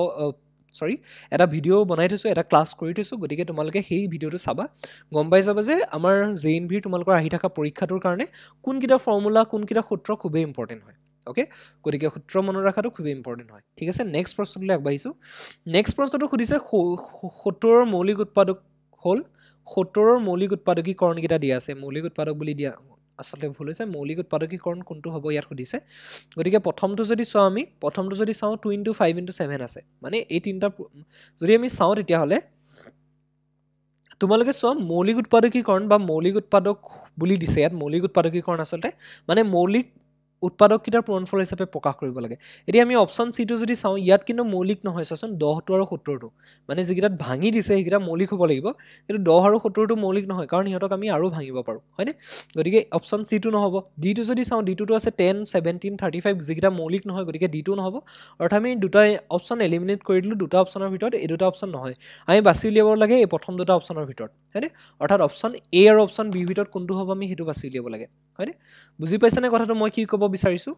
এটা ভিডিঅ' বনাই থৈছোঁ এটা ক্লাছ কৰি থৈছোঁ গতিকে তোমালোকে সেই ভিডিঅ'টো চাবা গম পাই যাবা যে আমাৰ জেএনভিৰ তোমালোকৰ আহি থকা পৰীক্ষাটোৰ কাৰণে কোনকেইটা ফৰ্মুলা কোনকেইটা সূত্ৰ খুবেই ইম্পৰ্টেণ্ট হয় ওকে গতিকে সূত্ৰ মনত ৰখাটো খুবেই ইম্পৰ্টেণ্ট হয় ঠিক আছে নেক্সট প্ৰশ্নলৈ আগবাঢ়িছোঁ নেক্সট প্ৰশ্নটো সুধিছে 70ৰ মৌলিক উৎপাদক হ'ল 70ৰ মৌলিক উৎপাদকীকৰণকেইটা দিয়া আছে মৌলিক উৎপাদক বুলি দিয়া আচলতে ভুল হৈছে মৌলিক উৎপাদকীকৰণ কোনটো হ'ব ইয়াত সুধিছে গতিকে প্ৰথমটো যদি চাওঁ 2 × 5 × 7 আছে মানে এই তিনিটা যদি আমি চাওঁ তেতিয়াহ'লে তোমালোকে চোৱা মৌলিক উৎপাদকীকৰণ বা মৌলিক উৎপাদক বুলি দিছে ইয়াত মৌলিক উৎপাদকীকৰণ আচলতে মানে মৌলিক উৎপাদককেইটাৰ পূৰণফল হিচাপে প্ৰকাশ কৰিব লাগে এতিয়া আমি অপশ্যন চিটো যদি চাওঁ ইয়াত কিন্তু মৌলিক নহয় চোৱাচোন 10টো আৰু 70টো মানে যিকেইটাত ভাঙি দিছে সেইকেইটা মৌলিক হ'ব লাগিব কিন্তু 10 আৰু 70টো মৌলিক নহয় কাৰণ সিহঁতক আমি আৰু ভাঙিব পাৰোঁ হয়নে গতিকে অপশ্যন চিটো নহ'ব ডিটো যদি চাওঁ ডিটোতো আছে 10 17 35 যিকেইটা মৌলিক নহয় গতিকে ডিটো নহ'ব অৰ্থাৎ আমি দুটা অপশ্যন এলিমিনেট কৰি দিলোঁ দুটা অপশ্যনৰ ভিতৰত এই দুটা অপশ্যন নহয় আমি বাছি উলিয়াব লাগে এই প্ৰথম দুটা অপশ্যনৰ ভিতৰত হয়নে অৰ্থাৎ অপশ্যন এ আৰু অপশ্যন বিৰ ভিতৰত কোনটো হ'ব আমি সেইটো বাছি উলিয়াব লাগে হয়নে বুজি পাইছানে কথাটো মই কি ক'ব বিচাৰিছোঁ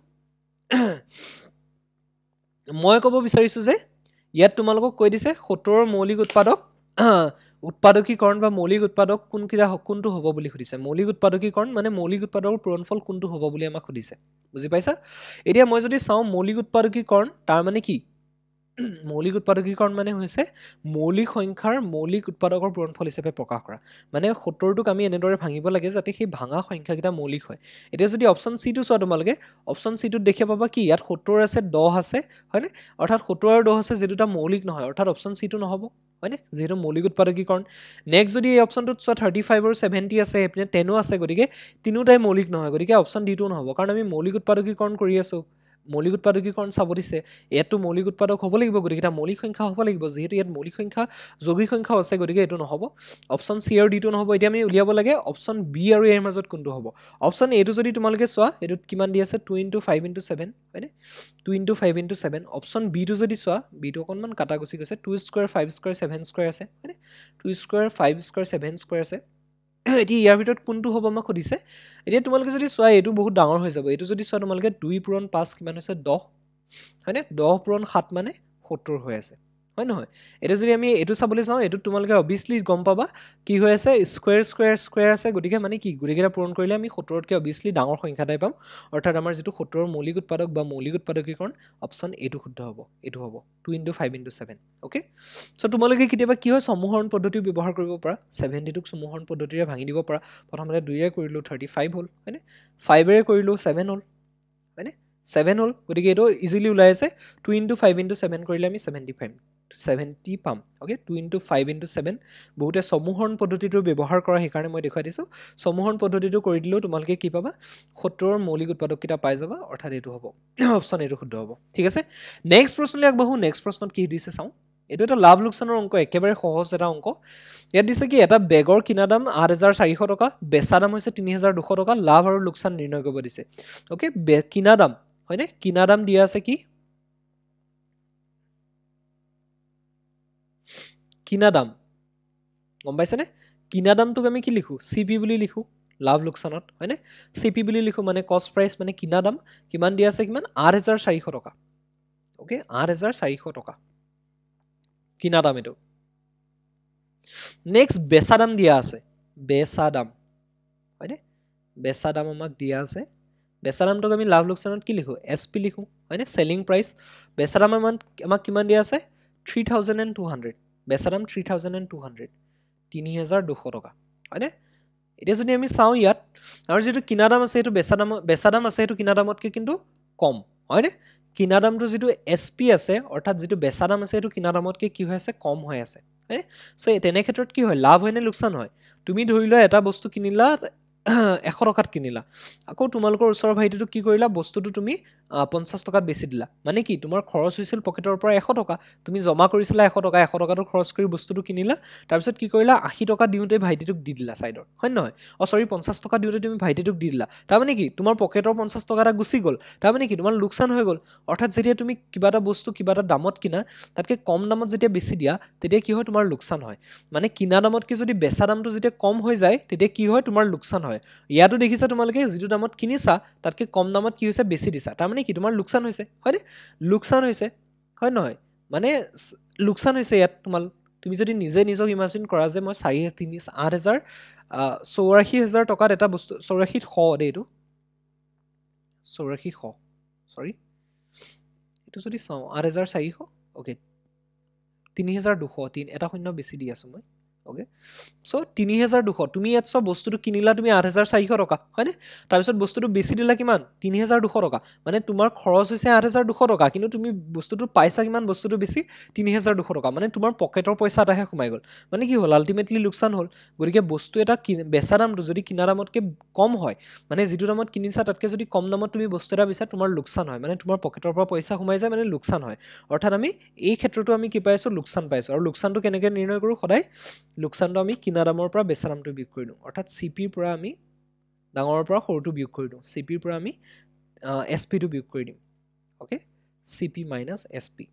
মই ক'ব বিচাৰিছোঁ যে ইয়াত তোমালোকক কৈ দিছে 70ৰ মৌলিক উৎপাদকীকৰণ বা মৌলিক উৎপাদক কোনটো হ'ব বুলি সুধিছে মৌলিক উৎপাদকীকৰণ মানে মৌলিক উৎপাদকৰ পূৰণফল কোনটো হ'ব বুলি আমাক সুধিছে বুজি পাইছা এতিয়া মই যদি চাওঁ মৌলিক উৎপাদকীকৰণ তাৰ মানে কি মৌলিক উৎপাদকীকৰণ মানে হৈছে মৌলিক সংখ্যাৰ মৌলিক উৎপাদকৰ পূৰণফল হিচাপে প্ৰকাশ কৰা মানে 70টোক আমি এনেদৰে ভাঙিব লাগে যাতে সেই ভাঙা সংখ্যাকেইটা মৌলিক হয় এতিয়া যদি অপশ্যন চিটো চোৱা তোমালোকে অপশ্যন চিটোত দেখিব পাবা কি ইয়াত 70 আছে 10 আছে হয়নে অৰ্থাৎ 70 আৰু 10 আছে যেটা মৌলিক নহয় অৰ্থাৎ অপশ্যন চিটো নহ'ব হয়নে যেহেতু মৌলিক উৎপাদকীকৰণ নেক্সট যদি এই অপশ্যনটোত চোৱা 35 আৰু 70 আছে এইপিনে 10ও আছে গতিকে তিনিওটাই মৌলিক নহয় গতিকে অপশ্যন ডিটো নহ'ব কাৰণ আমি মৌলিক উৎপাদকীকৰণ কৰি আছোঁ মৌলিক উৎপাদকীকৰণ চাব দিছে ইয়াতটো মৌলিক উৎপাদক হ'ব লাগিব গতিকে এটা মৌলিক সংখ্যা হ'ব লাগিব যেহেতু ইয়াত মৌলিক সংখ্যা যৌগিক সংখ্যাও আছে গতিকে এইটো নহ'ব অপশ্যন চি আৰু ডিটো নহ'ব এতিয়া আমি উলিয়াব লাগে অপশ্যন বি আৰু এৰ মাজত কোনটো হ'ব অপশ্যন এটো যদি তোমালোকে চোৱা এইটোত কিমান দি আছে 2 × 5 × 7 হয়নে 2 × 5 × 7 অপশ্যন বিটো যদি চোৱা বিটো অকণমান কাটা গুচি গৈছে 2 স্কুৱেৰ 5 স্কুৱেৰ 7 স্কুৱেৰ আছে হয়নে 2 স্কুৱেৰ 5 স্কুৱেৰ 7 স্কুৱেৰ আছে এতিয়া ইয়াৰ ভিতৰত কোনটো হ'ব আমাক সুধিছে এতিয়া তোমালোকে যদি চোৱা এইটো বহুত ডাঙৰ হৈ যাব এইটো যদি চোৱা তোমালোকে 2 × 5 কিমান হৈছে 10 হয়নে 10 × 7 মানে 70 হৈ আছে হয় নহয় এটা যদি আমি এইটো চাবলৈ যাওঁ এইটো তোমালোকে অবভিয়াসলি গম পাবা কি হৈ আছে স্কয়াৰ স্কয়াৰ স্কয়াৰ আছে গতিকে মানে কি গুৰিকেইটা পূৰণ কৰিলে আমি 70 তকৈ অবভিয়াসলি ডাঙৰ সংখ্যা এটাই পাম অৰ্থাৎ আমাৰ যেটো 70 ৰ মৌলিক উৎপাদক বা মৌলিক উৎপাদকীকৰণ অপচন এটো শুদ্ধ হ'ব এটো হ'ব 2 × 5 × 7 ওকে সো তোমালোকে কিবা কি হয় সমুহৰণ পদ্ধতি ব্যৱহাৰ কৰিব পাৰা 70 টোক সমুহৰণ পদ্ধতিৰে ভাঙি দিব পাৰা প্ৰথমতে 2 এ কৰিলো 35 হ'ল হয়নে 5 এ কৰিলো 7 হ'ল হয়নে 7 হ'ল গতিকে এটো ইজিলি ওলাই আছে 2 × 5 × 7 কৰিলে আমি 70 পাম ওকে 2 × 5 × 7 বহুতে সমুহৰণ পদ্ধতিটো ব্যৱহাৰ কৰা সেই কাৰণে মই দেখাই দিছো সমুহৰণ পদ্ধতিটো কৰি দিলো তোমালোকে কি পাবা 70 ৰ মৌলিক উৎপাদক কিটা পাই যাবা অৰ্থাৎ এটো হ'ব অপচন এটো শুদ্ধ হ'ব ঠিক আছে নেক্সট প্ৰশ্নলৈ আগবাঢ়ো নেক্সট প্ৰশ্নত কি দিছে চাও এটো এটা লাভ লোকসানৰ অংক একেবাৰে সহজ এটা অংক ইয়াত দিছে কি এটা বেগৰ কিনা দাম 8400 টকা বেচা দাম হৈছে 3200 টকা লাভ আৰু লোকসান নিৰ্ণয় কৰিব দিছে ওকে কিনা দাম হয়নে কিনা দাম দিয়া আছে কি কিনা দাম গম পাইছানে কিনা দামটোক আমি কি লিখো সিপি বুলি লিখো লাভ লোকসানত হয়নে সিপি বুলি লিখো মানে কস্ট প্ৰাইস মানে কিনা দাম কিমান দিয়া আছে কিমান 8400 টকা ওকে 8400 টকা কিনা দাম এটো নেক্সট বেচা দাম দিয়া আছে বেচা দাম হয়নে বেচা দাম আমাক দিয়া আছে বেচা দামটোক আমি লাভ লোকসানত কি লিখো এসপি লিখো হয়নে সেলিং প্ৰাইস বেচা দাম আমাক কিমান দিয়া আছে 3200 বেচা দাম 3200 3200 টকা হয়নে এটা যদি আমি চাও ইয়াত আৰু যেটো কিনা দাম আছে এটো বেচা দাম আছে এটো কিনা দামতকৈ কিন্তু কম হয়নে কিনা দামটো যেটো এসপি আছে অৰ্থাৎ যেটো বেচা দাম আছে এটো কিনা দামতকৈ কি হৈ আছে কম হৈ আছে হয় সো তেনে ক্ষেত্ৰত কি হয় লাভ হয় নে লোকচান হয় তুমি ধৰি লোৱা এটা বস্তু কিনিলা 100 টকাত কিনিলা আকৌ তোমালোকৰ ওচৰৰ ভাইটিটো কি কৰিলা বস্তুটো তুমি 50 টকাত বেছি দিলা মানে কি তোমাৰ খৰচ হৈছিল পকেটৰ পৰা 100 টকা তুমি জমা কৰিছিলা 100 টকাটো খৰচ কৰি বস্তুটো কিনিলা তাৰপিছত কি কৰিলা 80 টকা দিওঁতে ভাইটিটোক দি দিলা সাইডৰ হয় নহয় সৰি 50 টকা দিওঁতে তুমি ভাইটিটোক দি দিলা তাৰমানে কি তোমাৰ পকেটৰ 50 টকাটা গুচি গ'ল তাৰমানে কি তোমাৰ লোকচান হৈ গ'ল অৰ্থাৎ যেতিয়া তুমি কিবা এটা বস্তু কিবা এটা দামত কিনা তাতকে কম দামত যেতিয়া বেছি দিয়া তেতিয়া কি হয় তোমাৰ লোকচান হয় মানে কিনা দামতকে যদি বেচা দামটো যেতিয়া কম হৈ যায় তেতিয়া কি হয় তোমাৰ লোকচান হয় ইয়াতো দেখিছা তোমালোকে যিটো দামত কিনিছা তাতকে কম দামত কি হৈছে বেছি দিছা তাৰমানে কি তোমাৰ লোকচান হৈছে হয়নে লোকচান হৈছে হয় নহয় মানে লোকচান হৈছে ইয়াত তুমি যদি নিজে নিজক ইমাজিন কৰা যে মই 84,000 টকাত এটা বস্তু 84,100 দেই এইটো 84,100 সৰি এইটো যদি চাওঁ 8,400 অ'কে 3,200 এটা শূন্য বেছি দি আছো মই ওকে সো 3,200 তুমি ইয়াত সব বস্তুটো কিনিলা তুমি 8,400 টকা হয়নে তাৰপিছত বস্তুটো বেছি দিলা কিমান 3,200 টকা মানে তোমাৰ খৰচ হৈছে 8,200 টকা কিন্তু তুমি বস্তুটো পাইছা কিমান বস্তুটো বেছি 3,200 টকা মানে তোমাৰ পকেটৰ পইচা এটাহে সোমাই গ'ল মানে কি হ'ল আলটিমেটলি লোকচান হ'ল গতিকে বস্তু এটা বেচা দামটো যদি কিনা দামতকে কম হয় মানে যিটো দামত কিনিছা তাতকে যদি কম দামত তুমি বস্তু এটা বেচা তোমাৰ লোকচান হয় মানে তোমাৰ পকেটৰ পৰা পইচা সোমাই যায় মানে লোকচান হয় অৰ্থাৎ আমি এই ক্ষেত্ৰতো আমি কি পাইছো লোকচান পাইছো আৰু লোকচানটো কেনেকৈ নিৰ্ণয় কৰোঁ সদায় লোকচানটো আমি কিনা দামৰ পৰা বেচা দামটো বিয়োগ কৰি দিওঁ অৰ্থাৎ চিপিৰ পৰা আমি ডাঙৰৰ পৰা সৰুটো বিয়োগ কৰি দিওঁ চিপিৰ পৰা আমি এছপিটো বিয়োগ কৰি দিম ওকে চিপি মাইনাছ এছপি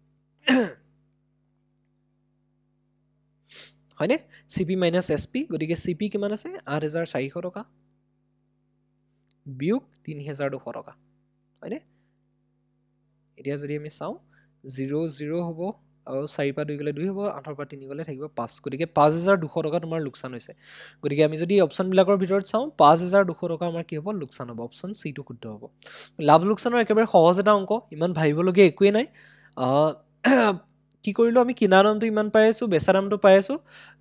হয়নে চিপি মাইনাছ এছপি গতিকে চিপি কিমান আছে 8,400 টকা বিয়োগ 3,200 টকা হয়নে এতিয়া যদি আমি চাওঁ 0 হ'ব আৰু 4 পৰা 2 গ'লে 2 হ'ব 8 পৰা 3 গ'লে থাকিব 5 গতিকে 5,200 টকা তোমাৰ লোকচান হৈছে গতিকে আমি যদি অপশ্যনবিলাকৰ ভিতৰত চাওঁ 5,200 টকা আমাৰ কি হ'ব লোকচান হ'ব অপশ্যন চিটো শুদ্ধ হ'ব লাভ লোকচানৰ একেবাৰে সহজ এটা অংক ইমান ভাবিবলগীয়া একোৱেই নাই কি কৰিলোঁ আমি কিনা দামটো ইমান পাই আছোঁ বেচা দামটো পাই আছোঁ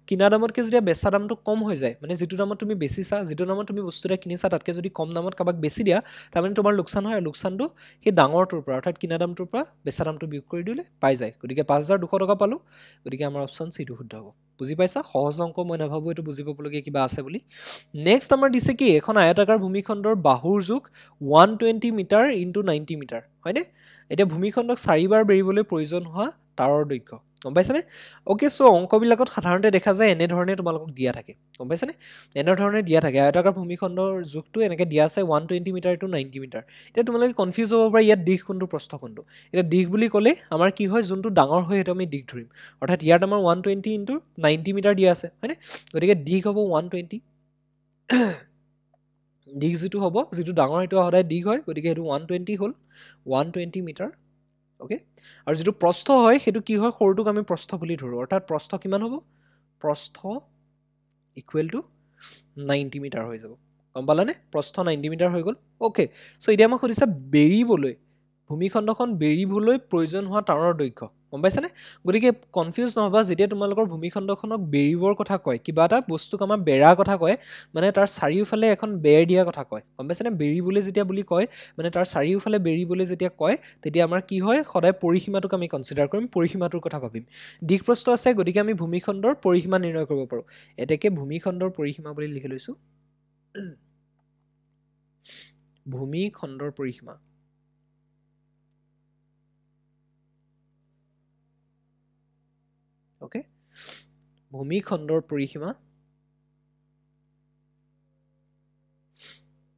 কিনা দামতকৈ যেতিয়া বেচা দামটো কম হৈ যায় মানে যিটো দামত তুমি বেচিছা যিটো দামত তুমি বস্তু এটা কিনিছা তাতকৈ যদি কম দামত কাৰোবাক বেছি দিয়া তাৰমানে তোমাৰ লোকচান হয় আৰু লোকচানটো সেই ডাঙৰটোৰ পৰা অৰ্থাৎ কিনা দামটোৰ পৰা বেচা দামটো বিয়োগ কৰি দিলে পাই যায় গতিকে 5,200 টকা পালোঁ গতিকে আমাৰ অপশ্যন চিটো শুদ্ধ হ'ব বুজি পাইছা সহজ অংক মই নাভাবোঁ এইটো বুজি পাবলগীয়া কিবা আছে বুলি নেক্সট আমাৰ দিছে কি এখন আয়তাকাৰ ভূমিখণ্ডৰ বাহুৰ জোখ 120 মিটাৰ ইনটু 90 মিটাৰ হয়নে এতিয়া ভূমিখণ্ডক 4 বাৰ বেৰিবলৈ প্ৰয়োজন হোৱা তাৰৰ দৈৰ্ঘ্য গম পাইছানে ওকে সো অংকবিলাকত সাধাৰণতে দেখা যায় এনেধৰণে তোমালোকক দিয়া থাকে গম পাইছানে এনেধৰণে দিয়া থাকে আয়তাকাৰ ভূমিখণ্ডৰ জোখটো এনেকৈ দিয়া আছে 120 মিটাৰ টু 90 মিটাৰ এতিয়া তোমালোকে কনফিউজ হ'ব পাৰে ইয়াত দিশ কোনটো প্ৰস্থ কোনটো এতিয়া দিশ বুলি ক'লে আমাৰ কি হয় যোনটো ডাঙৰ হয় সেইটো আমি দিশ ধৰিম অৰ্থাৎ ইয়াত আমাৰ 120 ইনটু 90 মিটাৰ দিয়া আছে হয়নে গতিকে দিশ হ'ব 120 দিশ যিটো হ'ব যিটো ডাঙৰ সেইটো সদায় দিশ হয় গতিকে সেইটো 120 হ'ল 120 মিটাৰ ওকে আৰু যিটো প্ৰস্থ হয় সেইটো কি হয় সৰুটোক আমি প্ৰস্থ বুলি ধৰোঁ অৰ্থাৎ প্ৰস্থ কিমান হ'ব প্ৰস্থ ইকুৱেল টু 90 মিটাৰ হৈ যাব গম পালানে প্ৰস্থ 90 মিটাৰ হৈ গ'ল ওকে সো এতিয়া আমাক সুধিছে বেৰিবলৈ ভূমিখণ্ডখন বেৰিবলৈ প্ৰয়োজন হোৱা তাঁৰৰ দৈৰ্ঘ্য গম পাইছানে গতিকে কনফিউজ নহবা যেতিয়া তোমালোকৰ ভূমিখণ্ডখনক বেৰিবৰ কথা কয় কিবা এটা বস্তুক আমাৰ বেৰাৰ কথা কয় মানে তাৰ চাৰিওফালে এখন বেৰ দিয়া কথা কয় গম পাইছানে বেৰিবলৈ যেতিয়া বুলি কয় মানে তাৰ চাৰিওফালে বেৰিবলৈ যেতিয়া কয় তেতিয়া আমাৰ কি হয় সদায় পৰিসীমাটোক আমি কনচিডাৰ কৰিম পৰিসীমাটোৰ কথা ভাবিম দিশ প্ৰস্থ আছে গতিকে আমি ভূমিখণ্ডৰ পৰিসীমা নিৰ্ণয় কৰিব পাৰোঁ এতেকে ভূমিখণ্ডৰ পৰিসীমা বুলি লিখি লৈছোঁ ভূমিখণ্ডৰ পৰিসীমা ওকে ভূমিখণ্ডৰ পৰিসীমা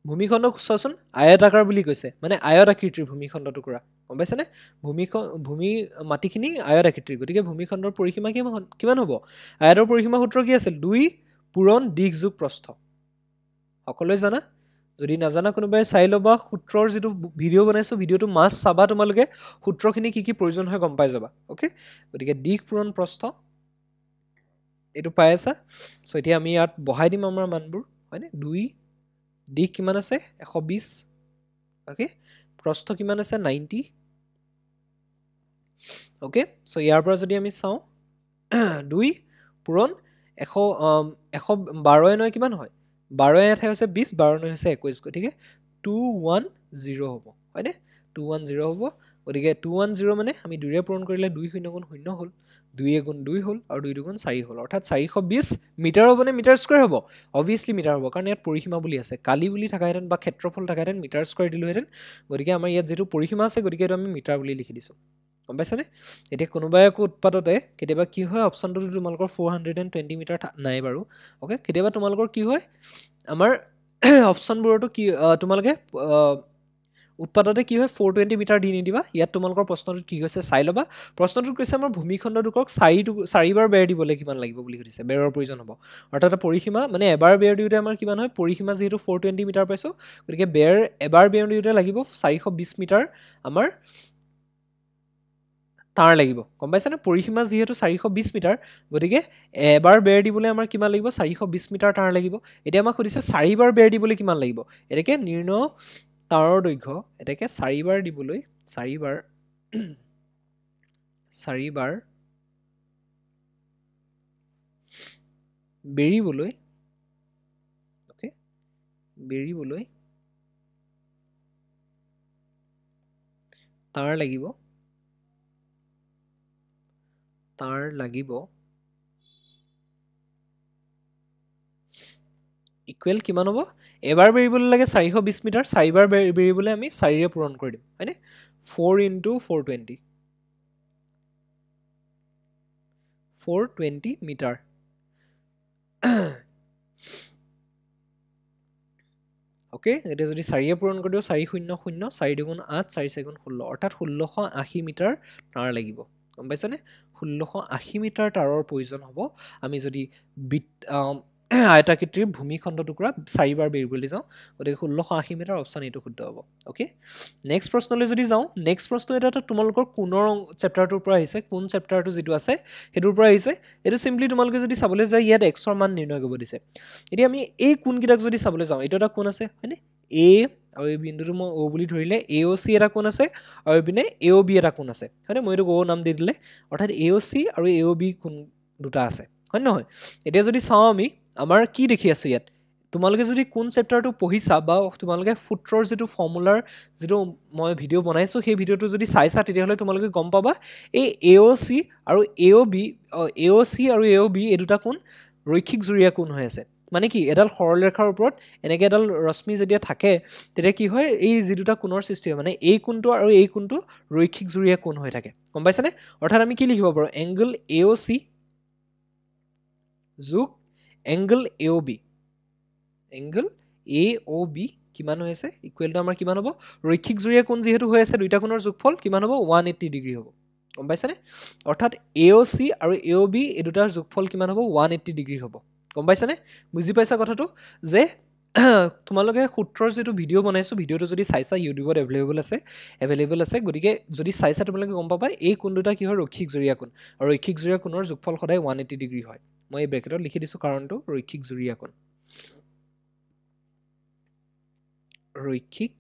ভূমিখণ্ডক চোৱাচোন আয়তাকাৰ বুলি কৈছে মানে আয়ত আকৃতিৰ ভূমিখণ্ড টুকুৰা গম পাইছেনে ভূমি মাটিখিনি আয়ত আকৃতিৰ গতিকে ভূমিখণ্ডৰ পৰিসীমা কিমান হ'ব আয়তৰ পৰিসীমা সূত্ৰ কি আছিল 2 পূৰণ দিশ যোগ প্ৰস্থ সকলোৱে জানা যদি নাজানা কোনোবাই চাই ল'বা সূত্ৰৰ যিটো ভিডিঅ' বনাইছোঁ ভিডিঅ'টো মাছ চাবা তোমালোকে সূত্ৰখিনি কি কি প্ৰয়োজন হয় গম পাই যাবা ওকে গতিকে দিশ পূৰণ প্ৰস্থ এইটো পাই আছা সো এতিয়া আমি ইয়াত বহাই দিম আমাৰ মানবোৰ হয়নে 2 দিশ কিমান আছে 120 ওকে প্ৰস্থ কিমান আছে 90 ওকে সো ইয়াৰ পৰা যদি আমি চাওঁ 2 পূৰণ 112 নয় কিমান হয় 12 এঠাই হৈছে 20 12 নয় হৈছে 21 গতিকে 210 হ'ব হয়নে 210 হ'ব গতিকে 210 মানে আমি 2ৰে পূৰণ কৰিলে 2 শূন্য গুণ 0 হ'ল 2 গুণ 2 হ'ল আৰু 2 দুগুণ 4 হ'ল অৰ্থাৎ 420 মিটাৰ হ'ব নে মিটাৰ স্কয়াৰ হ'ব অবভিয়াছলি মিটাৰ হ'ব কাৰণ ইয়াত পৰিসীমা বুলি আছে কালি বুলি থাকাহেঁতেন বা ক্ষেত্ৰফল থাকাহেঁতেন মিটাৰ স্কয়াৰ দিলোহেঁতেন গতিকে আমাৰ ইয়াত যেটো পৰিসীমা আছে গতিকে এটো আমি মিটাৰ বুলি লিখি দিছো গম পাইছানে এতিয়া কোনোবাই একো উৎপাদতে কেতিয়াবা কি হয় অপচনটো তোমালোকৰ 420 মিটাৰ নাই বাৰু ওকে কেতিয়াবা তোমালোকৰ কি হয় আমাৰ অপচনবোৰটো কি তোমালোকে উৎপাদতে কি হয় 420 মিটাৰ দি নিদিবা ইয়াত তোমালোকৰ প্ৰশ্নটোত কি হৈছে চাই লবা প্ৰশ্নটোত কৈছে আমাৰ ভূমিখণ্ড দুকক 4 বাৰ বেৰ দিবলৈ কিমান লাগিব বুলি কৈছে বেৰৰ প্ৰয়োজন হ'ব অৰ্থাৎ পৰিসীমা মানে এবাৰ বেৰ দিওতে আমাৰ কিমান হয় পৰিসীমা যেহেতু 420 মিটাৰ পাইছো গতিকে বেৰ এবাৰ বেৰ দিওতে লাগিব 420 মিটাৰ আমাৰ তাৰ লাগিব গম পাইছে না পৰিসীমা যেহেতু 420 মিটাৰ গতিকে এবাৰ বেৰ দিবলৈ আমাৰ কিমান লাগিব 420 মিটাৰ তাৰ লাগিব এতিয়া আমাক সুধিছে 4 বাৰ বেৰ দিবলৈ কিমান লাগিব এটাকে নিৰ্ণয় তাৰৰ দৈৰ্ঘ্য এটাকে 4 বাৰ দিবলৈ 4 বাৰ বেৰিবলৈ ওকে বেৰিবলৈ তাৰ লাগিব ইকুৱেল কিমান হ'ব এবাৰ বেৰিবলৈ লাগে 420 মিটাৰ 4 বাৰ বেৰিবলৈ আমি 4 ৰে পূৰণ কৰি দিম হয়নে 4 * 420 মিটাৰ ওকে এটা যদি 4 ৰে পূৰণ কৰি দিও 400 4 দুগুণ 8 4 4 গুণ 16 অৰ্থাৎ 1680 মিটাৰ তাঁৰ লাগিব গম পাইছানে 1680 মিটাৰ তাঁৰৰ প্ৰয়োজন হ'ব আমি যদি আয়তাকৃতিৰ ভূমিখণ্ড টুকুৰা 4 বাৰ বেৰিবলৈ যাওঁ গতিকে 1680 মিটাৰ অপচন এটো শুদ্ধ হ'ব ওকে নেক্সট প্ৰশ্নলৈ যদি যাওঁ নেক্সট প্ৰশ্ন এটা তোমালোকৰ কোনৰ চেপ্টাৰটোৰ পৰা আহিছে কোন চেপ্টাৰটো যেটো আছে হেতুৰ পৰা আহিছে এটো সিম্পলি তোমালোকে যদি চাবলৈ যায় ইয়াত x ৰ মান নিৰ্ণয় কৰিব দিছে এতিয়া আমি এই কোন কিটাক যদি চাবলৈ যাওঁ এটো এটা কোন আছে হয়নে a আৰু এই বিন্দুটো মই o বুলি ধৰিলে AOC এটা কোন আছে আৰু ইপিনে AOB এটা কোন আছে হয়নে মই এটো o নাম দি দিলে অৰ্থাৎ AOC আৰু AOB কোন দুটা আছে হয় নহয় এতিয়া যদি চাও আমি আমাৰ কি দেখি আছো ইয়াত তোমালোকে যদি কোন চেপ্টাৰটো পঢ়িছা বা তোমালোকে ফুটৰৰ যেটো ফৰ্মুলাৰ যেটো মই ভিডিও বনাইছো সেই ভিডিওটো যদি চাইছা তেতিয়াহলে তোমালোকে গম পাবা এই AOC আৰু AOB এই দুটা কোন ৰৈখিক জুৰীয়া কোন হৈ আছে মানে কি এডাল সৰলৰেখাৰ ওপৰত এনেকে এডাল ৰশ্মি যেতিয়া থাকে তেতিয়া কি হয় এই যি দুটা কোণৰ সৃষ্টি হয় মানে এই কোণটো আৰু এই কোণটো ৰৈখিক জুৰীয়া কোণ হৈ থাকে গম পাইছানে অৰ্থাৎ আমি কি লিখিব পাৰো এংগল AOC যোগ এংগল AOB কিমান হৈ আছে ইকুৱেল টু আমাৰ কিমান হ'ব ৰৈখিক জুৰীয়া কোণ যেহেতু হৈ আছে দুইটা কোণৰ যোগফল কিমান হ'ব 180 ডিগ্ৰী হ'ব গম পাইছানে অৰ্থাৎ AOC আৰু AOB এই দুটাৰ যোগফল কিমান হ'ব 180 ডিগ্ৰী হ'ব গম পাইছানে বুজি পাইছা কথাটো যে তোমালোকে সূত্ৰৰ যেটো ভিডিও বনাইছো ভিডিওটো যদি চাইছা ইউটিউবত এভেইলেবল আছে গতিকে যদি চাইছা তোমালোকে গম পাবা এই কোণ দুটা কি হয় ৰৈখিক জুৰীয়া কোণ আৰু ৰৈখিক জুৰীয়া কোণৰ যোগফল সদায় 180 ডিগ্ৰী হয় মই এই ব্ৰেকেটত লিখি দিছো কাৰণটো ৰৈখিক জুৰীয়া কোণ ৰৈখিক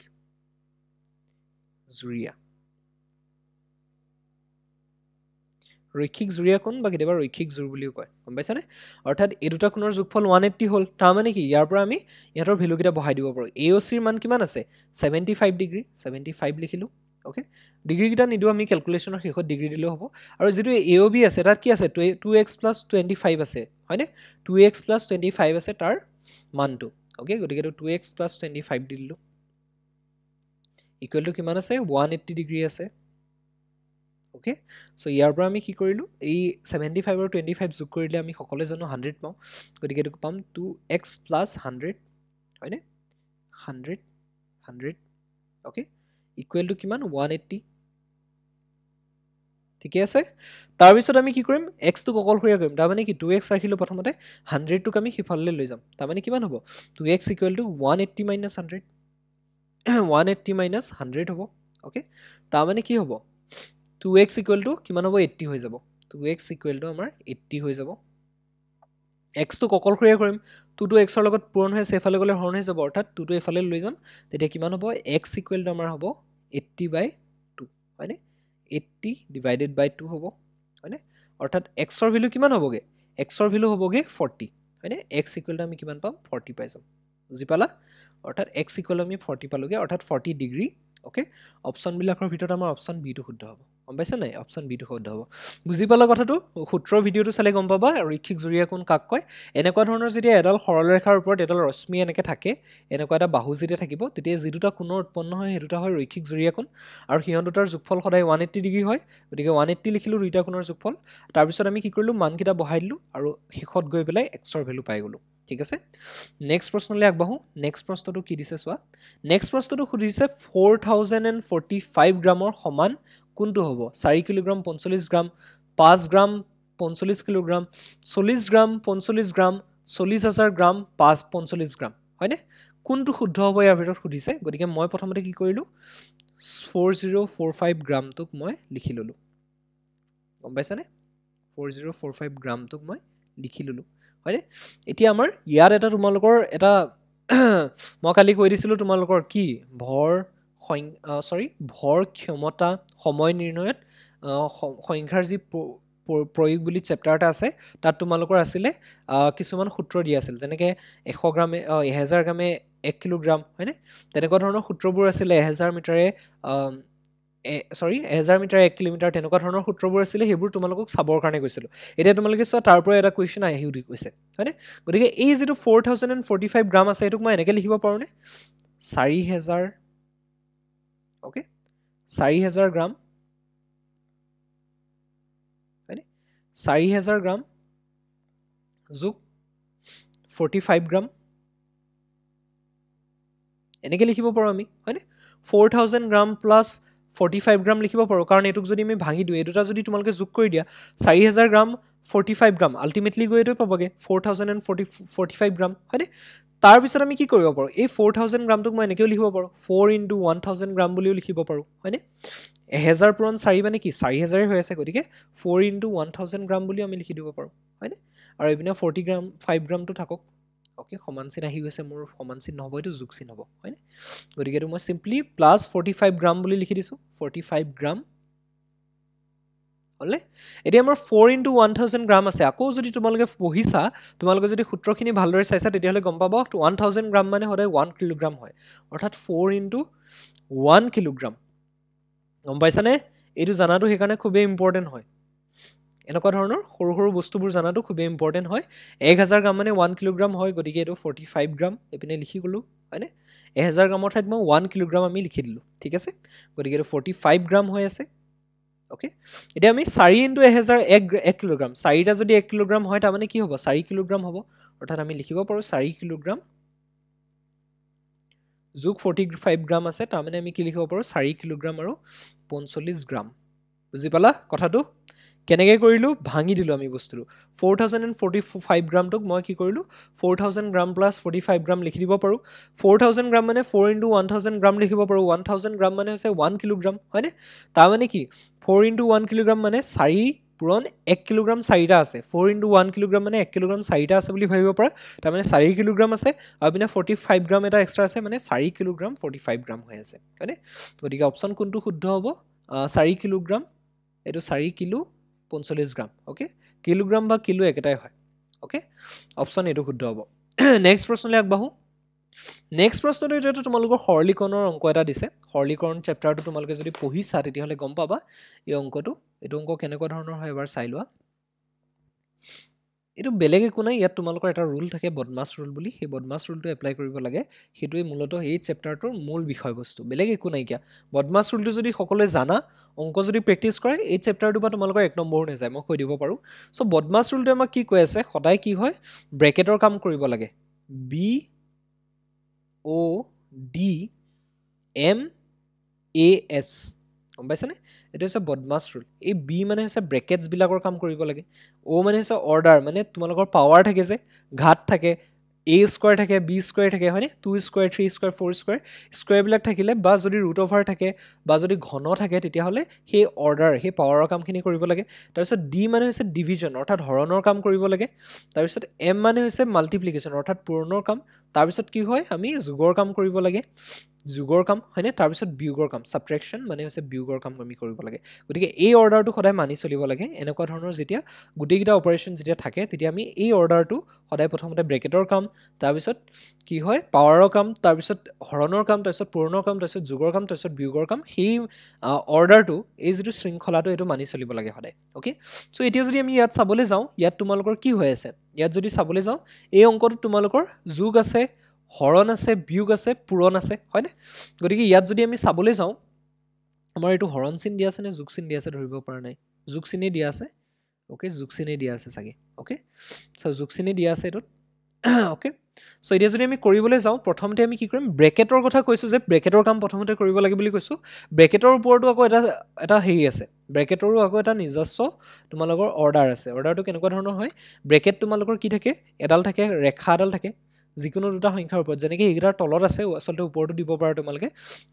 জুৰীয়া কোণ বা কেতিয়াবা ৰৈখিক জোৰ বুলিও কয় গম পাইছানে অৰ্থাৎ এই দুটা কোণৰ যোগফল 180 হ'ল তাৰ মানে কি ইয়াৰ পৰা আমি ইহতৰ ভ্যালু কিটা বহাই দিব পাৰো AOC ৰ মান কিমান আছে 75 ডিগ্ৰী 75 লিখিলো ওকে ডিগ্ৰী কিটা নিদু আমি ক্যালকুলেশনৰ শেষত ডিগ্ৰী দিলেও হ'ব আৰু যেটো AOB আছে তাত কি আছে 2x + 25 আছে হয়নে 2x + 25 আছে তাৰ মানটো ওকে গতিকে 2x + 25 দিলু ইকুৱেল টু কিমান আছে 180 ডিগ্ৰী আছে ওকে সো ইয়াৰ পৰা আমি কি কৰিলো এই 75 আৰু 25 যোগ কৰিলে আমি সকলে জানো 100 পাম গতিকে এটো পাম 2x + 100 হয়নে 100 ওকে ইকুৱেল টু কিমান 180 ঠিকে আছে তাৰ পিছত আমি কি কৰিম x টো অকলশৰীয়া কৰিম তাৰ মানে কি 2x ৰাখিলো প্ৰথমতে 100 টোক আমি হিফাললৈ লৈ যাম তাৰ মানে কিমান হ'ব 2x = 180 - 100 180 - 100 হ'ব ওকে তাৰ মানে কি হ'ব 2x = কিমান হ'ব 80 হৈ যাব 2x = আমাৰ 80 হৈ যাব x টো অকলশৰীয়া কৰিম 2 টো x ৰ লগত পূৰণ হৈ সেফালে গলে হৰণ হৈ যাব অৰ্থাৎ 2 টো এফালে লৈ যাম তেতিয়া কিমান হ'ব x = আমাৰ হ'ব 80/2 হয়নে 80 / 2 হ'ব হয়নে অৰ্থাৎ x ৰ ভ্যালু কিমান হ'বগে x ৰ ভ্যালু হ'বগে 40 হয়নে x = আমি কিমান পাম 40 পাই যাম বুজি পালা অৰ্থাৎ x = আমি 40 পালোগে অৰ্থাৎ 40 ডিগ্ৰী ওকে অপশ্যনবিলাকৰ ভিতৰত আমাৰ অপশ্যন বিটো শুদ্ধ হ'ব গম পাইছে নাই অপশ্যন বিটো শুদ্ধ হ'ব বুজি পালা কথাটো সূত্ৰৰ ভিডিঅ'টো চালে গম পাবা ৰৈখিক জুৰীয়া কোণ কাক কয় এনেকুৱা ধৰণৰ যেতিয়া এডাল সৰলৰেখাৰ ওপৰত এডাল ৰশ্মি এনেকৈ থাকে এনেকুৱা এটা বাহু যেতিয়া থাকিব তেতিয়া যি দুটা কোণৰ উৎপন্ন হয় সেই দুটা হয় ৰৈখিক জুৰীয়া কোণ আৰু সিহঁত দুটাৰ যোগফল সদায় 180 ডিগ্ৰী হয় গতিকে 180 লিখিলোঁ দুইটা কোণৰ যোগফল তাৰপিছত আমি কি কৰিলোঁ মানকেইটা বহাই দিলোঁ আৰু শেষত গৈ পেলাই এক্সৰ ভেলু পাই গ'লোঁ ঠিক আছে নেক্সট প্ৰশ্নলৈ আগবাঢ়োঁ নেক্সট প্ৰশ্নটো কি দিছে চোৱা নেক্সট প্ৰশ্নটো সুধিছে 4045 গ্ৰামৰ সমান কোনটো হ'ব 4 কিলোগ্ৰাম 45 গ্ৰাম 5 গ্ৰাম 45 কিলোগ্ৰাম 40 গ্ৰাম 45 গ্ৰাম 40,000 গ্ৰাম 45 গ্ৰাম হয়নে কোনটো শুদ্ধ হ'ব ইয়াৰ ভিতৰত সুধিছে গতিকে মই প্ৰথমতে কি কৰিলোঁ 4045 গ্ৰামটোক মই লিখি ল'লোঁ গম পাইছানে 4045 গ্ৰামটোক মই লিখি ল'লোঁ হয়নে এতিয়া আমাৰ ইয়াত এটা তোমালোকৰ এটা মই কালি কৈ দিছিলোঁ তোমালোকৰ কি ভৰ ক্ষমতা সময় নিৰ্ণয়ত সংখ্যাৰ যি প্ৰয়োগ বুলি চেপ্টাৰ এটা আছে তাত তোমালোকৰ আছিলে কিছুমান সূত্ৰ দিয়া আছিল যেনেকৈ 100 গ্ৰামে 1000 গ্ৰামে 1 কিলোগ্ৰাম হয়নে তেনেকুৱা ধৰণৰ সূত্ৰবোৰ আছিলে 1000 মিটাৰে 1000 মিটাৰ 1 কিলোমিটাৰ তেনেকুৱা ধৰণৰ সূত্ৰবোৰ আছিলে সেইবোৰ তোমালোকক চাবৰ কাৰণে কৈছিলোঁ এতিয়া তোমালোকে চোৱা তাৰ পৰা এটা কুৱেশ্যন আহি গৈছে হয়নে গতিকে এই যিটো 4045 গ্ৰাম আছে এইটোক মই এনেকৈ লিখিব পাৰোঁনে 4000 অ'কে 4000 গ্ৰাম হয়নে 4000 গ্ৰাম যোগ 45 গ্ৰাম এনেকৈ লিখিব পাৰোঁ আমি হয়নে 4000 গ্ৰাম প্লাছ 45 গ্ৰাম লিখিব পাৰোঁ কাৰণ এইটোক যদি আমি ভাঙি দিওঁ এই দুটা যদি তোমালোকে যোগ কৰি দিয়া 4000 গ্ৰাম 45 গ্ৰাম আল্টিমেটলি গৈ এইটোৱে পাবগৈ 4045 গ্ৰাম হয়নে তাৰপিছত আমি কি কৰিব পাৰোঁ এই 4000 গ্ৰামটোক মই এনেকৈও লিখিব পাৰোঁ 4 × 1000 গ্ৰাম বুলিও লিখিব পাৰোঁ হয়নে 1000 পূৰণ 4 মানে কি 4000 হৈ আছে গতিকে 4 × 1000 গ্ৰাম বুলিও আমি লিখি দিব পাৰোঁ হয়নে আৰু এইপিনে 5 গ্ৰামটো থাকক অ'কে সমান চিন আহি গৈছে মোৰ সমান চিন নহ'ব এইটো যোগ চিন হ'ব হয়নে গতিকে এইটো মই চিম্পলি প্লাছ 45 গ্ৰাম বুলি লিখি দিছোঁ 45 গ্ৰাম হ'লে এতিয়া আমাৰ 4 × 1000 গ্ৰাম আছে আকৌ যদি তোমালোকে পঢ়িছা তোমালোকে যদি সূত্ৰখিনি ভালদৰে চাইছা তেতিয়াহ'লে গম পাবা 1000 গ্ৰাম মানে সদায় 1 কিলোগ্ৰাম হয় অৰ্থাৎ 4 × 1 কিলোগ্ৰাম গম পাইছানে এইটো জানাটো সেইকাৰণে খুবেই ইম্পৰ্টেণ্ট হয় এনেকুৱা ধৰণৰ সৰু সৰু বস্তুবোৰ জানাটো খুবেই ইম্পৰ্টেণ্ট হয় 1000 গ্ৰাম মানে 1 কিলোগ্ৰাম হয় গতিকে এইটো 45 গ্ৰাম এইপিনে লিখি গ'লোঁ হয়নে 1000 গ্ৰামৰ ঠাইত মই 1 কিলোগ্ৰাম আমি লিখি দিলোঁ ঠিক আছে গতিকে এইটো 45 গ্ৰাম হৈ আছে অ'কে এতিয়া আমি 4 × 1000 1 কিলোগ্ৰাম 4টা যদি 1 কিলোগ্ৰাম হয় তাৰমানে কি হ'ব 4 কিলোগ্ৰাম হ'ব অৰ্থাৎ আমি লিখিব পাৰোঁ 4 কিলোগ্ৰাম যোগ 45 গ্ৰাম আছে তাৰমানে আমি কি লিখিব পাৰোঁ 4 কিলোগ্ৰাম আৰু 45 গ্ৰাম বুজি পালা কথাটো কেনেকৈ কৰিলোঁ ভাঙি দিলোঁ আমি বস্তুটো 4045 গ্ৰামটোক মই কি কৰিলোঁ 4000 গ্ৰাম প্লাছ 45 গ্ৰাম লিখি দিব পাৰোঁ 4000 গ্ৰাম মানে 4 × 1000 গ্ৰাম লিখিব পাৰোঁ 1000 গ্ৰাম মানে হৈছে 1 কিলোগ্ৰাম হয়নে তাৰমানে কি 4 × 1 কিলোগ্ৰাম মানে 4 পূৰণ 1 কিলোগ্ৰাম 4টা আছে 4 × 1 কিলোগ্ৰাম মানে 1 কিলোগ্ৰাম 4টা আছে বুলি ভাবিব পাৰা তাৰমানে 4 কিলোগ্ৰাম আছে আৰু পিনে 45 গ্ৰাম এটা এক্সট্ৰা আছে মানে 4 কিলোগ্ৰাম 45 গ্ৰাম হৈ আছে হয়নে গতিকে অপশ্যন কোনটো শুদ্ধ হ'ব 4 কিলোগ্ৰাম এইটো 4 কিলো 45 গ্ৰাম অ'কে কিলোগ্ৰাম বা কিলো একেটাই হয় অ'কে অপশ্যন এইটো শুদ্ধ হ'ব নেক্সট প্ৰশ্নলৈ আগবাঢ়োঁ নেক্সট প্ৰশ্নটো এতিয়াতো তোমালোকৰ সৰলীকৰণৰ অংক এটা দিছে সৰলীকৰণ চেপ্টাৰটো তোমালোকে যদি পঢ়িছা তেতিয়াহ'লে গম পাবা এই অংকটো এইটো অংক কেনেকুৱা ধৰণৰ হয় এবাৰ চাই লোৱা এইটো বেলেগ একো নাই ইয়াত তোমালোকৰ এটা ৰুল থাকে বদমাছ ৰুল বুলি সেই বদমাছ ৰুলটো এপ্লাই কৰিব লাগে সেইটোৱে মূলতঃ এই চেপ্টাৰটোৰ মূল বিষয়বস্তু বেলেগ একো নাইকিয়া বদমাছ ৰুলটো যদি সকলোৱে জানা অংক যদি প্ৰেক্টিছ কৰে এই চেপ্টাৰটোৰ পৰা তোমালোকৰ 1 নম্বৰো নাযায় মই কৈ দিব পাৰোঁ চ' বদমাছ ৰুলটোৱে আমাক কি কৈ আছে সদায় কি হয় ব্ৰেকেটৰ কাম কৰিব লাগে BODMAS গম পাইছানে এইটো হৈছে বদমাছ ৰুল এই বি মানে হৈছে ব্ৰেকেটছবিলাকৰ কাম কৰিব লাগে অ' মানে হৈছে অৰ্ডাৰ মানে তোমালোকৰ পাৱাৰ থাকে যে ঘাত থাকে A স্কোৱাৰ থাকে B স্কোৱাৰ থাকে হয়নে 2 স্কোৱাৰ 3 স্কোৱাৰ 4 স্কোৱাৰ স্কোৱাৰবিলাক থাকিলে বা যদি ৰুট অভাৰ থাকে বা যদি ঘন থাকে তেতিয়াহ'লে সেই অৰ্ডাৰ সেই পাৱাৰৰ কামখিনি কৰিব লাগে তাৰপিছত ডি মানে হৈছে ডিভিজন অৰ্থাৎ হৰণৰ কাম কৰিব লাগে তাৰপিছত এম মানে হৈছে মাল্টিপ্লিকেশ্যন অৰ্থাৎ পূৰণৰ কাম তাৰপিছত কি হয় আমি যোগৰ কাম কৰিব লাগে যোগৰ কাম হয়নে তাৰপিছত বিয়োগৰ কাম সাবট্ৰেকশন মানে হৈছে বিয়োগৰ কাম আমি কৰিব লাগে গতিকে এই অৰ্ডাৰটো সদায় মানি চলিব লাগে এনেকুৱা ধৰণৰ যেতিয়া গুটেইকেইটা অপাৰেচন যেতিয়া থাকে তেতিয়া আমি এই অৰ্ডাৰটো সদায় প্ৰথমতে ব্ৰেকেটৰ কাম তাৰপিছত কি হয় পাৱাৰৰ কাম তাৰপিছত হৰণৰ কাম তাৰপিছত পূৰণৰ কাম তাৰপিছত যোগৰ কাম তাৰপিছত বিয়োগৰ কাম সেই অৰ্ডাৰটো এই যিটো শৃংখলাটো এইটো মানি চলিব লাগে সদায় ওকে সো এতিয়া যদি আমি ইয়াত চাবলৈ যাওঁ ইয়াত তোমালোকৰ কি হৈ আছে ইয়াত যদি চাবলৈ যাওঁ এই অংকটোত তোমালোকৰ যোগ আছে হৰণ আছে বিয়োগ আছে পূৰণ আছে হয়নে গতিকে ইয়াত যদি আমি চাবলৈ যাওঁ আমাৰ এইটো হৰণ চিন দিয়া আছে নে যোগ চিন দিয়া আছে ধৰিব পৰা নাই যোগ চিনে দিয়া আছে ওকে যোগ চিনে দিয়া আছে চাগে ওকে সো যোগ চিনে দিয়া আছে এটোত ওকে সো এতিয়া যদি আমি কৰিবলৈ যাওঁ প্ৰথমতে আমি কি কৰিম ব্ৰেকেটৰ কথা কৈছো যে ব্ৰেকেটৰ কাম প্ৰথমতে কৰিব লাগে বুলি কৈছো ব্ৰেকেটৰ ওপৰতো আকৌ এটা হেৰি আছে ব্ৰেকেটৰো আকৌ এটা নিজস্ব তোমালোকৰ অৰ্ডাৰ আছে অৰ্ডাৰটো কেনেকুৱা ধৰণৰ হয় ব্ৰেকেট তোমালোকৰ কি থাকে এডাল থাকে ৰেখা এডাল থাকে যিকোনো দুটা সংখ্যাৰ ওপৰত যেনেকৈ এইকেইটাৰ তলত আছে আচলতে ওপৰতো দিব পাৰা তোমালোকে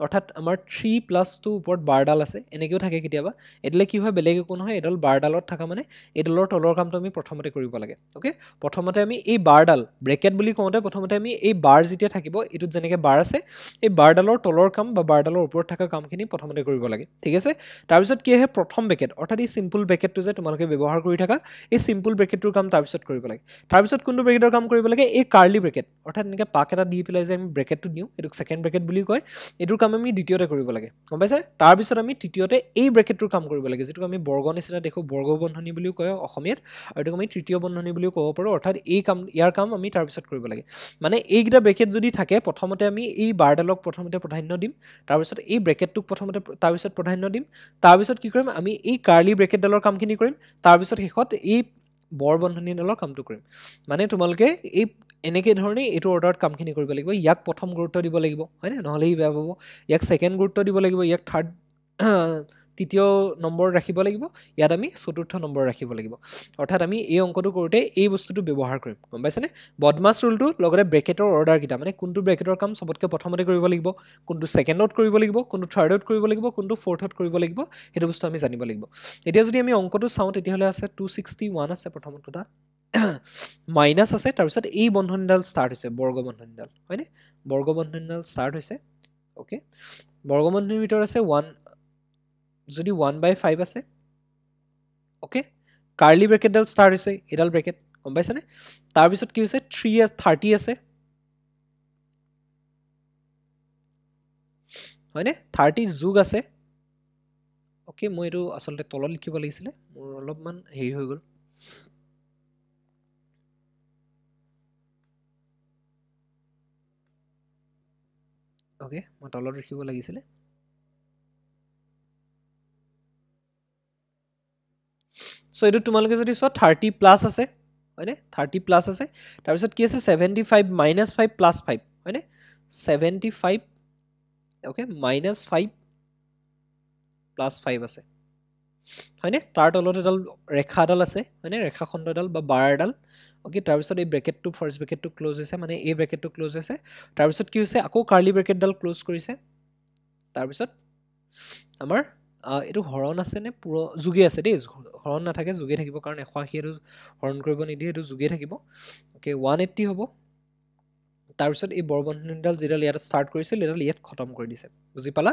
অৰ্থাৎ আমাৰ 3 + 2 ওপৰত বাৰডাল আছে এনেকৈও থাকে কেতিয়াবা এডালে কি হয় বেলেগ একো নহয় এডাল বাৰডালত থকা মানে এইডালৰ তলৰ কামটো আমি প্ৰথমতে কৰিব লাগে ওকে প্ৰথমতে আমি এই বাৰডাল ব্ৰেকেট বুলি কওঁতে প্ৰথমতে আমি এই বাৰ যেতিয়া থাকিব এইটোত যেনেকৈ বাৰ আছে এই বাৰডালৰ তলৰ কাম বা বাৰডালৰ ওপৰত থকা কামখিনি প্ৰথমতে কৰিব লাগে ঠিক আছে তাৰপিছত কি আহে প্ৰথম ব্ৰেকেট অৰ্থাৎ এই চিম্পল ব্ৰেকেটটো যে তোমালোকে ব্যৱহাৰ কৰি থাকা এই চিম্পল ব্ৰেকেটটোৰ কাম তাৰপিছত কৰিব লাগে তাৰপিছত কোনটো ব্ৰেকেটৰ কাম কৰিব লাগে এই কাৰ্লি ব্ৰেকেট অৰ্থাৎ এনেকৈ পাক এটা দি পেলাই যে আমি ব্ৰেকেটটো দিওঁ এইটোক ছেকেণ্ড ব্ৰেকেট বুলি কয় এইটোৰ কাম আমি দ্বিতীয়তে কৰিব লাগে গম পাইছে তাৰপিছত আমি তৃতীয়তে এই ব্ৰেকেটটোৰ কাম কৰিব লাগে যিটো আমি বৰ্গ নিচিনা দেখো বৰ্গ বন্ধনী বুলিও কয় অসমীয়াত আৰু এইটোক আমি তৃতীয় বন্ধনী বুলিও ক'ব পাৰোঁ অৰ্থাৎ ইয়াৰ কাম আমি তাৰপিছত কৰিব লাগে মানে এইকেইটা ব্ৰেকেট যদি থাকে প্ৰথমতে আমি এই বাৰডালক প্ৰথমতে প্ৰাধান্য দিম তাৰপিছত এই ব্ৰেকেটটোক প্ৰথমতে তাৰপিছত প্ৰাধান্য দিম তাৰপিছত কি কৰিম আমি এই কাৰ্লি ব্ৰেকেটডালৰ কামখিনি কৰিম তাৰপিছত শেষত এই বৰ বন্ধনীডালৰ কামটো কৰিম মানে তোমালোকে এই এনেকৈ ধৰণে এইটো অৰ্ডাৰত কামখিনি কৰিব লাগিব ইয়াক প্ৰথম গুৰুত্ব দিব লাগিব হয়নে নহ'লে ই বেয়া পাব ইয়াক ছেকেণ্ড গুৰুত্ব দিব লাগিব ইয়াক থাৰ্ড তৃতীয় নম্বৰ ৰাখিব লাগিব ইয়াত আমি চতুৰ্থ নম্বৰ ৰাখিব লাগিব অৰ্থাৎ আমি এই অংকটো কৰোঁতে এই বস্তুটো ব্যৱহাৰ কৰিম গম পাইছেনে বদমাছ ৰুলটো লগতে ব্ৰেকেটৰ অৰ্ডাৰকেইটা মানে কোনটো ব্ৰেকেটৰ কাম চবতকৈ প্ৰথমতে কৰিব লাগিব কোনটো ছেকেণ্ডত কৰিব লাগিব কোনটো থাৰ্ডত কৰিব লাগিব কোনটো ফ'ৰ্থত কৰিব লাগিব সেইটো বস্তু আমি জানিব লাগিব এতিয়া যদি আমি অংকটো চাওঁ তেতিয়াহ'লে আছে 261 আছে প্ৰথমত কথা মাইনাছ আছে তাৰপিছত এই বন্ধনীডাল ষ্টাৰ্ট হৈছে বৰ্গ বন্ধনীডাল হয়নে বৰ্গ বন্ধনীডাল ষ্টাৰ্ট হৈছে ওকে বৰ্গ বন্ধনীৰ ভিতৰত আছে 1 যদি 1/5 আছে ওকে কাৰ্লি ব্ৰেকেটডাল ষ্টাৰ্ট হৈছে এডাল ব্ৰেকেট গম পাইছেনে তাৰপিছত কি হৈছে 30 আছে হয়নে 30 যোগ আছে ওকে মই এইটো আচলতে তলত লিখিব লাগিছিলে মোৰ অলপমান হেৰি হৈ গ'ল ওকে মই তলত লিখিব লাগিছিলে সো এইটো তোমালোকে যদি চোৱা 30+ আছে হয়নে 30+ আছে তাৰপিছত কি আছে 75 - 5 + 5 হয়নে 75 ওকে -5 + 5 আছে হয়নে তাৰ তলত এডাল ৰেখা এডাল আছে হয়নে ৰেখাখণ্ড এডাল বা বাৰ এডাল ওকে তাৰপিছত এই ব্ৰেকেটটো ফাৰ্ষ্ট ব্ৰেকেটটো ক্লোজ হৈছে মানে এই ব্ৰেকেটটো ক্লোজ হৈছে তাৰপিছত কি হৈছে আকৌ কাৰ্লি ব্ৰেকেটডাল ক্লোজ কৰিছে তাৰপিছত আমাৰ এইটো হৰণ আছে নে যোগে আছে দেই হৰণ নাথাকে যোগে থাকিব কাৰণ 180 এইটো হৰণ কৰিব নিদিয়ে এইটো যোগে থাকিব ওকে 180 হ'ব তাৰপিছত এই বৰবন্ধনীডাল যিডাল ইয়াত ষ্টাৰ্ট কৰিছিল এইডাল ইয়াত খতম কৰি দিছে বুজি পালা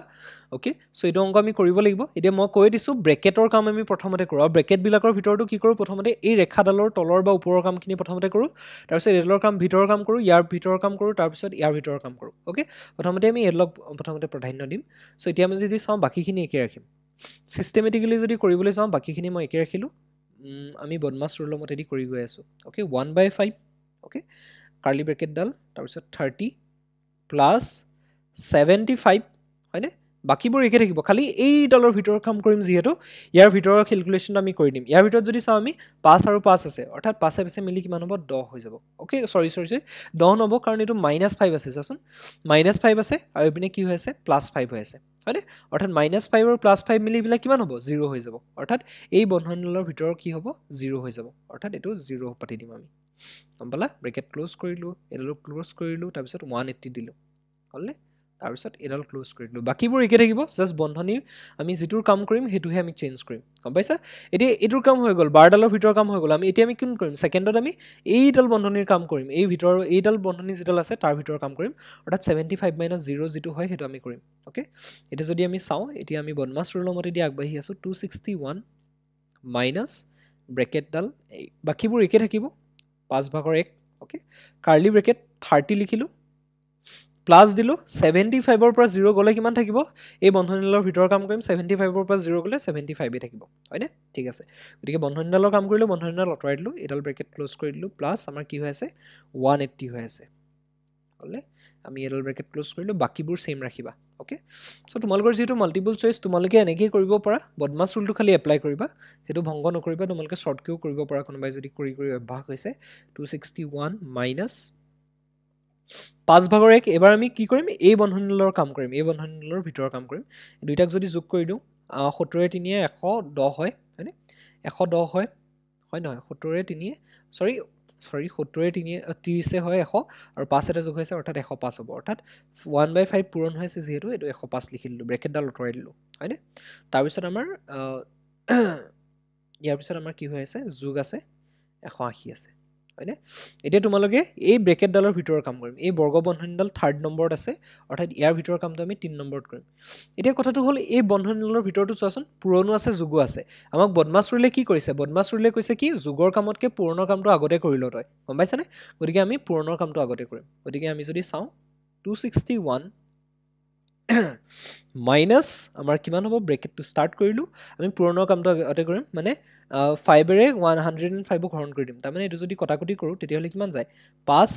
ওকে সো এইটো অংক আমি কৰিব লাগিব এতিয়া মই কৈ দিছোঁ ব্ৰেকেটৰ কাম আমি প্ৰথমতে কৰোঁ আৰু ব্ৰেকেটবিলাকৰ ভিতৰতো কি কৰোঁ প্ৰথমতে এই ৰেখাডালৰ তলৰ বা ওপৰৰ কামখিনি প্ৰথমতে কৰোঁ তাৰপিছত এইডালৰ কাম ভিতৰৰ কাম কৰোঁ ইয়াৰ ভিতৰৰ কাম কৰোঁ তাৰপিছত ইয়াৰ ভিতৰৰ কাম কৰোঁ ওকে প্ৰথমতে আমি এইডালক প্ৰথমতে প্ৰাধান্য দিম সো এতিয়া আমি যদি চাওঁ বাকীখিনি একে ৰাখিম চিষ্টেমেটিকেলি যদি কৰিবলৈ চাওঁ বাকীখিনি মই একে ৰাখিলোঁ আমি বদমাছ ৰুলৰ মতেদি কৰি গৈ আছোঁ ওকে 1/5 ওকে কাৰ্লি ব্ৰেকেটডাল তাৰপিছত 30 + 75 হয়নে বাকীবোৰ একে থাকিব খালি এইডালৰ ভিতৰৰ কাম কৰিম যিহেতু ইয়াৰ ভিতৰৰ কেলকুলেশ্যনটো আমি কৰি দিম ইয়াৰ ভিতৰত যদি চাওঁ আমি 5 আৰু 5 আছে অৰ্থাৎ 5 5 মিলি কিমান হ'ব 10 হৈ যাব ওকে চৰি 10 নহ'ব কাৰণ এইটো -5 আছে চোৱাচোন -5 আছে আৰু এইপিনে কি হৈ আছে +5 হৈ আছে হয়নে অৰ্থাৎ -5 আৰু +5 মিলি পেলাই কিমান হ'ব 0 হৈ যাব অৰ্থাৎ এই বন্ধনীডালৰ ভিতৰত কি হ'ব 0 হৈ যাব অৰ্থাৎ এইটো 0 পাতি দিম আমি গম পালা ব্ৰেকেট ক্লোজ কৰিলোঁ এডালো ক্লোজ কৰিলোঁ তাৰপিছত 180 দিলোঁ হ'লনে তাৰপিছত এডাল ক্লোজ কৰি দিলোঁ বাকীবোৰ একে থাকিব জাষ্ট বন্ধনী আমি যিটোৰ কাম কৰিম সেইটোহে আমি চেঞ্জ কৰিম গম পাইছা এতিয়া এইটোৰ কাম হৈ গ'ল 12ডালৰ ভিতৰৰ কাম হৈ গ'ল আমি এতিয়া আমি কি কৰিম ছেকেণ্ডত আমি এইডাল বন্ধনীৰ কাম কৰিম এইডাল বন্ধনী যিডাল আছে তাৰ ভিতৰৰ কাম কৰিম অৰ্থাৎ 75 - 0 যিটো হয় সেইটো আমি কৰিম অ'কে এতিয়া যদি আমি চাওঁ এতিয়া আমি বদমাছ ৰুলৰ মতে দি আগবাঢ়ি আছোঁ 261 মাইনাছ ব্ৰেকেটডাল বাকীবোৰ একে থাকিব 5/1 অ'কে কাৰ্লি ব্ৰেকেট 30 লিখিলোঁ প্লাছ দিলোঁ 75ৰ পৰা 0 গ'লে কিমান থাকিব এই বন্ধনীডালৰ ভিতৰৰ কাম কৰিম 75ৰ পৰা 0 গ'লে 75এ থাকিব হয়নে ঠিক আছে গতিকে বন্ধনীডালৰ কাম কৰিলোঁ বন্ধনীডাল আঁতৰাই দিলোঁ এইডাল ব্ৰেকেট ক্লোজ কৰি দিলোঁ প্লাছ আমাৰ কি হৈ আছে 180 হৈ আছে হ'লে আমি এইডাল ব্ৰেকেট ক্লোজ কৰিলোঁ বাকীবোৰ ছেইম ৰাখিবা অ'কে চ' তোমালোকৰ যিহেতু মাল্টিপল চইচ তোমালোকে এনেকেই কৰিব পাৰা বদমাছ ৰুলটো খালি এপ্লাই কৰিবা সেইটো ভংগ নকৰিবা তোমালোকে শ্বৰ্টকেও কৰিব পাৰা কোনোবাই যদি কৰি অভ্যাস হৈছে 261 মাইনাছ 5/1 এবাৰ আমি কি কৰিম এই বন্ধনীডালৰ কাম কৰিম এই বন্ধনীডালৰ ভিতৰৰ কাম কৰিম দুইটাক যদি যোগ কৰি দিওঁ 70 - 3 110 হয় হয়নে 110 হয় হয় নহয় 70 - 3 70 - 3 30 হয় 100 আৰু 5 এটা যোগ হৈছে অৰ্থাৎ 105 হ'ব অৰ্থাৎ 1/5 পূৰণ হৈছে যিহেতু এইটো 105 লিখি দিলোঁ ব্ৰেকেটডাল আঁতৰাই দিলোঁ হয়নে তাৰপিছত আমাৰ ইয়াৰ পিছত আমাৰ কি হৈ আছে যোগ আছে 180 আছে হয়নে এতিয়া তোমালোকে এই ব্ৰেকেটডালৰ ভিতৰৰ কাম কৰিম এই বৰ্গ বন্ধনীডাল 3rd নম্বৰত আছে অৰ্থাৎ ইয়াৰ ভিতৰৰ কামটো আমি 3 নম্বৰত কৰিম এতিয়া কথাটো হ'ল এই বন্ধনীডালৰ ভিতৰটো চোৱাচোন পুৰণো আছে যোগো আছে আমাক বদমাছ ৰুলে কি কৰিছে বদমাছ ৰুলে কৈছে কি যোগৰ কামতকৈ পুৰণৰ কামটো আগতে কৰি ল তই গম পাইছানে গতিকে আমি পুৰণৰ কামটো আগতে কৰিম গতিকে আমি যদি চাওঁ 261 মাইনাছ আমাৰ কিমান হ'ব ব্ৰেকেটটো ষ্টাৰ্ট কৰিলোঁ আমি পুৰণৰ কামটো আগতে কৰিম মানে 5ৰে 105ক হৰণ কৰি দিম তাৰমানে এইটো যদি কটাকটি কৰোঁ তেতিয়াহ'লে কিমান যায় 5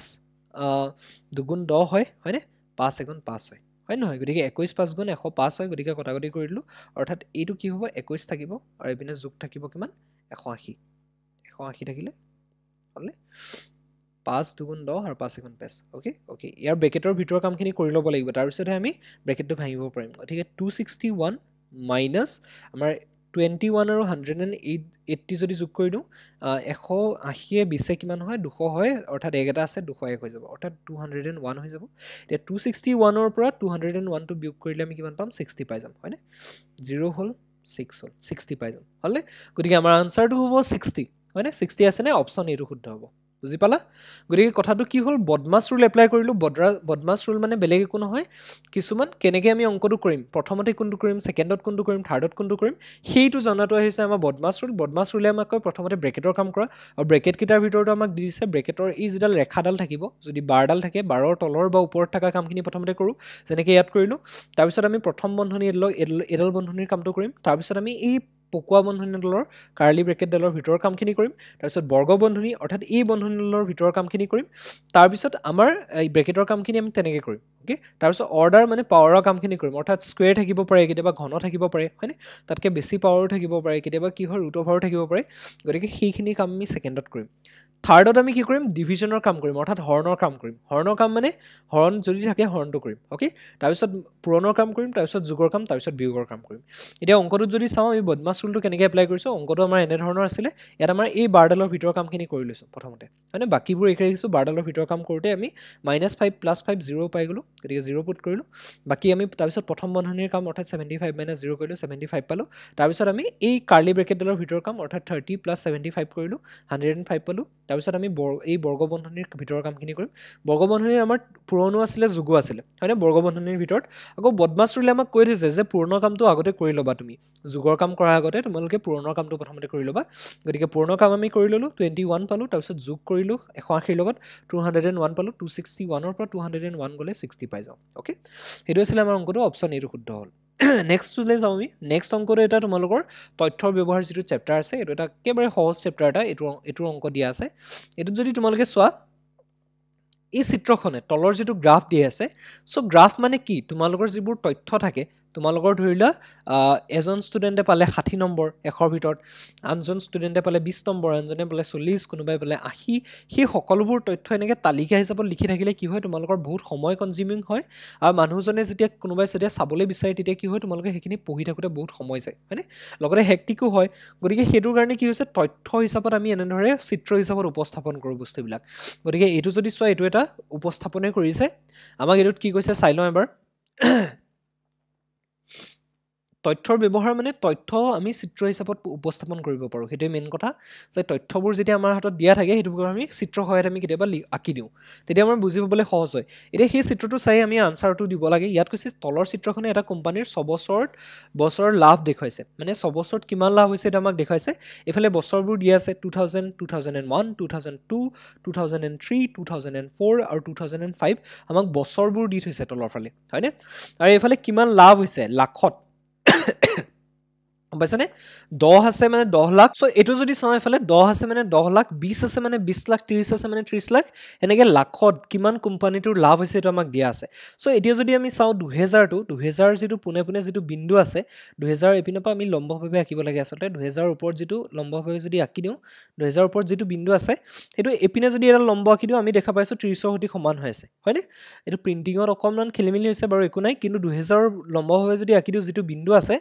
2 10 হয় হয়নে 5 1 5 হয় হয় নহয় গতিকে 21 5 গুণ 105 হয় গতিকে কটাকটি কৰি দিলোঁ অৰ্থাৎ এইটো কি হ'ব 21 থাকিব আৰু এইপিনে যোগ থাকিব কিমান 180 থাকিলে হ'লে 5 2 10 আৰু 5 1 5 অ'কে ইয়াৰ ব্ৰেকেটৰ ভিতৰৰ কামখিনি কৰি ল'ব লাগিব তাৰপিছতহে আমি ব্ৰেকেটটো ভাঙিব পাৰিম গতিকে 261 মাইনাছ আমাৰ 21 আৰু 180 যদি যোগ কৰি দিওঁ 180 20 কিমান হয় 200 হয় অৰ্থাৎ এক এটা আছে 201 হৈ যাব অৰ্থাৎ 201 হৈ যাব এতিয়া 261ৰ পৰা 201টো বিয়োগ কৰিলে আমি কিমান পাম 60 পাই যাম হয়নে 0 হ'ল 6 হ'ল 60 পাই যাম হ'লে গতিকে আমাৰ আনচাৰটো হ'ব 60 হয়নে 60 আছেনে অপশ্যন এইটো শুদ্ধ হ'ব বুজি পালা গতিকে কথাটো কি হ'ল বদমাছ ৰুল এপ্লাই কৰিলোঁ বদমাছ ৰুল মানে বেলেগ একো নহয় কিছুমান কেনেকৈ আমি অংকটো কৰিম প্ৰথমতে কোনটো কৰিম ছেকেণ্ডত কোনটো কৰিম থাৰ্ডত কোনটো কৰিম সেইটো জনাটো আহিছে আমাৰ বদমাছ ৰুলে আমাক কয় প্ৰথমতে ব্ৰেকেটৰ কাম কৰা আৰু ব্ৰেকেটকেইটাৰ ভিতৰতো আমাক দি দিছে ব্ৰেকেটৰ এই যিডাল ৰেখাডাল থাকিব যদি 12ডাল থাকে 12ৰ তলৰ বা ওপৰত থকা কামখিনি প্ৰথমতে কৰোঁ যেনেকৈ ইয়াত কৰিলোঁ তাৰপিছত আমি প্ৰথম বন্ধনী এডাল বন্ধনীৰ কামটো কৰিম তাৰপিছত আমি এই পকোৱা বন্ধনীডালৰ কাৰ্লি ব্ৰেকেটডালৰ ভিতৰৰ কামখিনি কৰিম তাৰপিছত বৰ্গ বন্ধনী অৰ্থাৎ এই বন্ধনীডালৰ ভিতৰৰ কামখিনি কৰিম তাৰপিছত আমাৰ এই ব্ৰেকেটৰ কামখিনি আমি তেনেকৈ কৰিম অ'কে তাৰপিছত অৰ্ডাৰ মানে পাৱাৰৰ কামখিনি কৰিম অৰ্থাৎ স্কুৱেৰ থাকিব পাৰে কেতিয়াবা ঘন থাকিব পাৰে হয়নে তাতকৈ বেছি পাৱাৰো থাকিব পাৰে কেতিয়াবা কি হয় ৰুট অভাৰো থাকিব পাৰে গতিকে সেইখিনি কাম আমি ছেকেণ্ডত কৰিম থাৰ্ডত আমি কি কৰিম ডিভিজনৰ কাম কৰিম অৰ্থাৎ হৰণৰ কাম কৰিম হৰণৰ কাম মানে হৰণ যদি থাকে হৰণটো কৰিম অ'কে তাৰপিছত পূৰণৰ কাম কৰিম তাৰপিছত যোগৰ কাম তাৰপিছত বিয়োগৰ কাম কৰিম এতিয়া অংকটোত যদি চাওঁ আমি বদমাছ ৰুলটো কেনেকৈ এপ্লাই কৰিছোঁ অংকটো আমাৰ এনেধৰণৰ আছিলে ইয়াত আমাৰ এই 12ডালৰ ভিতৰৰ কামখিনি কৰি লৈছোঁ প্ৰথমতে হয়নে বাকীবোৰ একে ৰাখিছোঁ 12ডালৰ ভিতৰৰ কাম কৰোঁতে আমি -5 + 5 0 পাই গ'লোঁ গতিকে 0 পুট কৰিলোঁ বাকী আমি তাৰপিছত প্ৰথম বন্ধনীৰ কাম অৰ্থাৎ 75 - 0 কৰিলোঁ 75 পালোঁ তাৰপিছত আমি এই কাৰ্লি ব্ৰেকেটডালৰ ভিতৰৰ কাম অৰ্থাৎ 30 + 75 কৰিলোঁ 105 পালোঁ তাৰপিছত আমি এই বৰ্গ বন্ধনীৰ ভিতৰৰ কামখিনি কৰিম বৰ্গ বন্ধনীৰ আমাৰ পুৰণো আছিলে যোগো আছিলে হয়নে বৰ্গ বন্ধনীৰ ভিতৰত আকৌ বদমাছ ৰুলে আমাক কৈ থৈছে যে পুৰণৰ কামটো আগতে কৰি ল'বা তুমি যোগৰ কাম কৰাৰ আগতে তোমালোকে পুৰণৰ কামটো প্ৰথমতে কৰি ল'বা গতিকে পুৰণৰ কাম আমি কৰি ল'লোঁ 21 পালোঁ তাৰপিছত যোগ কৰিলোঁ 180ৰ লগত 201 পালোঁ 261ৰ পৰা 201 গ'লে 60 পাই যাওঁ অ'কে সেইটো আছিলে আমাৰ অংকটো অপশ্যন এইটো শুদ্ধ হ'ল নেক্সটলৈ যাওঁ আমি নেক্সট অংকটো এটা তোমালোকৰ তথ্যৰ ব্যৱহাৰ যিটো চেপ্টাৰ আছে এইটো এটা একেবাৰে সহজ চেপ্টাৰ এটা এইটোৰ অংক দিয়া আছে এইটোত যদি তোমালোকে চোৱা এই চিত্ৰখনে তলৰ যিটো গ্ৰাফ দিয়া আছে চ' গ্ৰাফ মানে কি তোমালোকৰ যিবোৰ তথ্য থাকে তোমালোকৰ ধৰি লোৱা এজন ষ্টুডেণ্টে পালে 60 নম্বৰ 100ৰ ভিতৰত আনজন ষ্টুডেণ্টে পালে 20 নম্বৰ আনজনে পালে 40 কোনোবাই পালে 80 সেই সকলোবোৰ তথ্য এনেকৈ তালিকা হিচাপত লিখি থাকিলে কি হয় তোমালোকৰ বহুত সময় কনজিউমিং হয় আৰু মানুহজনে কোনোবাই যেতিয়া চাবলৈ বিচাৰে তেতিয়া কি হয় তোমালোকে সেইখিনি পঢ়ি থাকোঁতে বহুত সময় যায় হয়নে লগতে হেক্টিকো হয় গতিকে সেইটোৰ কাৰণে কি হৈছে তথ্য হিচাপত আমি এনেদৰে চিত্ৰ হিচাপত উপস্থাপন কৰোঁ বস্তুবিলাক গতিকে এইটো যদি চোৱা এইটো এটা উপস্থাপনে কৰিছে আমাক এইটোত কি কৈছে চাই লওঁ এবাৰ তথ্যৰ ব্যৱহাৰ মানে তথ্য আমি চিত্ৰ হিচাপত উপস্থাপন কৰিব পাৰোঁ সেইটোৱে মেইন কথা যে তথ্যবোৰ যেতিয়া আমাৰ হাতত দিয়া থাকে সেইটোবোৰ আমি চিত্ৰ সহায়ত আমি কেতিয়াবা আঁকি দিওঁ তেতিয়া আমাৰ বুজি পাবলৈ সহজ হয় এতিয়া সেই চিত্ৰটো চাই আমি আনচাৰটো দিব লাগে ইয়াত কৈছে তলৰ চিত্ৰখনে এটা কোম্পানীৰ 6 বছৰৰ লাভ দেখুৱাইছে মানে 6 বছৰত কিমান লাভ হৈছে এটা আমাক দেখুৱাইছে এইফালে বছৰবোৰ দিয়া আছে 2000 2001 2002 2003 2004 আৰু 2005 আমাক বছৰবোৰ দি থৈছে তলৰ ফালে হয়নে আৰু এইফালে কিমান লাভ হৈছে লাখত পাইছানে 10 আছে মানে 10 লাখ সো এটো যদি চাও এফালে 10 আছে মানে 10 লাখ 20 আছে মানে 20 লাখ 30 আছে মানে 30 লাখ এনেকে লাখত কিমান কোম্পানীটোৰ লাভ হৈছে এটো আমাক দিয়া আছে সো এতিয়া যদি আমি চাও 2000 যেটো পুনে পুনে যেটো বিন্দু আছে 2000 এপিনৰ পৰা আমি লম্বভাৱে আঁকিব লাগে আসলে 2000 ওপৰত যেটো লম্বভাৱে যদি আঁকি দিও 2000 ওপৰত যেটো বিন্দু আছে হেতু এপিনে যদি এটা লম্ব আঁকি দিও আমি দেখা পাইছো 30 ৰ সৈতে সমান হৈ আছে হয়নে এটো প্ৰিন্টিংত অকমান খেলিমেলি হৈছে বাৰু একো নাই কিন্তু 2000 লম্বভাৱে যদি আঁকি দিও যেটো বিন্দু আছে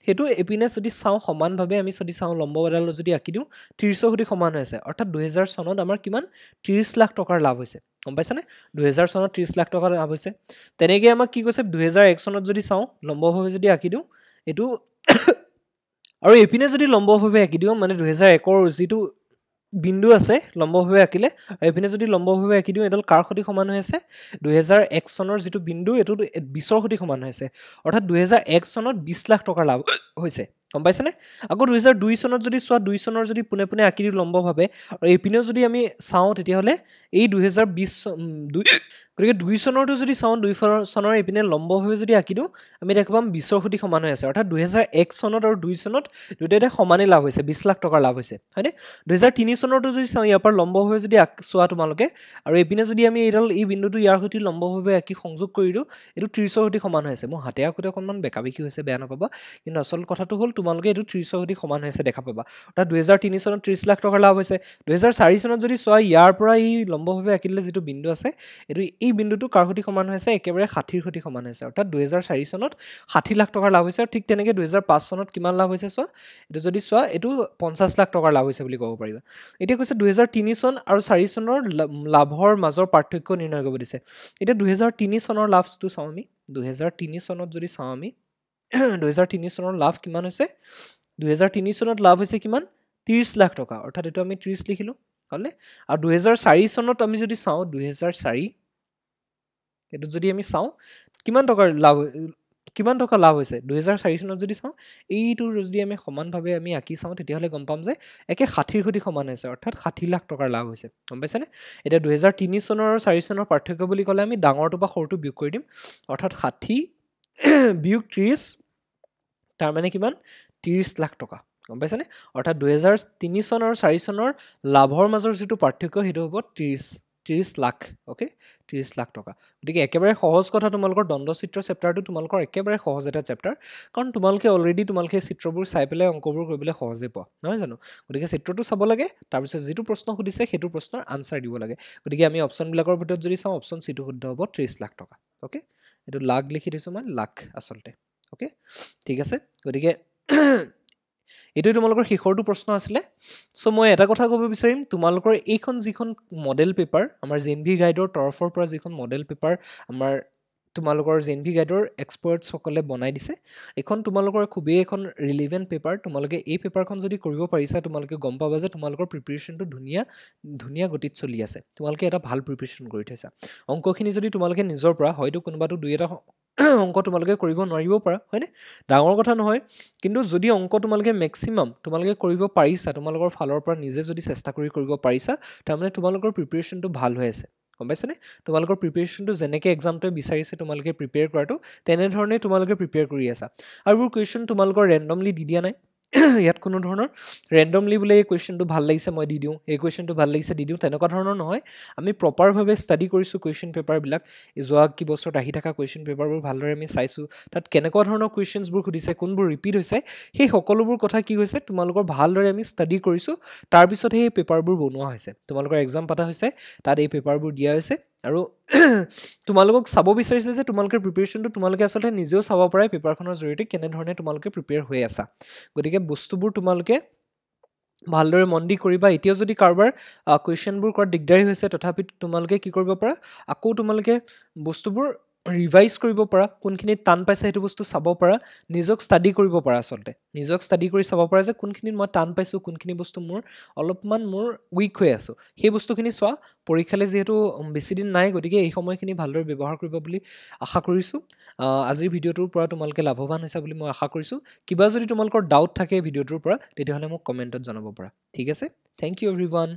হেতু এপিনে যদি চাও সমানভাৱে আমি যদি চাও লম্ববাদাল যদি আঁকি দিও 30 সৈতে সমান হৈ আছে অৰ্থাৎ 2000 চনত আমাৰ কিমান 30 লাখ টকাৰ লাভ হৈছে গম পাইছানে 2000 চনত 30 লাখ টকাৰ লাভ হৈছে তেনেকৈ আমাক কি কৈছে 2001 চনত যদি চাও লম্বভাৱে যদি আঁকি দিও এটো আৰু এপিনে যদি লম্বভাৱে আঁকি দিও মানে 2001 ৰ যেটো বিন্দু আছে লম্বভাৱে আঁকিলে এপিনে যদি লম্বভাৱে আঁকি দিও এডাল কাৰ সৈতে সমান হৈ আছে 2001 চনৰ যেটো বিন্দু এটো 20 ৰ সৈতে সমান হৈ আছে অৰ্থাৎ 2001 চনত 20 লাখ টকাৰ লাভ হৈছে গম পাইছানে আকৌ 2002 চনত যদি সোৱা 2 চনৰ যদি পুনে পুনে আঁকি দিও লম্বভাৱে আৰু এপিনে যদি আমি চাও তেতিয়া হলে এই 2020 গতিকে 2 চনৰটো যদি চাও 2 চনৰ এপিনে লম্বভাৱে যদি আঁকি দিও আমি দেখাম 20 ৰ সৈতে সমান হৈ আছে অৰ্থাৎ 2001 চনত আৰু 2 চনত দুটাতে সমানে লাভ হৈছে 20 লাখ টকাৰ লাভ হৈছে হয়নে 2003 চনৰটো যদি চাও ইয়াৰ পৰা লম্বভাৱে যদি সোৱা তোমালোকে আৰু এপিনে যদি আমি এই বিন্দুটো ইয়াৰ সৈতে লম্বভাৱে আঁকি সংযোগ কৰি দিও এটো 30 ৰ সৈতে সমান হৈছে মই হাতে আঁকোতে অকমান বেকাবেকি হৈছে বেয়া নাপাবা কিন্তু আসল কথাটো হল তোমালোকে এটো 30 ৰ সৈতে সমান হৈছে দেখা পাবা অৰ্থাৎ 2003 চনত 30 লাখ টকাৰ লাভ হৈছে 2004 চনত যদি সোৱা ইয়াৰ পৰা এই লম্বভাৱে আঁকিলে যেটো বিন্দু আছে এটো এই বিন্দুটো কাৰ সৈতে সমান হৈছে একেবাৰে 60 ৰ সৈতে সমান হৈছে অৰ্থাৎ 2004 চনত 60 লাখ টকাৰ লাভ হৈছে আৰু ঠিক তেনেকৈ 2005 চনত কিমান লাভ হৈছে সোৱা এটো যদি সোৱা এটো 50 লাখ টকাৰ লাভ হৈছে বুলি ক'ব পাৰিবা এতিয়া কৈছে 2003 চন আৰু 4 চনৰ লাভৰ মাজৰ পাৰ্থক্য নিৰ্ণয় কৰিব দিছে এতিয়া 2003 চনৰ লাভটো চাও আমি 2003 চনত যদি চাও আমি 2003 চনৰ লাভ কিমান হৈছে 2003 চনত লাভ হৈছে কিমান 30 লাখ টকা অৰ্থাৎ এটো আমি 30 লিখিলো হলনে আৰু 2004 চনত আমি যদি চাও 2004 এটো যদি আমি চাও কিমান টকা লাভ হৈছে 2004 চনত যদি চাও এইটো যদি আমি সমানভাৱে আমি আঁকি চাও তেতিয়া হলে গম পাম যে একে 60 ৰ সৈতে সমান হৈছে অৰ্থাৎ 60 লাখ টকাৰ লাভ হৈছে গম পাইছানে এটা 2003 চনৰ আৰু 4 চনৰ পাৰ্থক্য বুলি ক'লে আমি ডাঙৰটো বা সৰুটো বিয়োগ কৰি দিম অৰ্থাৎ 60 বিয়োগ 30 তাৰ মানে কিমান 30 লাখ টকা গম পাইছানে অৰ্থাৎ 2003 চন আৰু 4 চনৰ লাভৰ মাজৰ যেটো পাৰ্থক্য হেতু হ'ব 30 লাখ ওকে 30 লাখ টকা গতিকে একেবাৰে সহজ কথা তোমালোকৰ দ্বন্দ্বচিত্ৰ চেপ্টাৰটো তোমালোকৰ একেবাৰে সহজ এটা চেপ্টাৰ কাৰণ তোমালোকে অলৰেডি তোমালোকে চিত্ৰবোৰ চাই পেলাই অংকবোৰ কৰিবলৈ সহজে পোৱা নহয় জানো গতিকে চিত্ৰটো চাব লাগে তাৰ পিছত যেটো প্ৰশ্ন সুধিছে হেতু প্ৰশ্নৰ আনসাৰ দিব লাগে গতিকে আমি অপচন বিলাকৰ ভিতৰত যদি চাও অপচন সিটো শুদ্ধ হ'ব 30 লাখ টকা ওকে এটো লাখ লিখি দিছো মই লাখ আসলতে ওকে ঠিক আছে গতিকে এটো তোমালোকৰ শেষৰটো প্ৰশ্ন আছিল সো মই এটা কথা ক'ব বিচাৰিম তোমালোকৰ এইখন যিখন মডেল পেপাৰ আমাৰ জেনভি গাইডৰ তৰফৰ পৰা যিখন মডেল পেপাৰ আমাৰ তোমালোকৰ জেনভি গাইডৰ এক্সপাৰ্টছ সকলে বনাই দিছে এখন তোমালোকৰ খুবেই এখন ৰিলেভেন্ট পেপাৰ তোমালোকে এই পেপাৰখন যদি কৰিব পাৰিছা তোমালোকে গম পাবা যে তোমালোকৰ প্ৰিপাৰেচনটো ধুনিয়া গতিত চলি আছে তোমালোকে এটা ভাল প্ৰিপাৰেচন কৰি থৈছা অংকখিনি যদি তোমালোকে নিজৰ পৰা হয়তো কোনোবাটো দুই এটা অংক তোমালোকে কৰিব নোৱাৰিব পাৰা হয়নে ডাঙৰ কথা নহয় কিন্তু যদি অংক তোমালোকে ম্যাক্সিমাম তোমালোকে কৰিব পাৰিছা তোমালোকৰ ফালৰ পৰা নিজে যদি চেষ্টা কৰি কৰিব পাৰিছা তাৰ মানে তোমালোকৰ প্ৰিপাৰেচনটো ভাল হৈ আছে গম পাইছানে তোমালোকৰ প্ৰিপাৰেচনটো যেনেকৈ এক্সামটোৱে বিচাৰিছে তোমালোকে প্ৰিপেয়াৰ কৰাটো তেনে ধৰণে তোমালোকে প্ৰিপেয়াৰ কৰি আছা আৰু কোৱেশ্চন তোমালোকৰ ৰেন্ডমলি দি দিয়া নাই ইয়াত কোনো ধৰণৰ ৰেন্ডমলি বুলে এই কোৱেশ্চনটো ভাল লাগিছে মই দি দিও এই কোৱেশ্চনটো ভাল লাগিছে দি দিও তেনেকুৱা ধৰণৰ নহয় আমি প্ৰপাৰ ভাৱে ষ্টাডি কৰিছো কোৱেশ্চন পেপাৰ বিলাক যোৱা কি বছৰত আহি থকা কোৱেশ্চন পেপাৰবোৰ ভালদৰে আমি চাইছো তাত কেনেকুৱা ধৰণৰ কোৱেশ্চনবোৰ খুদিছে কোনবোৰ ৰিপিট হৈছে সেই সকলোবোৰ কথা কি হৈছে তোমালোকৰ ভালদৰে আমি ষ্টাডি কৰিছো তাৰ পিছত এই পেপাৰবোৰ বনোৱা হৈছে তোমালোকৰ এক্সাম পাতা হৈছে তাত এই পেপাৰবোৰ দিয়া হৈছে আৰু তোমালোকক চাব বিচাৰিছে যে তোমালোকৰ প্ৰিপাৰেচনটো তোমালোকে আসলে নিজেও চাব পাৰে পেপাৰখনৰ জৰিয়তে কেনে ধৰণে তোমালোকে প্ৰিপেয়াৰ হৈ আছা গতিকে বস্তুবোৰ তোমালোকে ভালদৰে মন দি কৰিবা এতিয়া যদি কাৰবাৰ কোৱেশ্চনবোৰ কৰা দিগদাৰি হৈছে তথাপি তোমালোকে কি কৰিব পাৰা আকৌ তোমালোকে বস্তুবোৰ ৰিভাইজ কৰিব পাৰা, কোনখিনিত টান পাইছা সেইটো বস্তু চাব পাৰা, নিজক ষ্টাডি কৰিব পাৰা আচলতে। নিজক ষ্টাডি কৰি চাব পাৰা যে কোনখিনিত মই টান পাইছোঁ, কোনখিনি বস্তু অলপমান উইক হৈ আছোঁ। সেই বস্তুখিনি চোৱা, পৰীক্ষালৈ যিহেতু বেছি দিন নাই, গতিকে এই সময়খিনি ভালদৰে ব্যৱহাৰ কৰিব বুলি আশা কৰিছোঁ। আজিৰ ভিডিঅ'টোৰ পৰা তোমালোকে লাভৱান হৈছা বুলি মই আশা কৰিছোঁ। কিবা যদি তোমালোকৰ ডাউট থাকে ভিডিঅ'টোৰ পৰা, তেতিয়াহ'লে মোক কমেণ্টত জনাব পাৰা। ঠিক আছে? Thank you everyone.